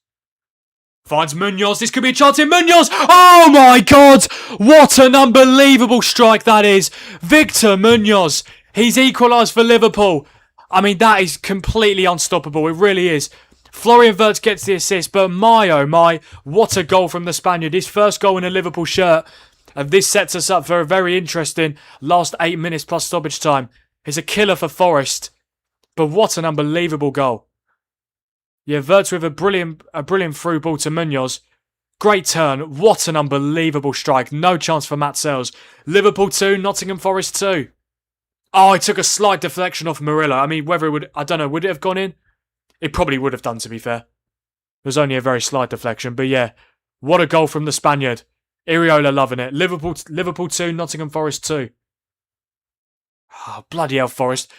Finds Munoz. This could be a chance in Munoz. Oh my God. What an unbelievable strike that is. Victor Munoz. He's equalised for Liverpool. I mean, that is completely unstoppable. It really is. Florian Wirtz gets the assist, but my oh my, what a goal from the Spaniard. His first goal in a Liverpool shirt. And this sets us up for a very interesting last 8 minutes plus stoppage time. It's a killer for Forest. But what an unbelievable goal. Yeah, Wirtz with a brilliant through ball to Munoz. Great turn. What an unbelievable strike. No chance for Matt Sells. Liverpool 2, Nottingham Forest 2. Oh, it took a slight deflection off Murillo. I mean, whether it would, I don't know, would it have gone in? It probably would have done, to be fair. It was only a very slight deflection. But yeah, what a goal from the Spaniard. Iraola loving it. Liverpool 2, Nottingham Forest 2. Oh, bloody hell, Forest.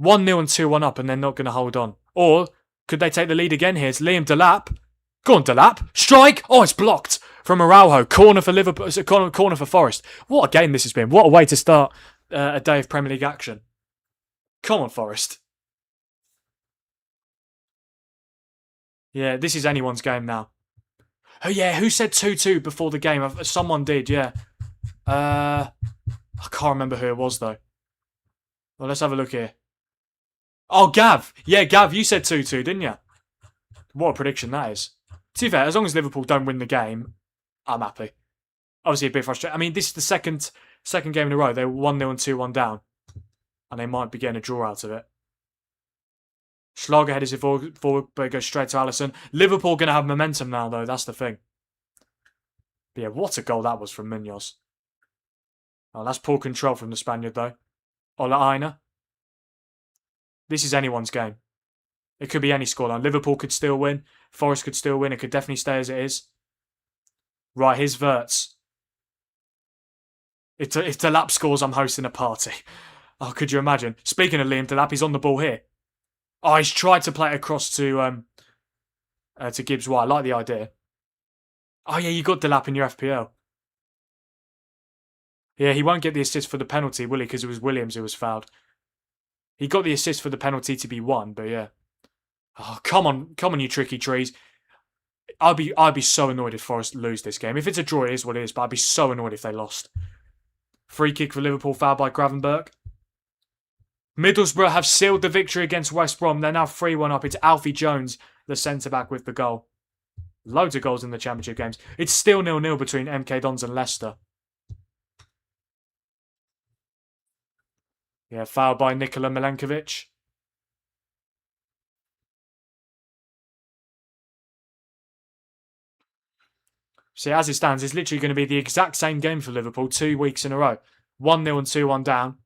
1-0 and 2-1 up and they're not going to hold on. Or could they take the lead again here? It's Liam Delap. Go on, Delap. Strike. Oh, it's blocked from Araujo. Corner for Liverpool. Corner for Forest. What a game this has been. What a way to start a day of Premier League action. Come on, Forest. Yeah, this is anyone's game now. Oh, yeah. Who said 2-2 before the game? Someone did, yeah. I can't remember who it was, though. Well, let's have a look here. Oh, Gav. Yeah, Gav, you said 2-2, didn't you? What a prediction that is. To be fair, as long as Liverpool don't win the game, I'm happy. Obviously, a bit frustrating. I mean, this is the second game in a row. They were 1-0 and 2-1 down. And they might be getting a draw out of it. Schlager headers it forward, but it goes straight to Alisson. Liverpool going to have momentum now, though. That's the thing. But yeah, what a goal that was from Munoz. Oh, that's poor control from the Spaniard, though. Ola Aina. This is anyone's game. It could be any scoreline. Liverpool could still win. Forest could still win. It could definitely stay as it is. Right, here's Wirtz. If Delap scores, I'm hosting a party. Oh, could you imagine? Speaking of Liam Delap, he's on the ball here. Oh, he's tried to play it across to Gibbs White. I like the idea. Oh, yeah, you got Delap in your FPL. Yeah, he won't get the assist for the penalty, will he? Because it was Williams who was fouled. He got the assist for the penalty to be won, but yeah. Oh, come on, you tricky trees. I'd be so annoyed if Forest lose this game. If it's a draw, it is what it is, but I'd be so annoyed if they lost. Free kick for Liverpool, fouled by Gravenberch. Middlesbrough have sealed the victory against West Brom. They're now 3-1 up. It's Alfie Jones, the centre-back, with the goal. Loads of goals in the Championship games. It's still 0-0 between MK Dons and Leicester. Yeah, fouled by Nikola Milenkovic. See, as it stands, it's literally going to be the exact same game for Liverpool 2 weeks in a row. 1-0 and 2-1 down.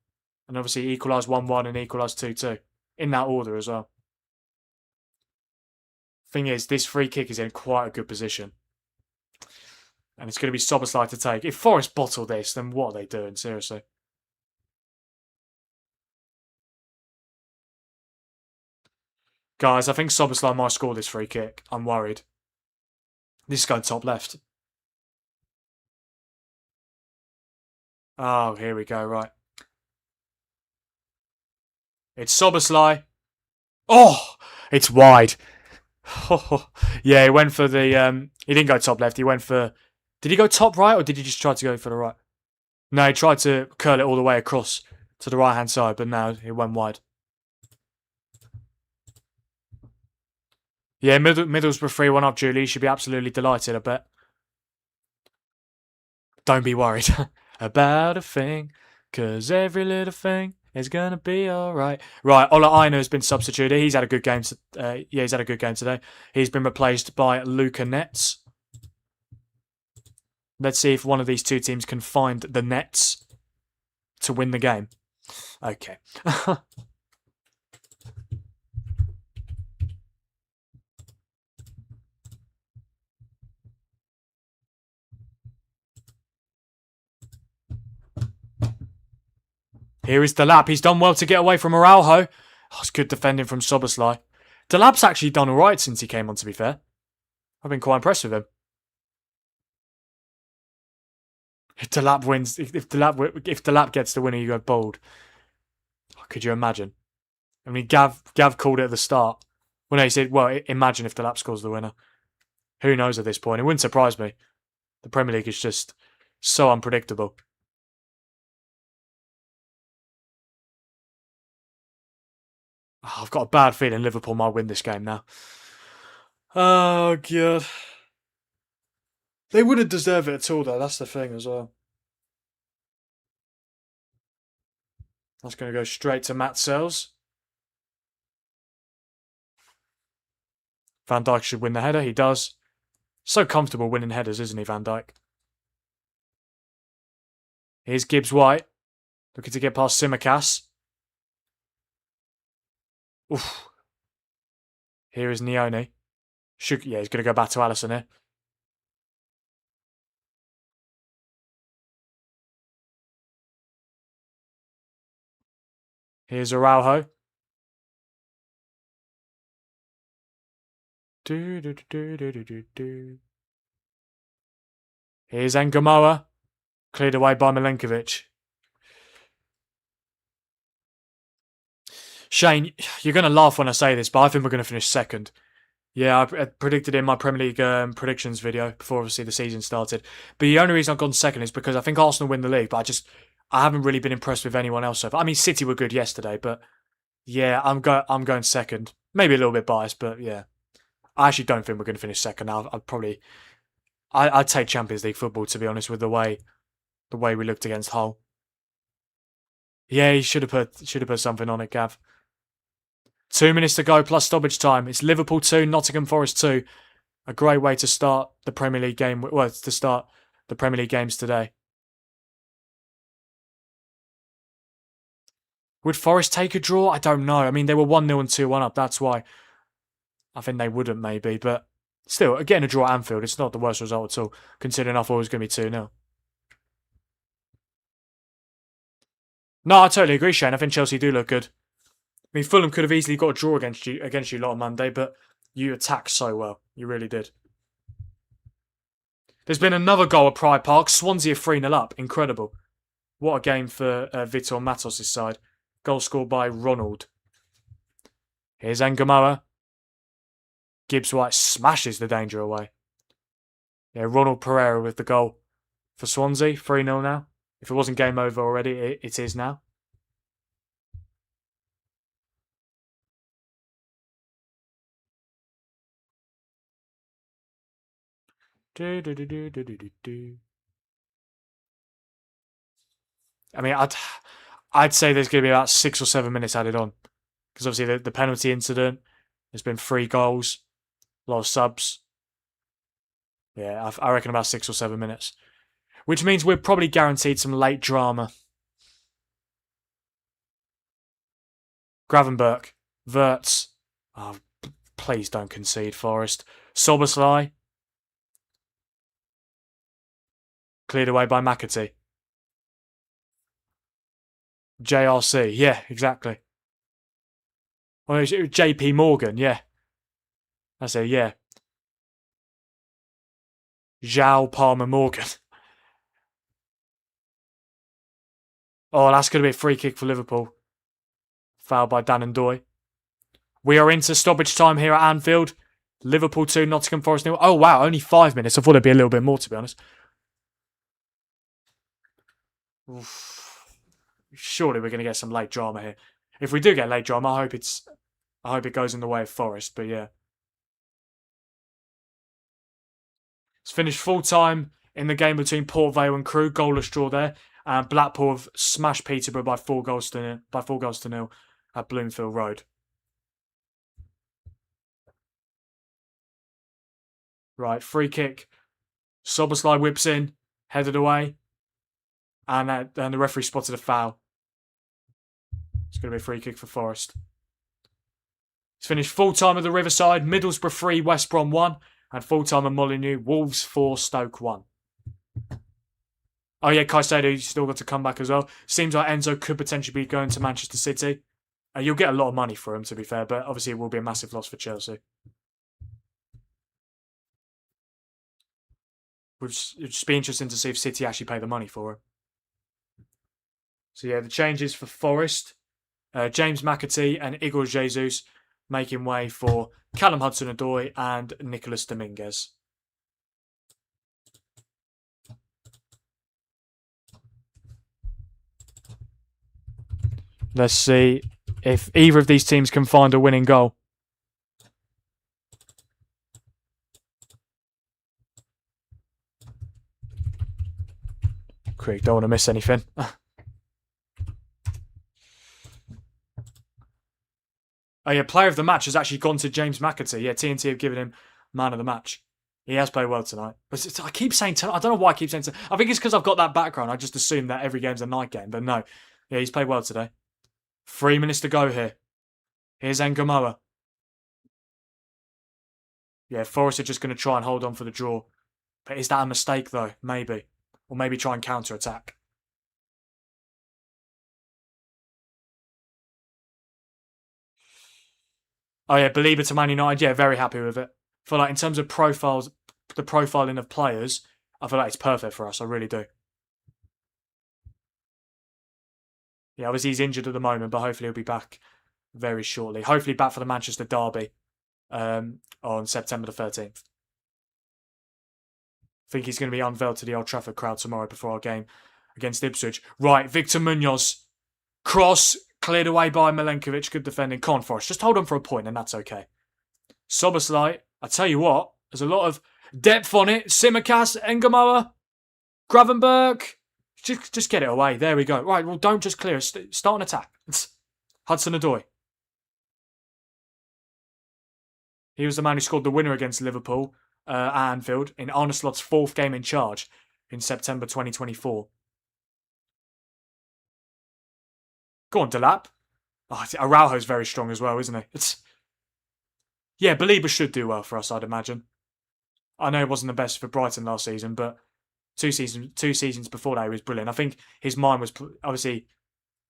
And obviously equalised 1-1 and equalised 2-2. In that order as well. Thing is, this free kick is in quite a good position. And it's going to be Szoboszlai to take. If Forest bottle this, then what are they doing? Seriously. Guys, I think Szoboszlai might score this free kick. I'm worried. This is going top left. Oh, here we go, right. It's Szoboszlai. Oh, it's wide. Oh, yeah, he went for the... he didn't go top left. He went for... Did he go top right or did he just try to go for the right? No, he tried to curl it all the way across to the right-hand side, but no, it went wide. Yeah, Middlesbrough 3-1 up, Julie. You should be absolutely delighted, I bet. Don't be worried about a thing, because every little thing is going to be alright. Right, Ola Aina has been substituted. He's had a good game. He's had a good game today. He's been replaced by Luca Nets. Let's see if one of these two teams can find the nets to win the game. Okay. Here is Delap. He's done well to get away from Araujo. Oh, it's good defending from Szoboszlai. Delap's actually done alright since he came on, to be fair. I've been quite impressed with him. If Delap wins, if Delap gets the winner, you go bold. Could you imagine? I mean, Gav called it at the start. Well, no, he said, well, imagine if Delap scores the winner. Who knows at this point? It wouldn't surprise me. The Premier League is just so unpredictable. Oh, I've got a bad feeling Liverpool might win this game now. Oh, God. They wouldn't deserve it at all, though. That's the thing as well. That's going to go straight to Matt Sells. Van Dijk should win the header. He does. So comfortable winning headers, isn't he, Van Dijk? Here's Gibbs White. Looking to get past Simicas. Oof. Here is Neone. Yeah, he's going to go back to Alisson here. Here's Araujo. Here's Ngamoa. Cleared away by Milenkovic. Shane, you're going to laugh when I say this, but I think we're going to finish second. Yeah, I predicted in my Premier League predictions video before obviously the season started. But the only reason I've gone second is because I think Arsenal win the league, but I haven't really been impressed with anyone else so far. I mean, City were good yesterday, but yeah, I'm going second. Maybe a little bit biased, but yeah. I actually don't think we're going to finish second now. I'd take Champions League football, to be honest, with the way we looked against Hull. Yeah, he should have put something on it, Gav. 2 minutes to go plus stoppage time. It's Liverpool 2, Nottingham Forest 2. A great way to start the Premier League game. Well, to start the Premier League games today. Would Forest take a draw? I don't know. I mean, they were 1-0 and 2-1 up. That's why I think they wouldn't maybe. But still, getting a draw at Anfield, it's not the worst result at all, considering I thought it was going to be 2-0. No, I totally agree, Shane. I think Chelsea do look good. I mean, Fulham could have easily got a draw against you lot on Monday, but you attacked so well. You really did. There's been another goal at Pride Park. Swansea are 3-0 up. Incredible. What a game for Vitor Matos' side. Goal scored by Ronald. Here's Ngamoa. Gibbs White smashes the danger away. Yeah, Ronald Pereira with the goal for Swansea. 3-0 now. If it wasn't game over already, it is now. I mean, I'd say there's going to be about 6 or 7 minutes added on. Because obviously the penalty incident, there's been 3 goals, a lot of subs. Yeah, I reckon about 6 or 7 minutes. Which means we're probably guaranteed some late drama. Gravenberch, Wirtz. Oh, please don't concede, Forest. Szoboszlai. Cleared away by McAtee. JRC, yeah, exactly. Oh, it was JP Morgan, yeah. That's it, yeah. Zhao Palmer Morgan. Oh, that's going to be a free kick for Liverpool. Fouled by Dan and Doy. We are into stoppage time here at Anfield. Liverpool 2, Nottingham Forest 0. Oh, wow, only 5 minutes. I thought it'd be a little bit more, to be honest. Oof. Surely we're going to get some late drama here. If we do get late drama, I hope it goes in the way of Forest, but yeah. It's finished full time in the game between Port Vale and Crewe. Goalless draw there. And Blackpool have smashed Peterborough by 4 goals to nil at Bloomfield Road. Right, free kick. Szoboszlai whips in, headed away. And the referee spotted a foul. It's going to be a free kick for Forest. It's finished full time at the Riverside. Middlesbrough 3, West Brom 1. And full time at Molineux. Wolves 4, Stoke 1. Oh yeah, Caicedo still got to come back as well. Seems like Enzo could potentially be going to Manchester City. You'll get a lot of money for him, to be fair, but obviously it will be a massive loss for Chelsea. It'll just be interesting to see if City actually pay the money for him. So yeah, the changes for Forest. James McAtee and Igor Jesus making way for Callum Hudson-Odoi and Nicolas Dominguez. Let's see if either of these teams can find a winning goal. Quick, don't want to miss anything. Oh yeah, player of the match has actually gone to James McAtee. Yeah, TNT have given him man of the match. He has played well tonight. But I keep saying tonight. I don't know why I keep saying tonight. I think it's because I've got that background. I just assume that every game's a night game. But no. Yeah, he's played well today. 3 minutes to go here. Here's Ngamoa. Yeah, Forest are just going to try and hold on for the draw. But is that a mistake, though? Maybe. Or maybe try and counter-attack. Oh yeah, Belieber to Man United. Yeah, very happy with it. I feel like in terms of profiles, the profiling of players, I feel like it's perfect for us. I really do. Yeah, obviously he's injured at the moment, but hopefully he'll be back very shortly. Hopefully back for the Manchester derby on September the 13th. I think he's going to be unveiled to the Old Trafford crowd tomorrow before our game against Ipswich. Right, Victor Munoz. Cross, cleared away by Milenkovic. Good defending. Come on, Forest. Just hold on for a point and that's okay. Szoboszlai. I tell you what, there's a lot of depth on it. Simicas, Ngamoa, Gravenberg. Just get it away. There we go. Right, well, don't just clear it. Start an attack. Hudson-Odoi. He was the man who scored the winner against Liverpool at Anfield in Arne Slot's 4th game in charge in September 2024. Go on, Delap. Oh, Araujo's very strong as well, isn't he? Yeah, Belieber should do well for us, I'd imagine. I know it wasn't the best for Brighton last season, but two seasons before that he was brilliant. I think his mind was obviously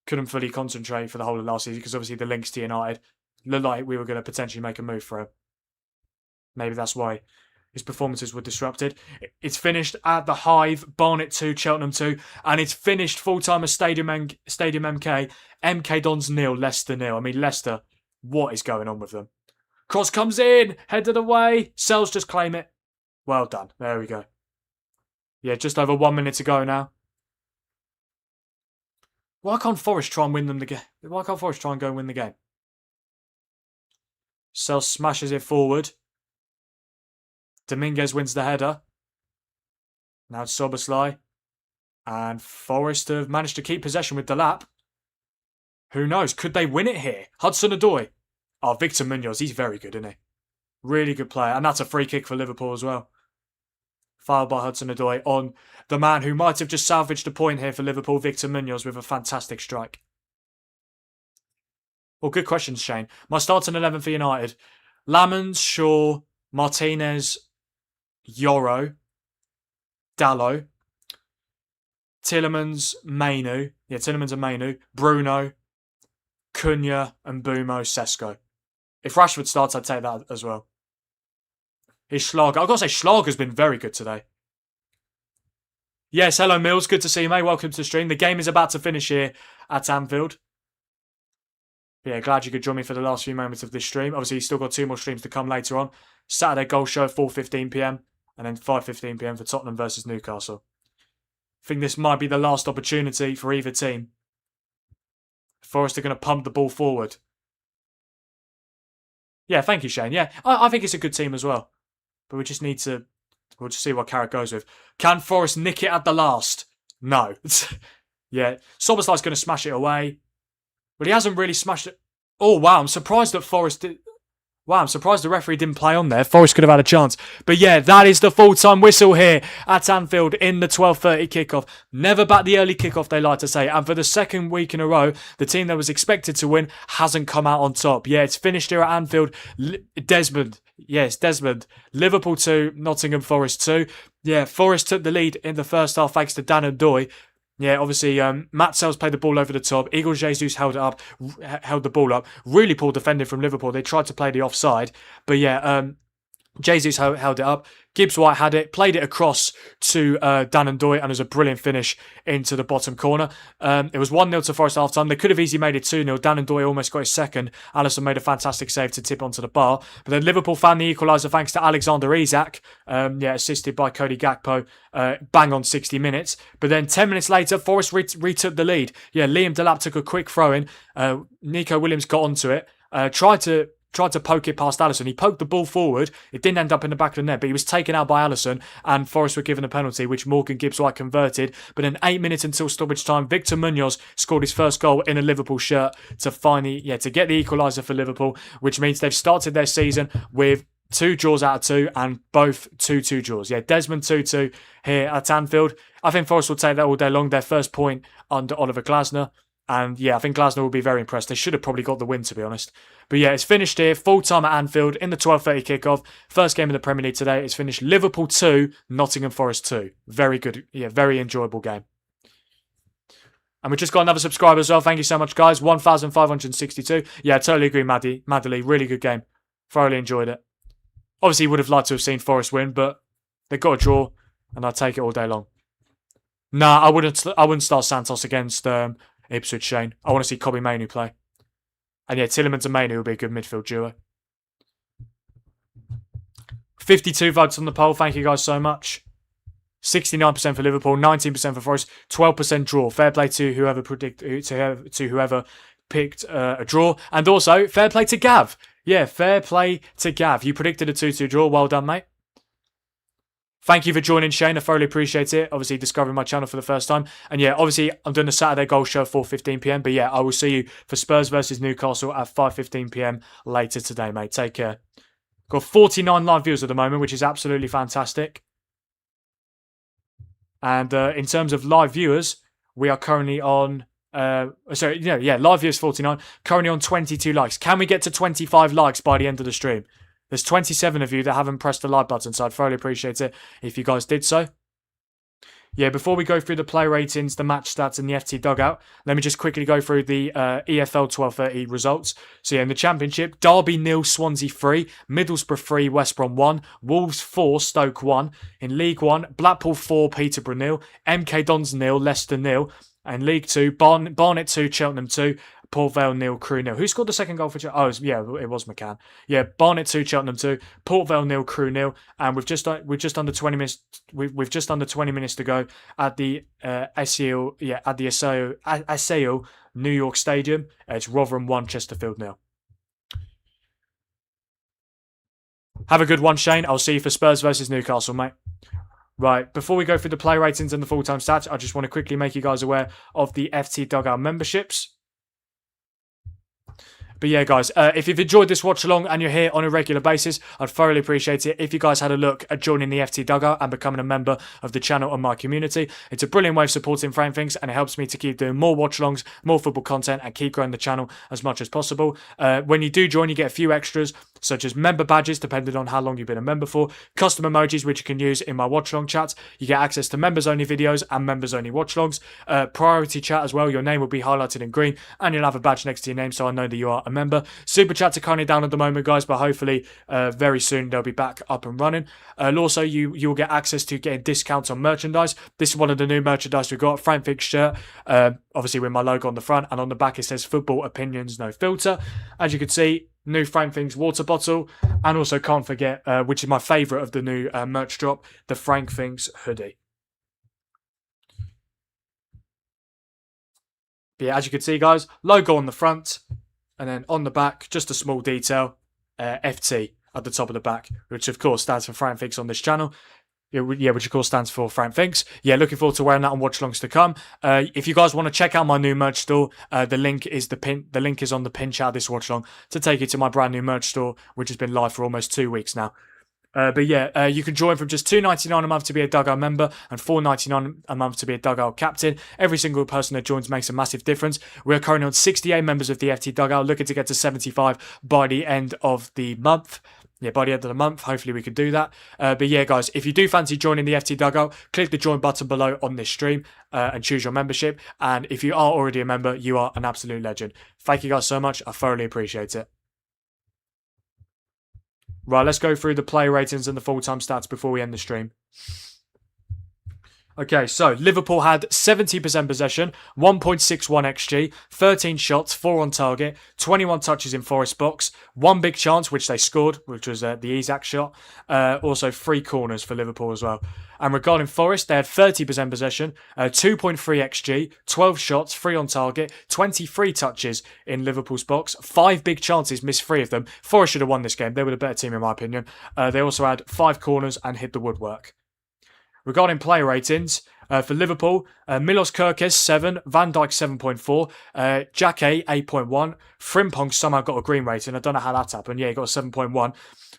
couldn't fully concentrate for the whole of last season because obviously the links to United looked like we were going to potentially make a move for him. Maybe that's why his performances were disrupted. It's finished at the Hive, Barnet 2, Cheltenham 2, and it's finished full-time at Stadium MK. MK Dons 0, Leicester 0. I mean, Leicester, what is going on with them? Cross comes in, headed away. Sells just claim it. Well done. There we go. Yeah, just over 1 minute to go now. Why can't Forest try and win them the game? Why can't Forest try and go and win the game? Sells smashes it forward. Dominguez wins the header. Now it's Szoboszlai. And Forest have managed to keep possession with Delap. Who knows? Could they win it here? Hudson-Odoi. Oh, Victor Munoz. He's very good, isn't he? Really good player. And that's a free kick for Liverpool as well. Fouled by Hudson-Odoi on the man who might have just salvaged a point here for Liverpool, Victor Munoz, with a fantastic strike. Well, good questions, Shane. My starting 11 for United. Lamons, Shaw, Martinez, Yoro, Dallo, Tielemans, Mainu. Yeah, Tielemans and Mainu. Bruno, Cunha, and Bumo, Sesko. If Rashford starts, I'd take that as well. Here's Schlager. I've got to say, Schlager's been very good today. Yes, hello Mills. Good to see you, mate. Welcome to the stream. The game is about to finish here at Anfield. Yeah, glad you could join me for the last few moments of this stream. Obviously, you've still got 2 more streams to come later on. Saturday goal show, 4:15pm. And then 5:15pm for Tottenham versus Newcastle. I think this might be the last opportunity for either team. Forest are going to pump the ball forward. Yeah, thank you, Shane. Yeah, I think it's a good team as well. But we just need to... We'll just see what Carrot goes with. Can Forest nick it at the last? No. Yeah, Szoboszlai's going to smash it away. But he hasn't really smashed it. Oh, wow, I'm surprised that Forest did... Wow, I'm surprised the referee didn't play on there. Forest could have had a chance. But yeah, that is the full-time whistle here at Anfield in the 12:30 kickoff. Never back the early kickoff, they like to say. And for the second week in a row, the team that was expected to win hasn't come out on top. Yeah, it's finished here at Anfield. Desmond. Yes, Desmond. Liverpool 2, Nottingham Forest 2. Yeah, Forest took the lead in the first half thanks to Dan N'Doye. Yeah, obviously, Matt Sells played the ball over the top. Igor Jesus held it up, held the ball up. Really poor defending from Liverpool. They tried to play the offside, but yeah, Jesus held it up. Gibbs White had it, played it across to Dan and Doy, and it was a brilliant finish into the bottom corner. It was 1-0 to Forest half time. They could have easily made it 2-0. Dan and Doy almost got his second. Alisson made a fantastic save to tip onto the bar. But then Liverpool found the equaliser thanks to Alexander Isak, assisted by Cody Gakpo, bang on 60 minutes. But then 10 minutes later, Forest retook the lead. Yeah, Liam Delap took a quick throw in. Nico Williams got onto it, tried to poke it past Alisson. He poked the ball forward. It didn't end up in the back of the net, but he was taken out by Alisson, and Forest were given a penalty, which Morgan Gibbs-White converted. But in 8 minutes until stoppage time, Victor Munoz scored his first goal in a Liverpool shirt to get the equaliser for Liverpool, which means they've started their season with 2 draws out of 2 and both 2-2 draws. Yeah, Desmond 2-2 here at Anfield. I think Forest will take that all day long. Their first point under Oliver Glasner. And yeah, I think Glasner will be very impressed. They should have probably got the win, to be honest. But yeah, it's finished here, full time at Anfield in the 12:30 kickoff. First game of the Premier League today. It's finished Liverpool 2, Nottingham Forest 2. Very good, yeah, very enjoyable game. And we just got another subscriber as well. Thank you so much, guys. 1,562. Yeah, I totally agree, Maddie. Really good game. Thoroughly enjoyed it. Obviously, would have liked to have seen Forest win, but they got a draw, and I'll take it all day long. Nah, I wouldn't start Santos against Ipswich, Shane. I want to see Kobbie Mainoo play. And yeah, Tielemans and Mainoo will be a good midfield duo. 52 votes on the poll. Thank you guys so much. 69% for Liverpool, 19% for Forest, 12% draw. Fair play to whoever picked a draw. And also, fair play to Gav. Yeah, fair play to Gav. You predicted a 2-2 draw. Well done, mate. Thank you for joining, Shane. I thoroughly appreciate it. Obviously, discovering my channel for the first time. And yeah, obviously, I'm doing the Saturday goal show at 4:15 p.m. But yeah, I will see you for Spurs versus Newcastle at 5:15 p.m. later today, mate. Take care. Got 49 live views at the moment, which is absolutely fantastic. And in terms of live viewers, we are currently on... live viewers 49. Currently on 22 likes. Can we get to 25 likes by the end of the stream? There's 27 of you that haven't pressed the like button, so I'd thoroughly appreciate it if you guys did so. Yeah, before we go through the play ratings, the match stats, and the FT dugout, let me just quickly go through the EFL 12:30 results. So yeah, in the Championship, Derby 0, Swansea 3, Middlesbrough 3, West Brom 1, Wolves 4, Stoke 1. In League 1, Blackpool 4, Peterborough 0, MK Dons 0, Leicester 0. And League 2, Barnet 2, Cheltenham 2, Port Vale 0, Crewe 0. Who scored the second goal for Cheltenham? It was McCann. Yeah, Barnet 2, Cheltenham 2, Port Vale 0, Crewe 0. And we've just under 20 minutes. We've just under 20 minutes to go at the Aseo New York Stadium. It's Rotherham 1, Chesterfield 0. Have a good one, Shane. I'll see you for Spurs versus Newcastle, mate. Right, before we go through the play ratings and the full-time stats, I just want to quickly make you guys aware of the FT Dugout memberships. But yeah, guys, if you've enjoyed this watch along and you're here on a regular basis, I'd thoroughly appreciate it if you guys had a look at joining the FT Dugout and becoming a member of the channel and my community. It's a brilliant way of supporting Frank Things, and it helps me to keep doing more watch alongs, more football content, and keep growing the channel as much as possible. When you do join, you get a few extras, such as member badges, depending on how long you've been a member for, custom emojis, which you can use in my watch along chats. You get access to members only videos and members only watch alongs. Priority chat as well. Your name will be highlighted in green, and you'll have a badge next to your name, so I know that you are a member. Super chats are currently down at the moment, guys, but hopefully very soon they'll be back up and running. Also, you'll get access to getting discounts on merchandise. This is one of the new merchandise we've got. Frank Fix shirt, obviously with my logo on the front, and on the back it says football opinions, no filter. As you can see, new Frank Things water bottle, and also can't forget, which is my favourite of the new merch drop, the Frank Things hoodie. But yeah, as you can see, guys, logo on the front, and then on the back, just a small detail, FT at the top of the back, which of course stands for Frank Thinks on this channel. Yeah, which of course stands for Frank Thinks. Yeah, looking forward to wearing that on watch-alongs to come. If you guys want to check out my new merch store, the link is on the pin chat of this watch-along to take you to my brand new merch store, which has been live for almost 2 weeks now. But yeah, you can join from just $2.99 a month to be a Dugout member and $4.99 a month to be a Dugout captain. Every single person that joins makes a massive difference. We are currently on 68 members of the FT Dugout, looking to get to 75 by the end of the month. Yeah, by the end of the month, hopefully we can do that. But yeah, guys, if you do fancy joining the FT Dugout, click the join button below on this stream and choose your membership. And if you are already a member, you are an absolute legend. Thank you guys so much. I thoroughly appreciate it. Right, let's go through the player ratings and the full-time stats before we end the stream. Okay, so Liverpool had 70% possession, 1.61 XG, 13 shots, 4 on target, 21 touches in Forest box, 1 big chance, which they scored, which was the Isak shot. Also 3 corners for Liverpool as well. And regarding Forest, they had 30% possession, 2.3 XG, 12 shots, 3 on target, 23 touches in Liverpool's box, 5 big chances, missed 3 of them. Forest should have won this game. They were the better team in my opinion. They also had 5 corners and hit the woodwork. Regarding player ratings, for Liverpool, Milos Kerkez 7, Van Dijk 7.4, Jake 8.1, Frimpong somehow got a green rating. I don't know how that happened. Yeah, he got a 7.1.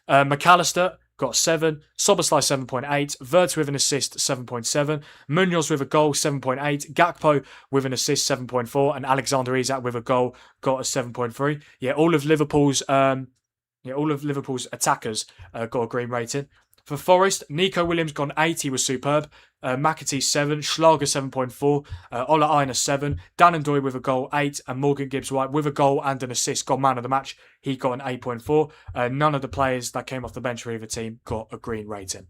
McAllister got 7, Szoboszlai 7.8, Wirtz with an assist 7.7, Munoz with a goal 7.8, Gakpo with an assist 7.4, and Alexander Isak with a goal got a 7.3. Yeah, all of Liverpool's attackers got a green rating. For Forest, Nico Williams got an 8, he was superb. McAtee 7, Schlager 7.4, Ola Aina 7, Dan and Doy with a goal 8, and Morgan Gibbs-White with a goal and an assist got man of the match. He got an 8.4. None of the players that came off the bench for either team got a green rating.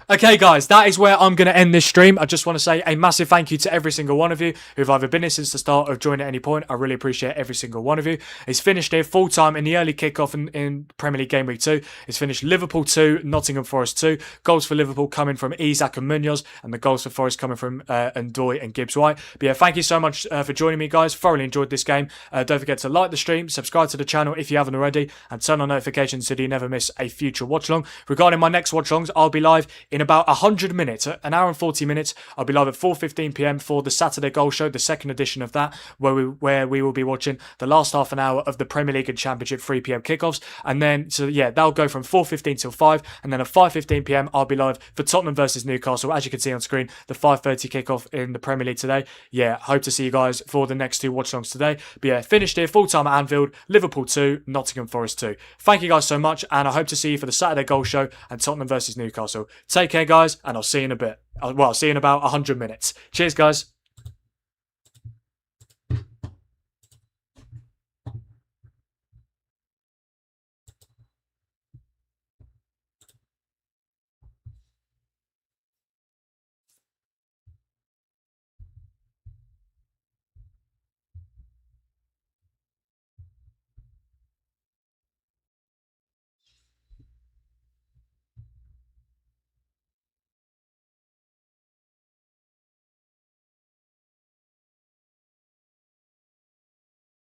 Okay, guys, that is where I'm going to end this stream. I just want to say a massive thank you to every single one of you who've either been here since the start or joined at any point. I really appreciate every single one of you. It's finished here full time in the early kickoff in Premier League Game Week 2. It's finished Liverpool 2, Nottingham Forest 2. Goals for Liverpool coming from Isak and Munoz, and the goals for Forest coming from Andoni and Gibbs-White. But yeah, thank you so much for joining me, guys. Thoroughly enjoyed this game. Don't forget to like the stream, subscribe to the channel if you haven't already, and turn on notifications so that you never miss a future watch-along. Regarding my next watch-alongs, I'll be live in about 100 minutes, an hour and 40 minutes. I'll be live at 4:15 p.m. for the Saturday Goal Show, the second edition of that, where we will be watching the last half an hour of the Premier League and Championship 3 p.m. kickoffs. And then, so yeah, that'll go from 4:15 till 5. And then at 5:15 p.m. I'll be live for Tottenham versus Newcastle. As you can see on screen, the 5:30 kickoff in the Premier League today. Yeah, hope to see you guys for the next 2 watch-alongs today. But yeah, finished here full time at Anfield, Liverpool 2, Nottingham Forest 2. Thank you guys so much, and I hope to see you for the Saturday Goal Show and Tottenham versus Newcastle. Take care, guys, and I'll see you in a bit. Well, I'll see you in about 100 minutes. Cheers, guys.